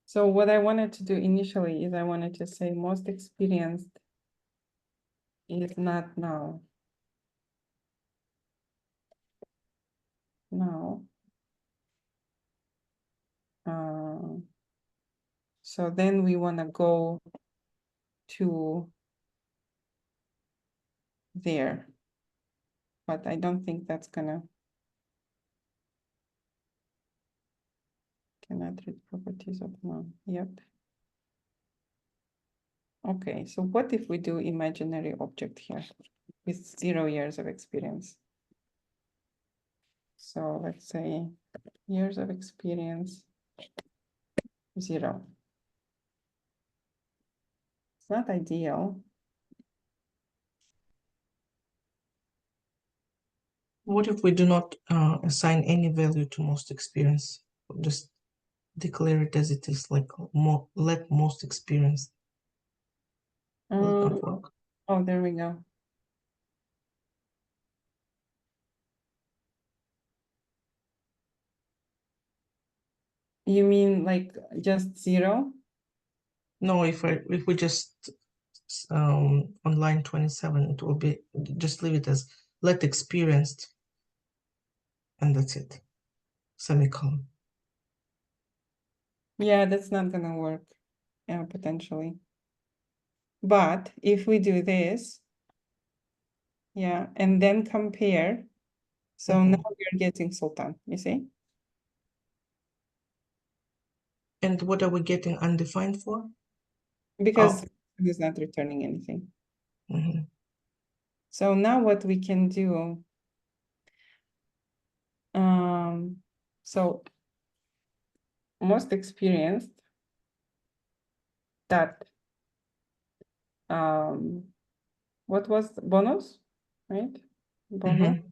So what I wanted to do initially is I wanted to say most experienced is not null. Now, so then we want to go to there, but I don't think that's gonna cannot read properties of null. Yep. Okay, so what if we do imaginary object here with 0 years of experience? So let's say years of experience 0. It's not ideal.
What if we do not assign any value to most experience? Just declare it as it is, like let most experienced. Will it not work?
Oh, there we go. You mean like just 0?
No, if we just on line 27, it will be just leave it as let experienced, and that's it. Semicolon.
Yeah, that's not gonna work, potentially. But if we do this, yeah, and then compare, so now we're getting Sultan, you see?
And what are we getting undefined for?
Because it's not returning anything. So now what we can do, so most experienced that, what was the bonus, right? Bonus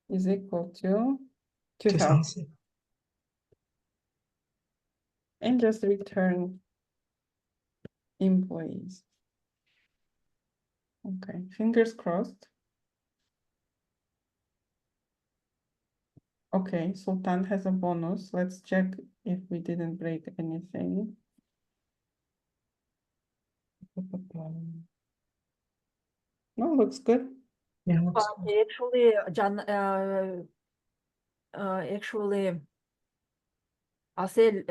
is equal to 2000. And just return employees. Okay, fingers crossed. Okay, Sultan has a bonus. Let's check if we didn't break anything. No, looks good.
Yeah, looks
But actually, Can, actually, Asel,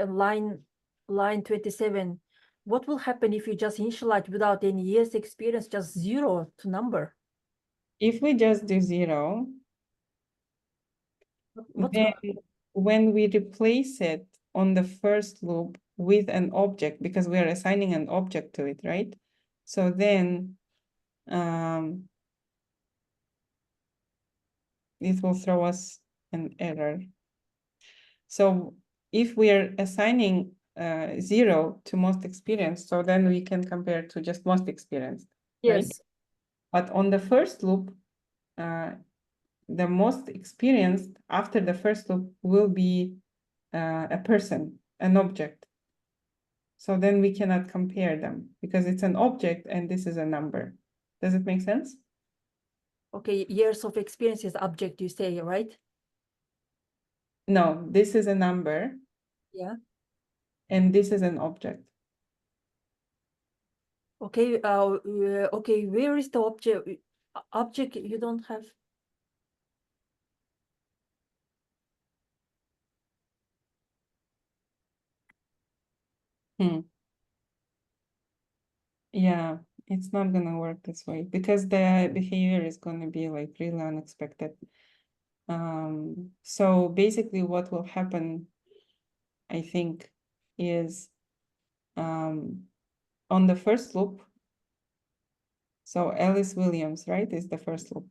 line 27, what will happen if you just initialize without any years experience, just 0 to number?
If we just do 0,
What's
then when we replace it on the first loop with an object, because we are assigning an object to it, right? So then it will throw us an error. So if we are assigning 0 to most experienced, so then we can compare to just most experienced. Right?
Yes.
But on the first loop, the most experienced after the first loop will be a person, an object. So then we cannot compare them because it's an object and this is a number. Does it make sense?
Okay, years of experience is object, you say, right?
No, this is a number.
Yeah.
And this is an object.
Okay, okay, where is the object? Object you don't have.
Yeah, it's not gonna work this way because the behavior is gonna be like really unexpected. So basically what will happen, I think, is on the first loop, so Alice Williams, right, is the first loop.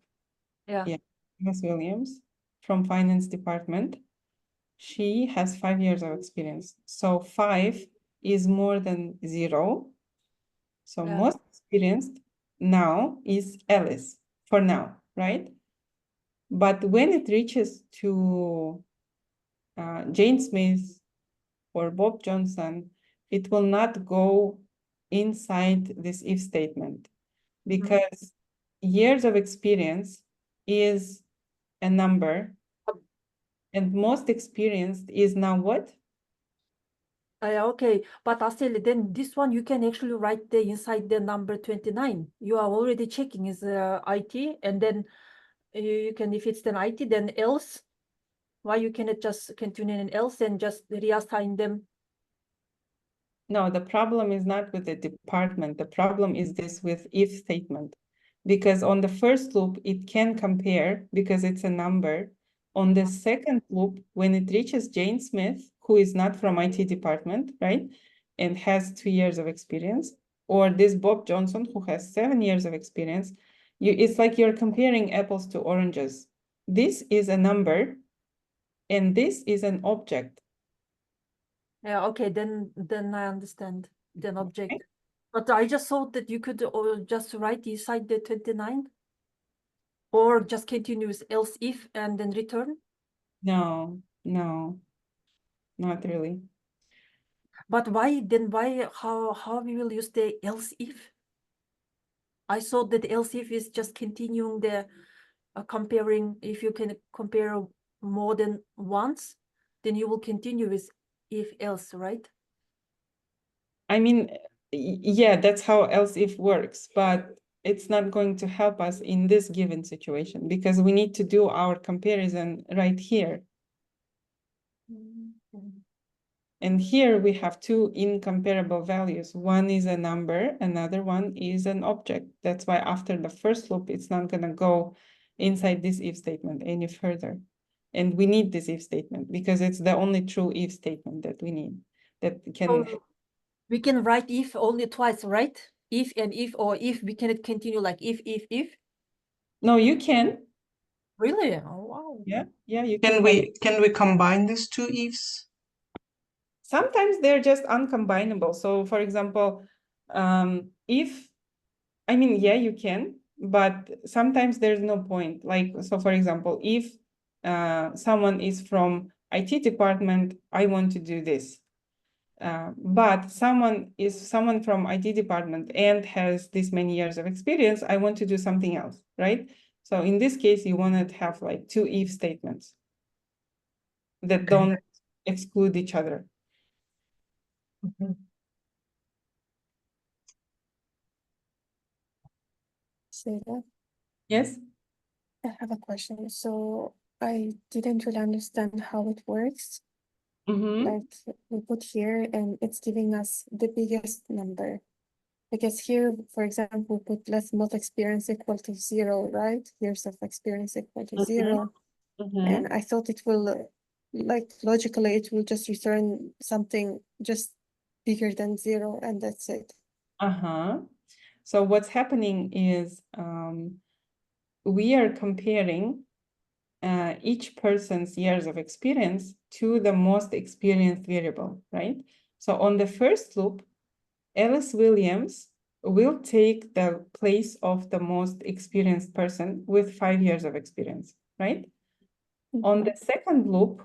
Yeah.
Yeah, Alice Williams from finance department. She has 5 years of experience. So 5 is more than 0. So
Yeah.
most experienced now is Alice for now, right? But when it reaches to Jane Smith or Bob Johnson, it will not go inside this if statement because years of experience is a number and most experienced is now what?
Okay, but Asel, then this one you can actually write the inside the number 29. You are already checking is IT, and then you can, if it's then IT, then else. Why you cannot just continue in else and just reassign them?
No, the problem is not with the department. The problem is this with if statement. Because on the first loop, it can compare because it's a number. On the second loop, when it reaches Jane Smith, who is not from IT department, right? And has 2 years of experience, or this Bob Johnson, who has 7 years of experience, it's like you're comparing apples to oranges. This is a number, and this is an object.
Yeah, okay, then I understand. Then object. But I just thought that you could just write inside the 29 or just continuous else if and then return.
No, not really.
But why then how we will use the else if? I thought that else if is just continuing the comparing. If you can compare more than once, then you will continue with if else, right?
I mean, yeah, that's how else if works, but it's not going to help us in this given situation because we need to do our comparison right here. And here we have 2 incomparable values. One is a number, another one is an object. That's why after the first loop, it's not gonna go inside this if statement any further. And we need this if statement because it's the only true if statement that we need that can.
So we can write if only twice, right? If and if, or if we cannot continue like if.
No, you can.
Really? Oh, wow.
Yeah, you can.
Can we combine these 2 ifs?
Sometimes they're just uncombinable. So for example, if, I mean, yeah, you can, but sometimes there's no point. Like, so for example, if someone is from IT department, I want to do this. But someone from IT department and has this many years of experience, I want to do something else, right? So in this case, you want to have like 2 if statements that don't exclude each other.
Sarah,
Yes?
I have a question. So I didn't really understand how it works. Like we put here and it's giving us the biggest number. Because here, for example, we put less most experience equal to 0, right? Years of experience equal to 0. And I thought it will, like logically, it will just return something just bigger than 0 and that's it.
So what's happening is we are comparing each person's years of experience to the most experienced variable, right? So on the first loop, Alice Williams will take the place of the most experienced person with 5 years of experience, right? On the second loop,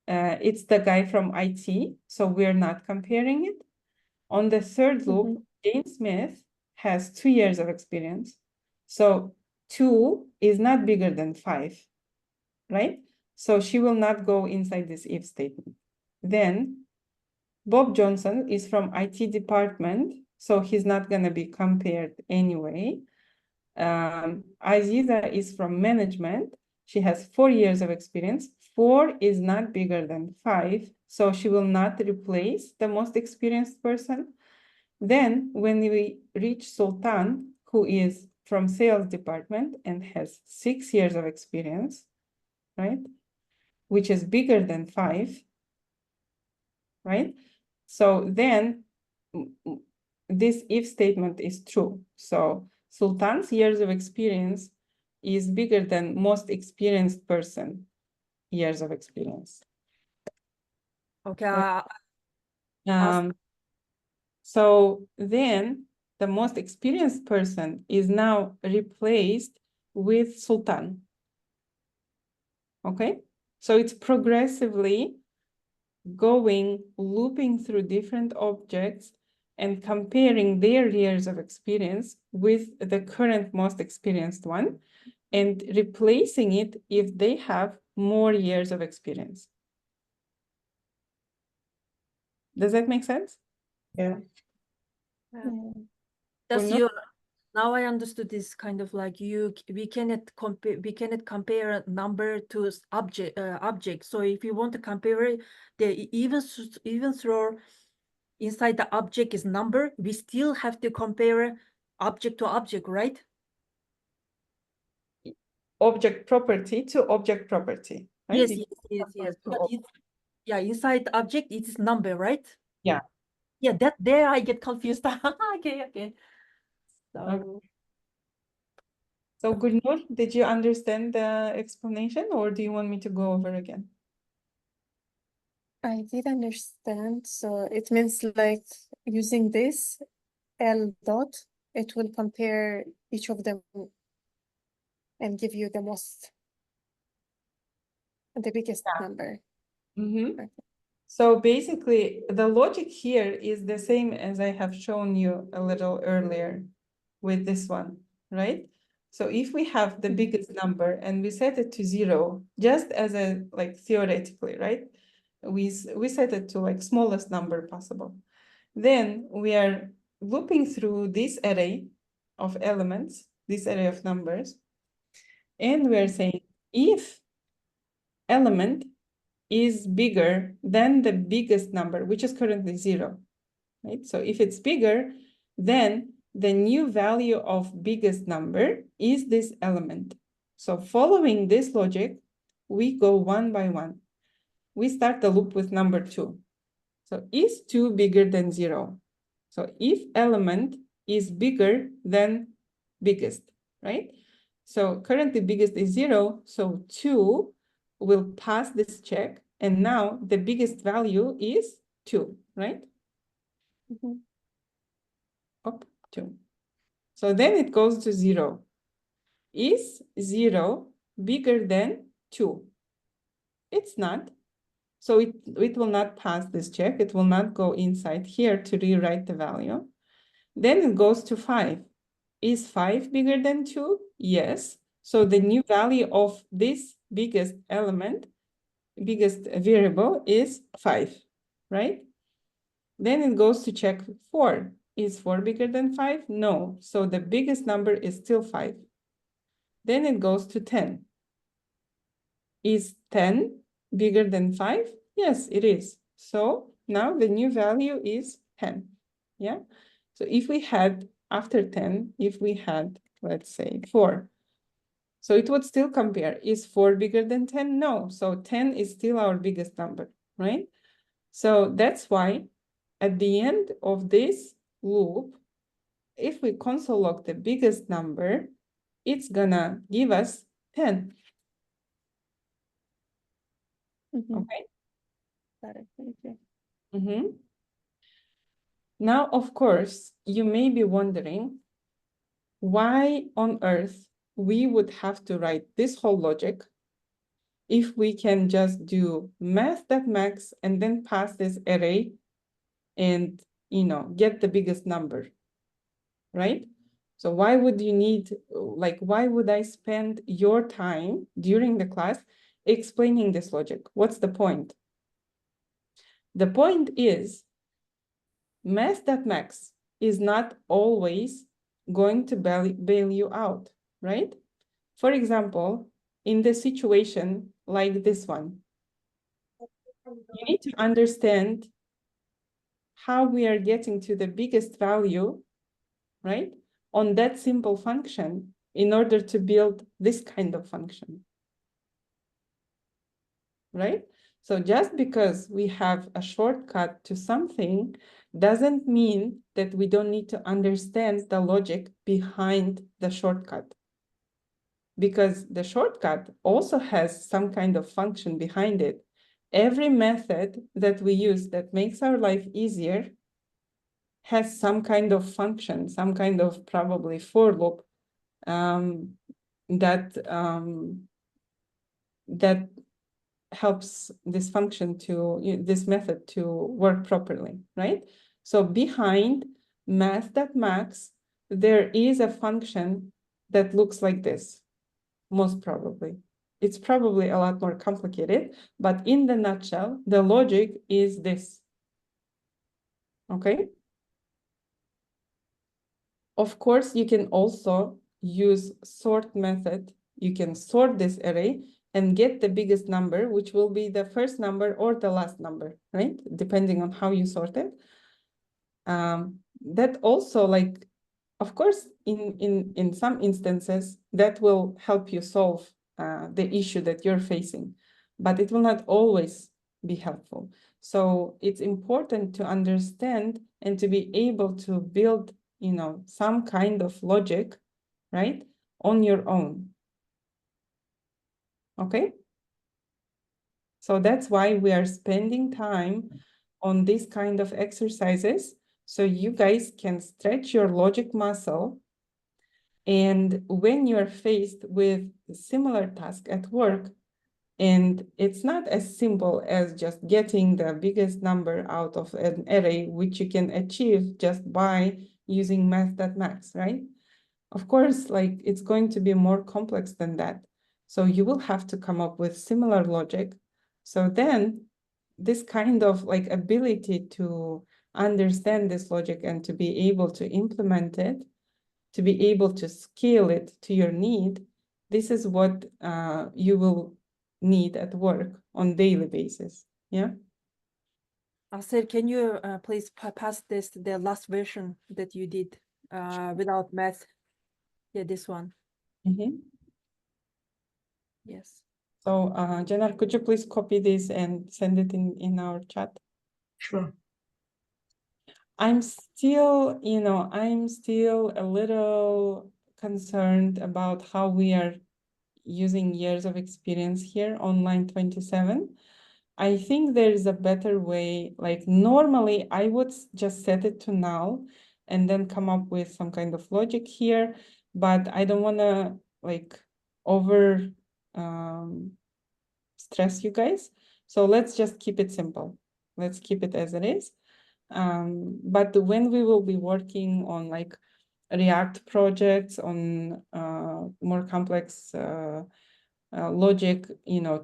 it's the guy from IT, so we're not comparing it. On the third loop, Jane Smith has 2 years of experience. So 2 is not bigger than 5, right? So she will not go inside this if statement. Then Bob Johnson is from IT department, so he's not going to be compared anyway. Aziza is from management. She has 4 years of experience. 4 is not bigger than 5, so she will not replace the most experienced person. Then when we reach Sultan, who is from sales department and has 6 years of experience, right? Which is bigger than 5, right? So then this if statement is true. So Sultan's years of experience is bigger than most experienced person years of experience.
Okay.
So then the most experienced person is now replaced with Sultan. Okay, so it's progressively looping through different objects and comparing their years of experience with the current most experienced one and replacing it if they have more years of experience. Does that make sense?
Yeah.
That's
Or
your. Now I understood this kind of like we cannot compare a number to object. So if you want to compare it, even though inside the object is number, we still have to compare object to object, right?
Object property to object property, right?
Yes. But yeah, inside the object it is number, right?
Yeah.
Yeah, that there I get confused. Okay.
So Gulnur, did you understand the explanation or do you want me to go over again?
I did understand. So it means like using this L dot, it will compare each of them and give you the biggest number.
Mm-hmm. So basically, the logic here is the same as I have shown you a little earlier with this one, right? So if we have the biggest number and we set it to 0, just as a like theoretically, right? We set it to like smallest number possible. Then we are looping through this array of elements, this array of numbers, and we are saying if element is bigger than the biggest number, which is currently 0, right? So if it's bigger, then the new value of biggest number is this element. So following this logic, we go one by one. We start the loop with number 2. So is 2 bigger than 0? So if element is bigger than biggest, right? So currently biggest is 0, so 2 will pass this check, and now the biggest value is 2, right? Up 2. So then it goes to 0. Is 0 bigger than 2? It's not. So it will not pass this check. It will not go inside here to rewrite the value. Then it goes to 5. Is 5 bigger than 2? Yes. So the new value of this biggest element, biggest variable is 5, right? Then it goes to check 4. Is 4 bigger than 5? No. So the biggest number is still 5. Then it goes to 10. Is 10 bigger than 5? Yes, it is. So now the new value is 10. Yeah. So if we had after 10, if we had, let's say 4, so it would still compare. Is 4 bigger than 10? No. So 10 is still our biggest number, right? So that's why at the end of this loop, if we console log the biggest number, it's gonna give us 10. Okay.
Got it. Thank you.
Now, of course, you may be wondering why on earth we would have to write this whole logic if we can just do math.max and then pass this array and, get the biggest number, right? So why would you need, why would I spend your time during the class explaining this logic? What's the point? The point is math.max is not always going to bail you out, right? For example, in the situation like this one, you need to understand how we are getting to the biggest value, right, on that simple function in order to build this kind of function, right? So just because we have a shortcut to something doesn't mean that we don't need to understand the logic behind the shortcut. Because the shortcut also has some kind of function behind it. Every method that we use that makes our life easier has some kind of function, some kind of probably for loop that helps this function this method to work properly, right? So behind math.max, there is a function that looks like this, most probably. It's probably a lot more complicated, but in the nutshell, the logic is this, okay? Of course, you can also use sort method. You can sort this array and get the biggest number, which will be the first number or the last number, right? Depending on how you sort it. That also, of course, in some instances, that will help you solve the issue that you're facing, but it will not always be helpful. So it's important to understand and to be able to build, some kind of logic, right, on your own. Okay? So that's why we are spending time on this kind of exercises, so you guys can stretch your logic muscle. And when you're faced with a similar task at work, and it's not as simple as just getting the biggest number out of an array, which you can achieve just by using math.max, right? Of course, it's going to be more complex than that. So you will have to come up with similar logic. So then this kind of ability to understand this logic and to be able to implement it, to be able to scale it to your need, this is what you will need at work on daily basis. Yeah.
Asel, can you please pass the last version that you did without math? Yeah, this one. Yes.
So Janar, could you please copy this and send it in our chat?
Sure.
I'm still a little concerned about how we are using years of experience here on line 27. I think there is a better way. Normally I would just set it to null and then come up with some kind of logic here, but I don't want to over stress you guys. So let's just keep it simple. Let's keep it as it is. But when we will be working on React projects, on more complex logic,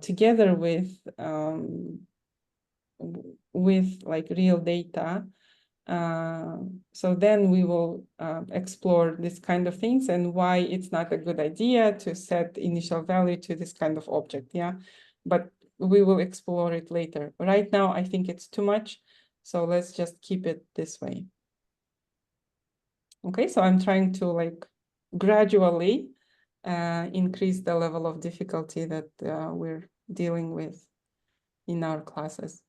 together with real data, so then we will explore this kind of things and why it's not a good idea to set initial value to this kind of object. Yeah, but we will explore it later. Right now, I think it's too much. So let's just keep it this way. Okay, so I'm trying to gradually increase the level of difficulty that we're dealing with in our classes.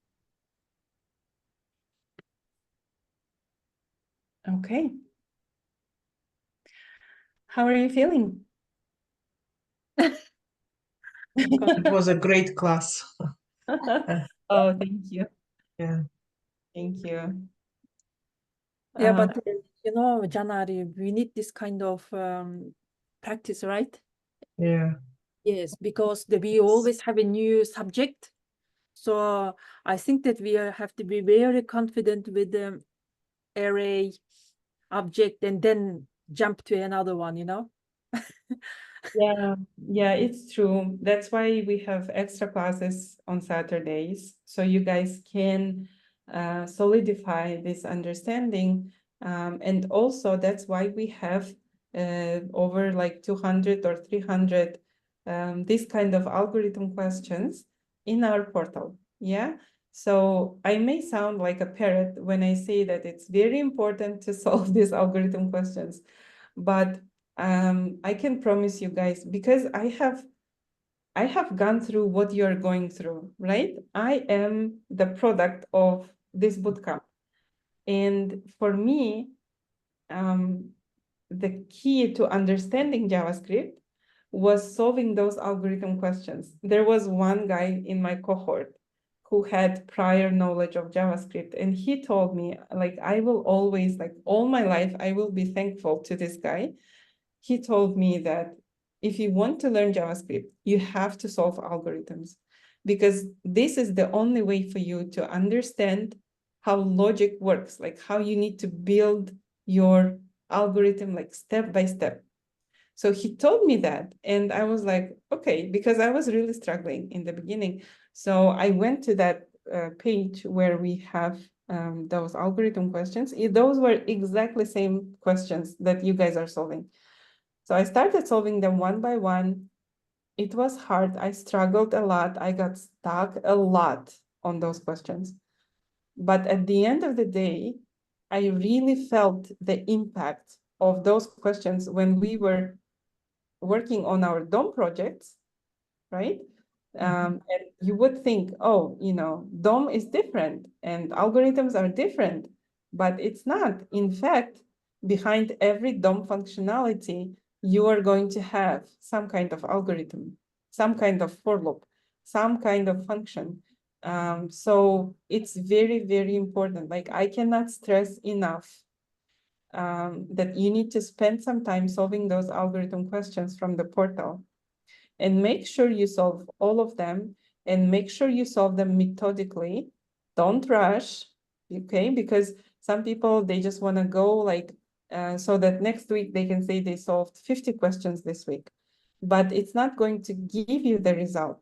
Okay. How are you feeling?
It was a great class.
Oh, thank you.
Yeah.
Thank you.
Yeah, but you know, Janari, we need this kind of practice, right?
Yeah.
Yes, because we always have a new subject. So I think that we have to be very confident with the array object and then jump to another one, you know?
Yeah, it's true. That's why we have extra classes on Saturdays, so you guys can solidify this understanding. And also that's why we have over like 200 or 300 this kind of algorithm questions in our portal. Yeah. So I may sound like a parrot when I say that it's very important to solve these algorithm questions, but I can promise you guys, because I have gone through what you're going through, right? I am the product of this bootcamp. And for me, the key to understanding JavaScript was solving those algorithm questions. There was one guy in my cohort who had prior knowledge of JavaScript, and he told me, like, I will always, like, all my life, I will be thankful to this guy. He told me that if you want to learn JavaScript, you have to solve algorithms, because this is the only way for you to understand how logic works, like how you need to build your algorithm like step by step. So he told me that, and I was like, okay, because I was really struggling in the beginning. So I went to that page where we have those algorithm questions. Those were exactly same questions that you guys are solving. So I started solving them one by one. It was hard. I struggled a lot. I got stuck a lot on those questions. But at the end of the day, I really felt the impact of those questions when we were working on our DOM projects, right? And you would think, oh, you know, DOM is different and algorithms are different, but it's not. In fact, behind every DOM functionality, you are going to have some kind of algorithm, some kind of for loop, some kind of function. So it's very, very important. Like, I cannot stress enough that you need to spend some time solving those algorithm questions from the portal, and make sure you solve all of them, and make sure you solve them methodically. Don't rush, okay? Because some people, they just want to go like, so that next week they can say they solved 50 questions this week. But it's not going to give you the result,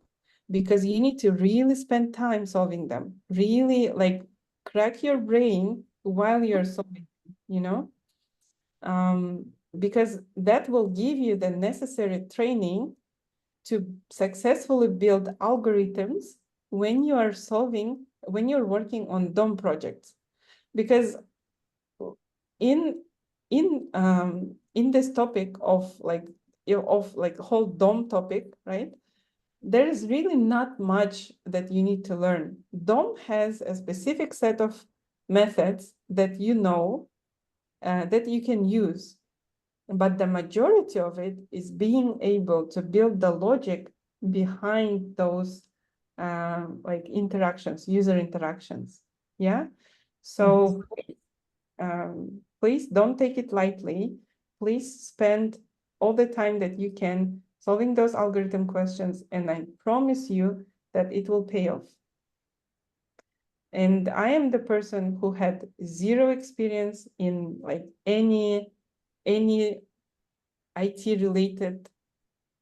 because you need to really spend time solving them. Really, like, crack your brain while you're solving, you know? Because that will give you the necessary training to successfully build algorithms when you are when you're working on DOM projects. Because in this topic of like whole DOM topic, right? There is really not much that you need to learn. DOM has a specific set of methods that you know that you can use. But the majority of it is being able to build the logic behind those like interactions, user interactions. Yeah. So please don't take it lightly. Please spend all the time that you can solving those algorithm questions, and I promise you that it will pay off. And I am the person who had zero experience in like any IT related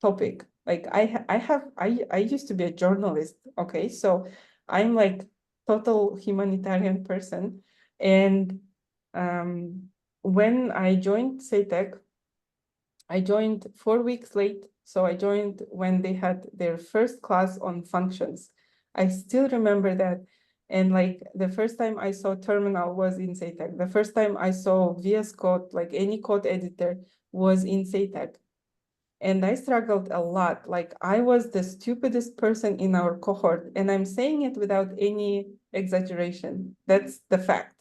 topic. Like I used to be a journalist, okay? So I'm like total humanitarian person. And when I joined SATEC, I joined 4 weeks late. So I joined when they had their first class on functions. I still remember that. And like the first time I saw terminal was in SATEC. The first time I saw VS Code, like any code editor, was in SATEC. And I struggled a lot. Like, I was the stupidest person in our cohort, and I'm saying it without any exaggeration. That's the fact.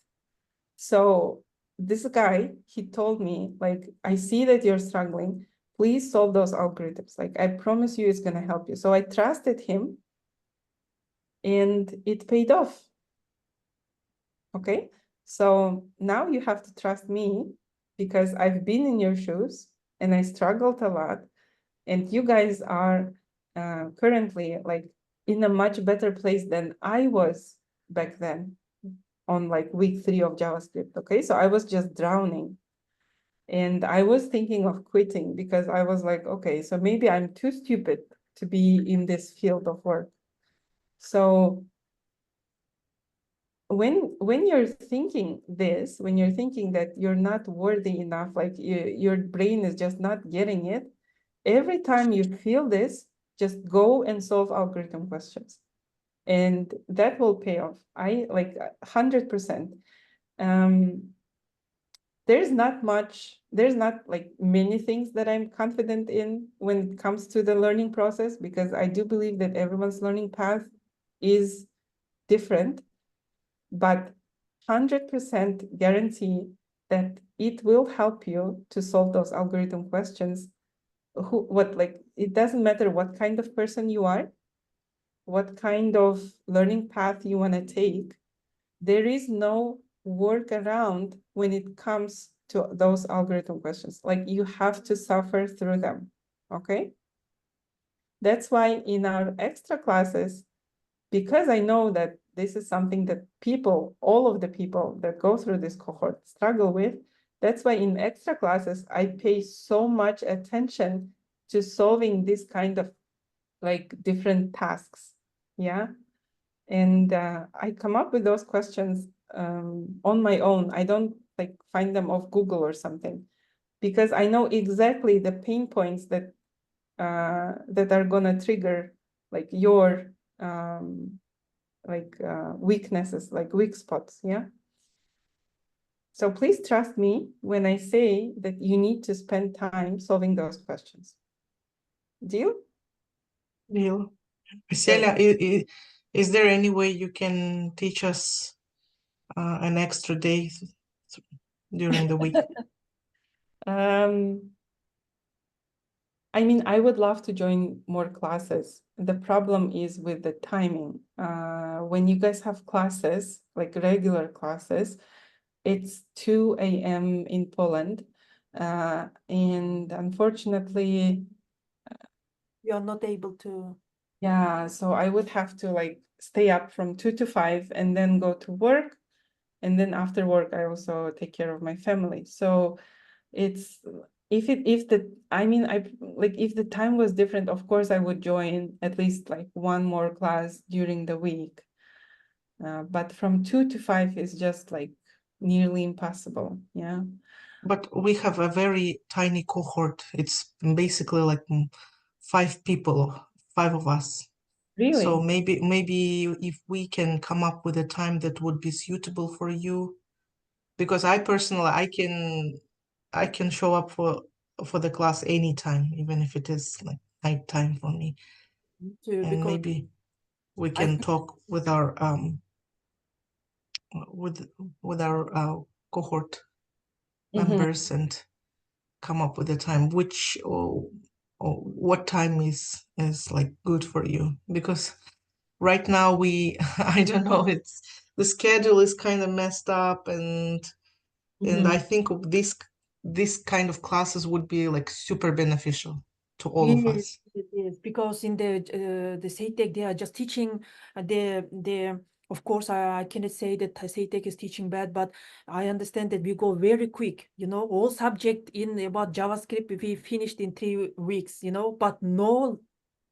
So this guy, he told me, like, I see that you're struggling. Please solve those algorithms. Like, I promise you it's going to help you. So I trusted him, and it paid off. Okay, so now you have to trust me because I've been in your shoes and I struggled a lot, and you guys are currently like in a much better place than I was back then on like week 3 of JavaScript. Okay, so I was just drowning. And I was thinking of quitting because I was like, okay, so maybe I'm too stupid to be in this field of work. So when you're thinking this, when you're thinking that you're not worthy enough, like your brain is just not getting it, every time you feel this, just go and solve algorithm questions. And that will pay off. I like 100%. There's not like many things that I'm confident in when it comes to the learning process, because I do believe that everyone's learning path is different, but 100% guarantee that it will help you to solve those algorithm questions. It doesn't matter what kind of person you are, what kind of learning path you want to take. There is no workaround when it comes to those algorithm questions. Like, you have to suffer through them, okay? That's why in our extra classes, because I know that this is something that all of the people that go through this cohort struggle with, that's why in extra classes, I pay so much attention to solving this kind of like different tasks, yeah? And I come up with those questions on my own. I don't like find them off Google or something, because I know exactly the pain points that are gonna trigger like your weaknesses, like weak spots, yeah? So please trust me when I say that you need to spend time solving those questions. Deal?
Deal. Celia, is there any way you can teach us an extra day during the week?
I mean, I would love to join more classes. The problem is with the timing. When you guys have classes, like regular classes, it's 2 a.m. in Poland. And unfortunately,
You're not able to.
yeah, so I would have to like stay up from 2 to 5 and then go to work. And then after work, I also take care of my family. So it's if the time was different, of course I would join at least like one more class during the week. But from 2 to 5 is just like nearly impossible, yeah.
But we have a very tiny cohort. It's basically like 5 people, 5 of us.
Really?
So maybe if we can come up with a time that would be suitable for you, because I personally I can show up for the class anytime, even if it is like night time for me.
Too,
And
because
maybe we can talk with our with our cohort members and come up with a time or what time is like good for you, because right now I don't know, it's the schedule is kind of messed up, and I think this kind of classes would be like super beneficial to all of us.
Yes, because in the SATEC they are just teaching the of course I cannot say that SATEC is teaching bad, but I understand that we go very quick, all subject in about JavaScript we finished in 3 weeks, but no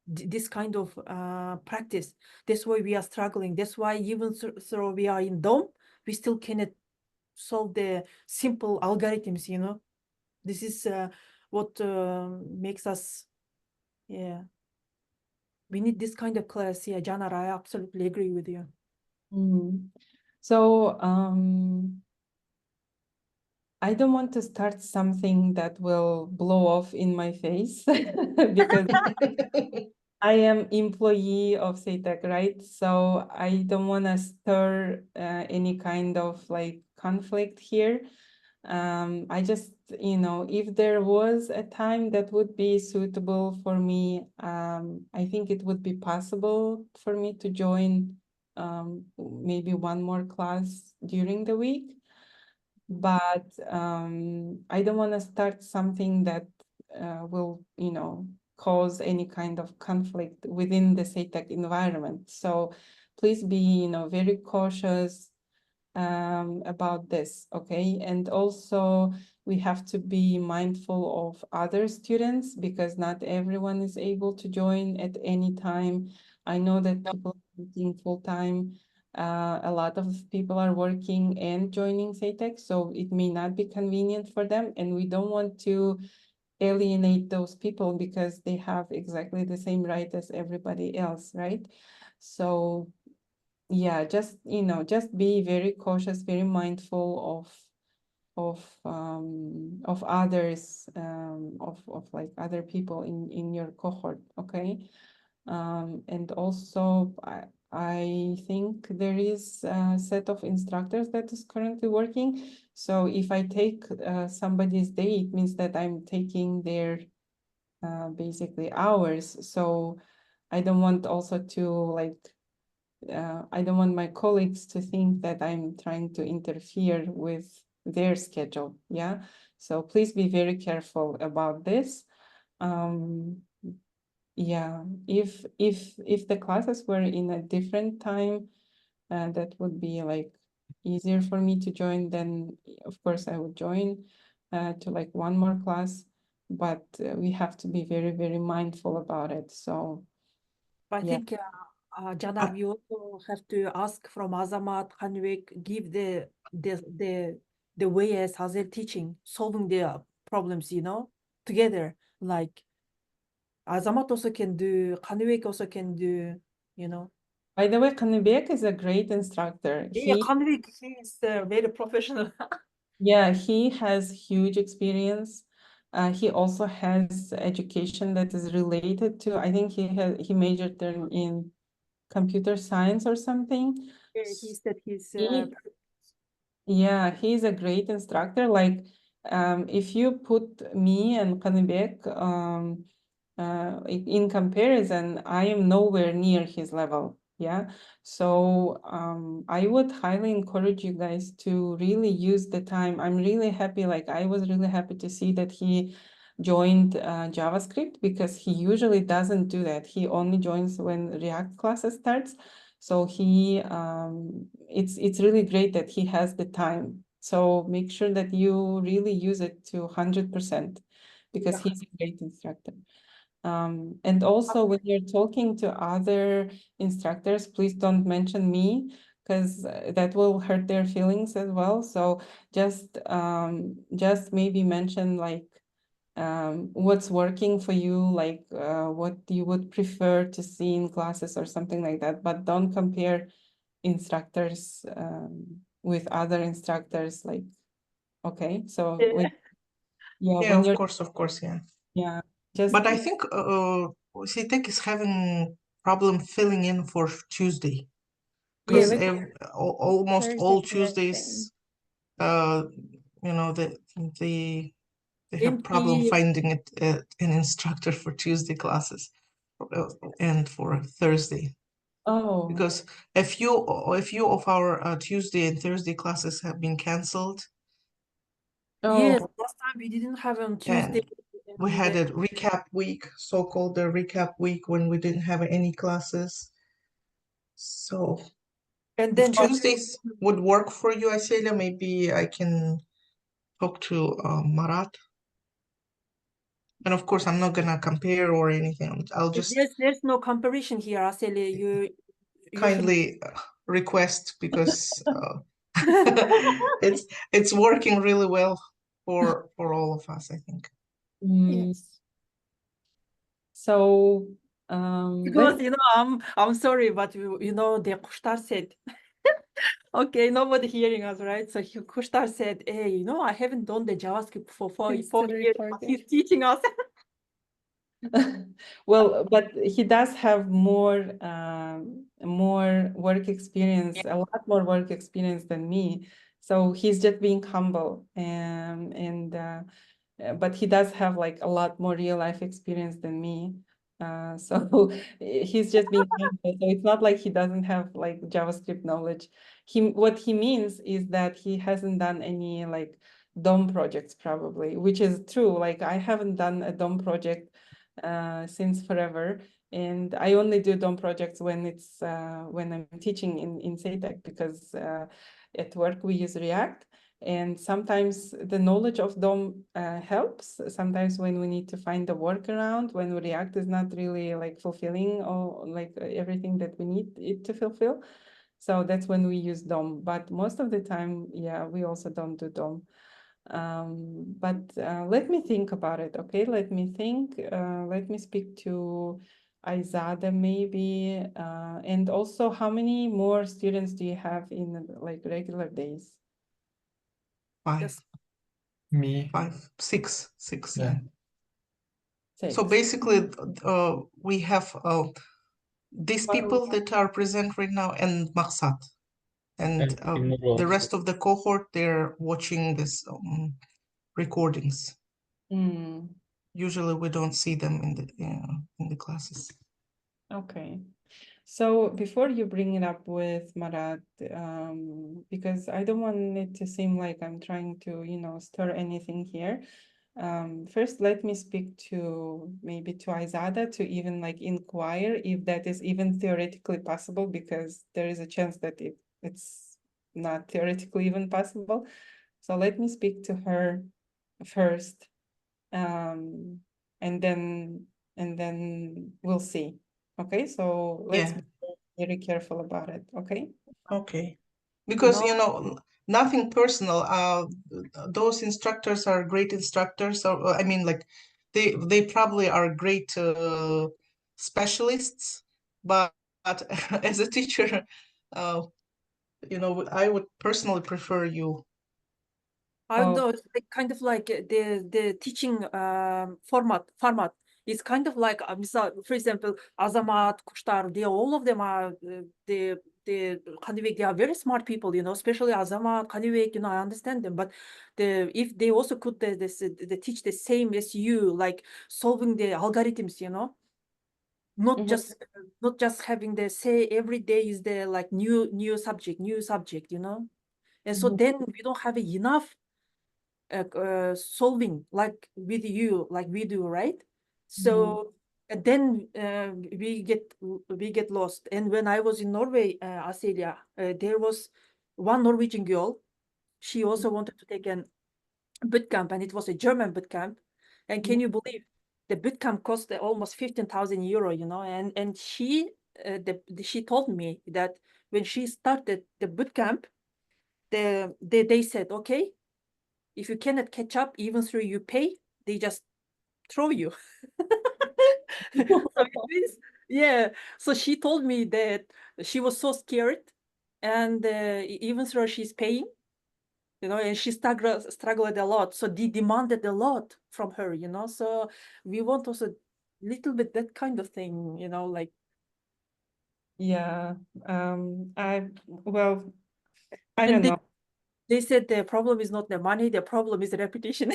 this kind of practice. That's why we are struggling. That's why even so we are in DOM, we still cannot solve the simple algorithms, This is what makes us, yeah. We need this kind of class. Yeah, Janar, I absolutely agree with you.
So I don't want to start something that will blow off in my face because I am employee of SATEC, right? So I don't want to stir any kind of like conflict here. I just, if there was a time that would be suitable for me, I think it would be possible for me to join maybe one more class during the week. But I don't want to start something that will, cause any kind of conflict within the SATEC environment. So please be, very cautious about this, okay? And also we have to be mindful of other students because not everyone is able to join at any time. I know that people are working full-time. A lot of people are working and joining SATEC, so it may not be convenient for them, and we don't want to alienate those people because they have exactly the same right as everybody else, right? So yeah, just just be very cautious, very mindful of others, of like other people in your cohort, okay? And also I think there is a set of instructors that is currently working. So if I take somebody's day, it means that I'm taking their basically hours. So I don't want also to like I don't want my colleagues to think that I'm trying to interfere with their schedule. Yeah. So please be very careful about this. Yeah, if the classes were in a different time, that would be like easier for me to join, then of course I would join to like one more class, but we have to be very, very mindful about it. So
I
yeah.
think, Jana, we also have to ask from Azamat, Hanwek, give the way as Hazel teaching, solving the problems, together. Like Azamat also can do, Hanwek also can do,
By the way, Kanibek is a great instructor.
Yeah, Hanwek, he is very professional.
Yeah, he has huge experience. He also has education that is related to, I think he majored in computer science or something.
Yeah, he said he's
He, yeah, he's a great instructor. Like, if you put me and Kanibek in comparison, I am nowhere near his level. Yeah. So I would highly encourage you guys to really use the time. I'm really happy, like I was really happy to see that he joined JavaScript because he usually doesn't do that. He only joins when React classes starts. So it's really great that he has the time. So make sure that you really use it to 100% because he's a great instructor. And also when you're talking to other instructors, please don't mention me because that will hurt their feelings as well. So just maybe mention like what's working for you, like what you would prefer to see in classes or something like that, but don't compare instructors with other instructors, like, okay, so when
Yeah,
when you're
of course, yeah.
yeah, just
But I think CTEC is having problem filling in for Tuesday because almost
Thursday
all
is the same.
Tuesdays, they have problem
empty.
finding an instructor for Tuesday classes and for Thursday.
oh
Because a few of our Tuesday and Thursday classes have been canceled.
Yes,
oh
last time we didn't have on
And
Tuesday.
we
and,
had a recap week, so-called the recap week, when we didn't have any classes. So
and
if
then
Tuesdays would work for you, Asela, maybe I can talk to Marat. And of course, I'm not gonna compare or anything. I'll just
there's no comparison here, Aseli. You
kindly request because it's working really well for all of us, I think.
Yes.
So
because I'm sorry, but the Kushtar said, okay, nobody hearing us, right? So Kushtar said, hey, I haven't done the JavaScript for 4 years, but he's teaching us.
well, but he does have more work experience, a lot more work experience than me. So he's just being humble, but he does have like a lot more real life experience than me. So he's just being humble. So it's not like he doesn't have like JavaScript knowledge. What he means is that he hasn't done any like DOM projects probably, which is true. Like I haven't done a DOM project since forever. And I only do DOM projects when it's when I'm teaching in SATEC, because at work we use React. And sometimes the knowledge of DOM helps. Sometimes when we need to find a workaround, when React is not really like fulfilling or like everything that we need it to fulfill. So that's when we use DOM. But most of the time, yeah, we also don't do DOM. But let me think about it, okay? Let me think. Let me speak to Aizada maybe. And also, how many more students do you have in like regular days?
5,
Yes.
Me.
5, 6, 6.
Yeah.
Six.
So basically, we have these people that are present right now and Maksat. And the rest of the cohort, they're watching this recordings.
Mm,
Usually we don't see them in the classes.
okay. So before you bring it up with Marat, because I don't want it to seem like I'm trying to, you know, stir anything here. First, let me speak to maybe to Aizada to even like inquire if that is even theoretically possible, because there is a chance that it's not theoretically even possible. So let me speak to her first, and then we'll see. Okay, so let's be very careful about it. Okay.
Okay. Because
You
nothing personal. Those instructors are great instructors. Or I mean, like they probably are great specialists, but as a teacher, I would personally prefer you.
I know it's like kind of like the teaching format is kind of like for example, Azamat, Kushtar, all of them are the Kanivek, they are very smart people, especially Azamat, Kanivek, I understand them, but if they also could they teach the same as you, like solving the algorithms, not just having the say every day is the like new subject, and so then we don't have enough solving like with you, like we do, right? So then we get lost. And when I was in Norway, Aselia, there was one Norwegian girl. She also wanted to take an boot camp, and it was a German boot camp. And can you believe the boot camp cost almost 15,000 euro? And she she told me that when she started the boot camp, they said, okay, if you cannot catch up even though you pay, they just throw you. So yeah. So she told me that she was so scared, and even though she's paying, and she struggled a lot. So they demanded a lot from her, So we want also little bit that kind of thing, like.
Yeah. I don't know.
They said the problem is not the money, the problem is the repetition.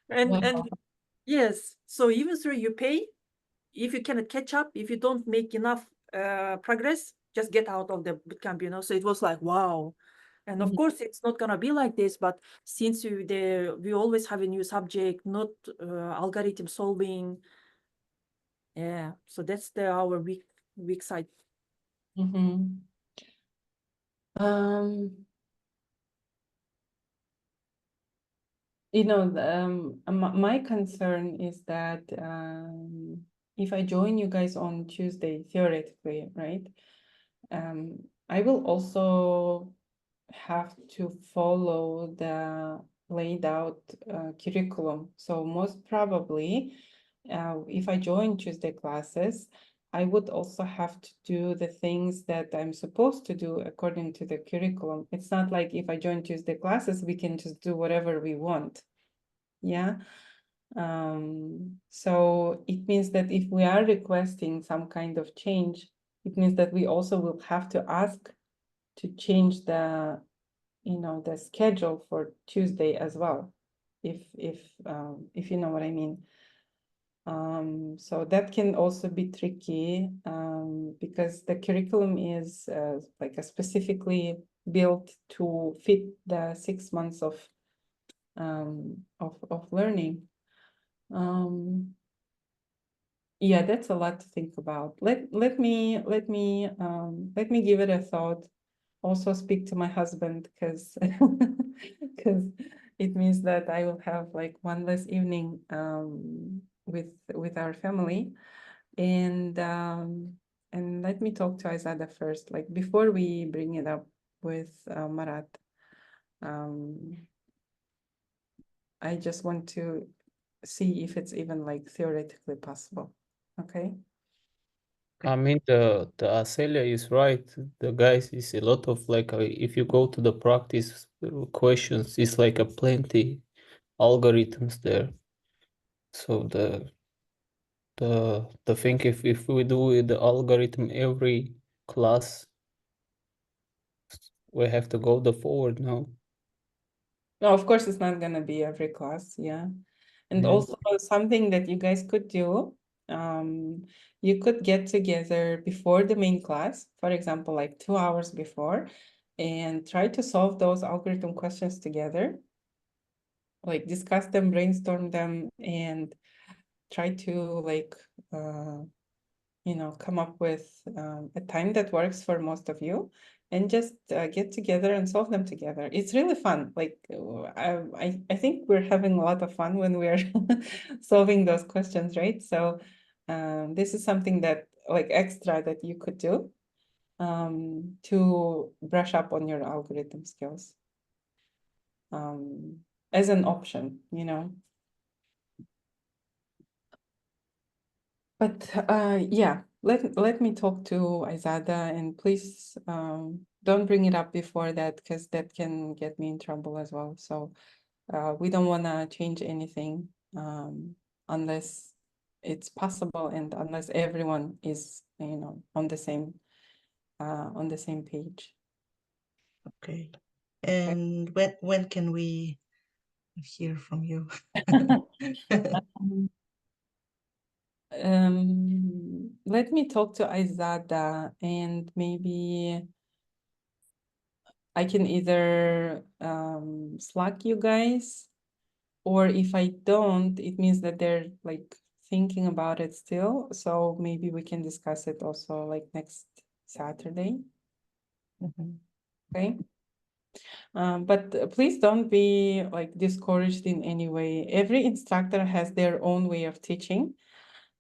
And yes, so even though you pay, if you cannot catch up, if you don't make enough progress, just get out of the bootcamp, So it was like, wow. And of course, it's not gonna be like this, but since we always have a new subject, not algorithm solving. Yeah, so that's our weak side.
My concern is that if I join you guys on Tuesday, theoretically, right? I will also have to follow the laid out curriculum. So most probably, if I join Tuesday classes, I would also have to do the things that I'm supposed to do according to the curriculum. It's not like if I join Tuesday classes, we can just do whatever we want. Yeah. So it means that if we are requesting some kind of change, it means that we also will have to ask to change the schedule for Tuesday as well, if you know what I mean. So that can also be tricky because the curriculum is like specifically built to fit the 6 months of learning. Yeah, that's a lot to think about. Let me give it a thought. Also speak to my husband because because it means that I will have like one less evening with our family. And let me talk to Izada first, like before we bring it up with Marat. I just want to see if it's even like theoretically possible. Okay.
I mean, the Aselia is right. The guys is a lot of like if you go to the practice questions, it's like a plenty algorithms there. So the thing if we do the algorithm every class, we have to go the forward now.
No, of course it's not gonna be every class, yeah. And
Yeah.
also something that you guys could do, you could get together before the main class, for example, like 2 hours before, and try to solve those algorithm questions together. Like discuss them, brainstorm them, and try to like come up with a time that works for most of you, and just get together and solve them together. It's really fun. Like I think we're having a lot of fun when we are solving those questions, right? So this is something that like extra that you could do to brush up on your algorithm skills as an option, But yeah, let me talk to Izada, and please don't bring it up before that because that can get me in trouble as well. So we don't want to change anything unless it's possible and unless everyone is on the same page.
Okay. And when can we hear from you?
Let me talk to Izada, and maybe I can either Slack you guys, or if I don't, it means that they're like thinking about it still. So maybe we can discuss it also like next Saturday. Okay. But please don't be like discouraged in any way. Every instructor has their own way of teaching.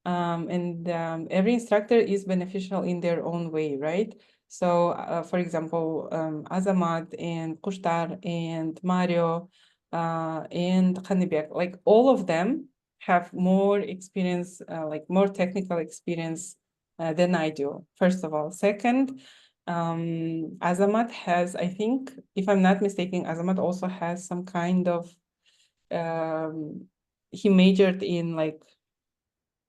And every instructor is beneficial in their own way, right? So, for example, Azamat and Kushtar and Mario and Khanibek, like all of them have more experience, like more technical experience than I do, first of all. Second, Azamat has, I think, if I'm not mistaken, Azamat also has some kind of, he majored in like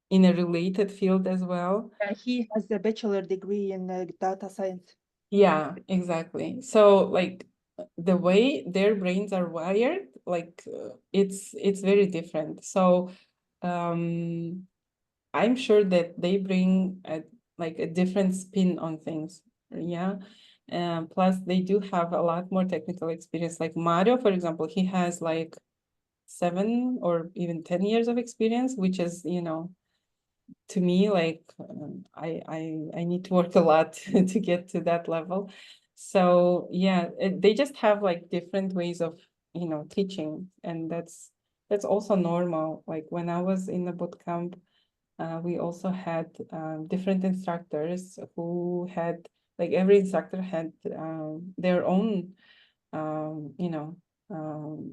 in a related field as well.
He has a bachelor degree in data science.
Yeah, exactly. So like the way their brains are wired, like it's very different. So I'm sure that they bring like a different spin on things. Yeah. Plus they do have a lot more technical experience. Like Mario, for example, he has like 7 or even 10 years of experience, which is, to me, like I need to work a lot to get to that level. So yeah, they just have like different ways of teaching, and that's also normal. Like when I was in the boot camp, we also had different instructors who had like every instructor had their own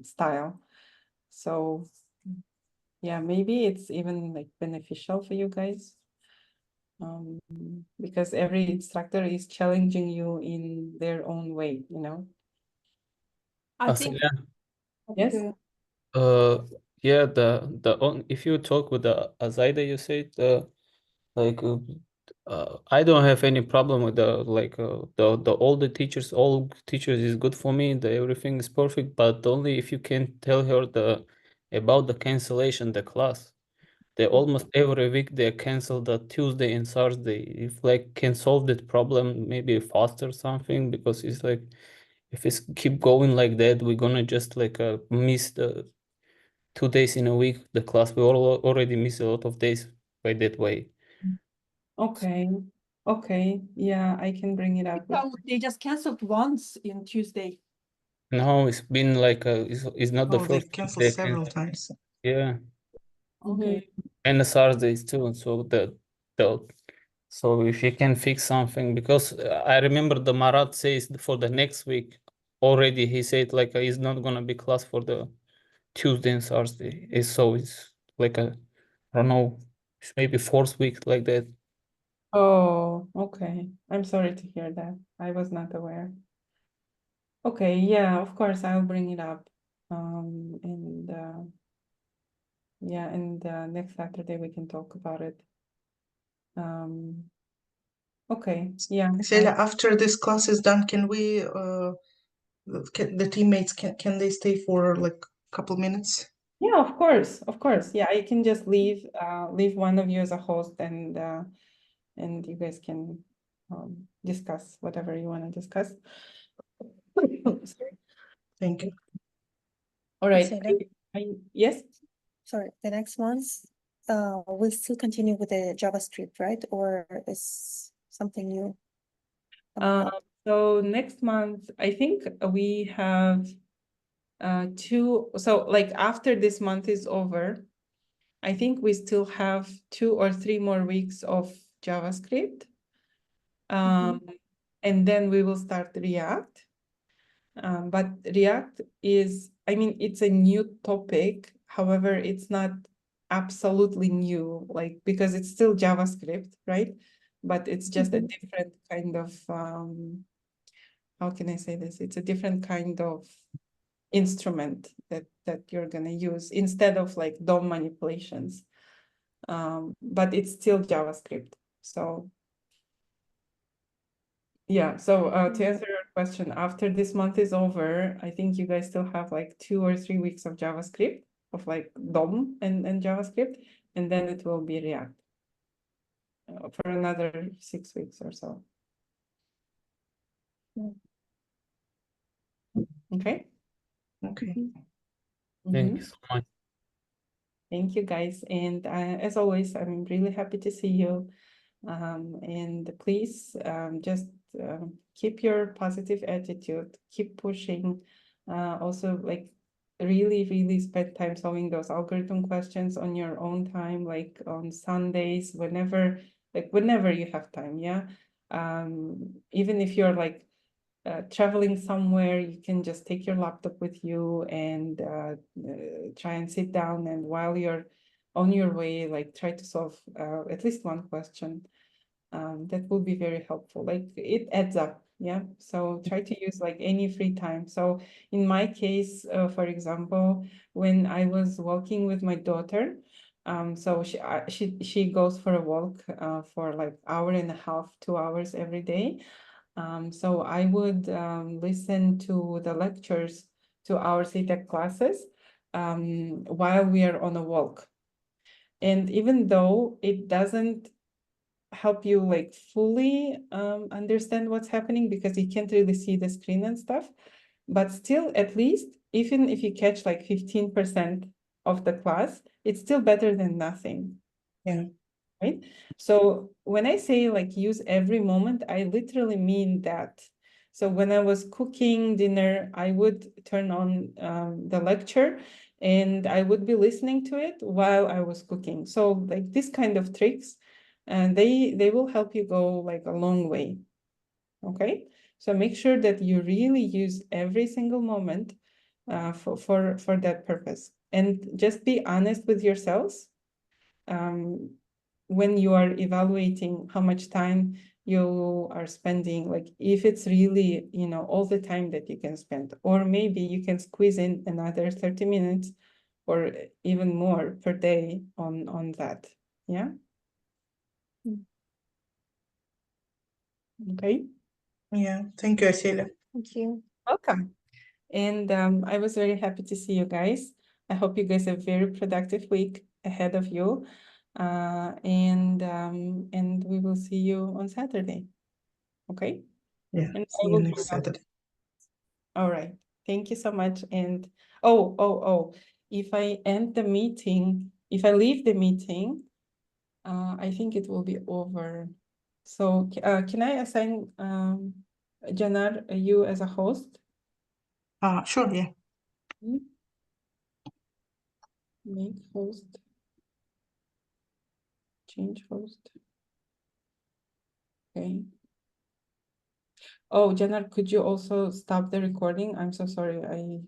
style. So yeah, maybe it's even like beneficial for you guys because every instructor is challenging you in their own way,
I think
Aselia,
Yes.
yeah, the on if you talk with the Azaida, you said like I don't have any problem with the like the all the teachers, all teachers is good for me. The everything is perfect, but only if you can tell her the about the cancellation the class, they almost every week they cancel the Tuesday and Thursday. If like can solve that problem maybe faster something, because it's like if it's keep going like that, we're gonna just like miss the 2 days in a week the class. We already miss a lot of days by that way.
Okay. Okay. Yeah, I can bring it up.
So they just canceled once in Tuesday.
No, it's been like it's not the
Oh, they
first
canceled
they
several
cancel.
times.
Yeah,
Mhm.
and the Thursdays too. So the so if you can fix something, because I remember the Marat says for the next week already he said like it's not gonna be class for the Tuesday and Thursday. It's like a I don't know, it's maybe fourth week like that.
Oh, okay. I'm sorry to hear that. I was not aware. Okay, yeah, of course, I'll bring it up. And yeah, and next Saturday we can talk about it. Okay, yeah.
Celia, after this class is done, can we can the teammates can they stay for like a couple minutes?
Yeah, of course, of course. Yeah, I can just leave one of you as a host, and you guys can discuss whatever you want to discuss. Sorry.
Thank you.
All right.
Celia?
Yes.
Sorry, the next ones, we'll still continue with the JavaScript, right? Or is something new coming up?
So next month, I think we have two. So like after this month is over, I think we still have 2 or 3 more weeks of JavaScript. And then we will start React. But React is, I mean, it's a new topic. However, it's not absolutely new, like, because it's still JavaScript, right? But it's just a different kind of, how can I say this? It's a different kind of instrument that you're gonna use instead of like DOM manipulations. But it's still JavaScript. So yeah, so to answer your question, after this month is over, I think you guys still have like 2 or 3 weeks of JavaScript, of like DOM and JavaScript, and then it will be React for another 6 weeks or so. Okay.
Okay.
Thank you so much.
Thank you, guys. And as always, I'm really happy to see you. And please just keep your positive attitude, keep pushing. Also, like really spend time solving those algorithm questions on your own time, like on Sundays, whenever you have time. Yeah. Even if you're like traveling somewhere, you can just take your laptop with you and try and sit down, and while you're on your way, like try to solve at least one question. That will be very helpful. Like it adds up. Yeah. So try to use like any free time. So in my case, for example, when I was walking with my daughter, so she goes for a walk for like hour and a half, 2 hours every day. So I would listen to the lectures to our CTEC classes while we are on a walk. And even though it doesn't help you like fully understand what's happening because you can't really see the screen and stuff, but still, at least even if you catch like 15% of the class, it's still better than nothing.
Yeah.
Right? So when I say like use every moment, I literally mean that. So when I was cooking dinner, I would turn on the lecture and I would be listening to it while I was cooking. So like this kind of tricks, and they will help you go like a long way. Okay, so make sure that you really use every single moment for that purpose, and just be honest with yourselves when you are evaluating how much time you are spending, like if it's really, you know, all the time that you can spend, or maybe you can squeeze in another 30 minutes or even more per day on that. Yeah. Okay.
Yeah. Thank you, Asel.
Thank you.
Welcome. And I was very happy to see you guys. I hope you guys have a very productive week. ahead of you. And we will see you on Saturday. Okay?
Yeah,
And I
see you
will
next
program-
Saturday.
All right. Thank you so much. And if I end the meeting, if I leave the meeting, I think it will be over. So can I assign Janar, you as a host?
Sure, yeah.
Make host. Change host. Okay. Oh, Janar, could you also stop the recording? I'm so sorry.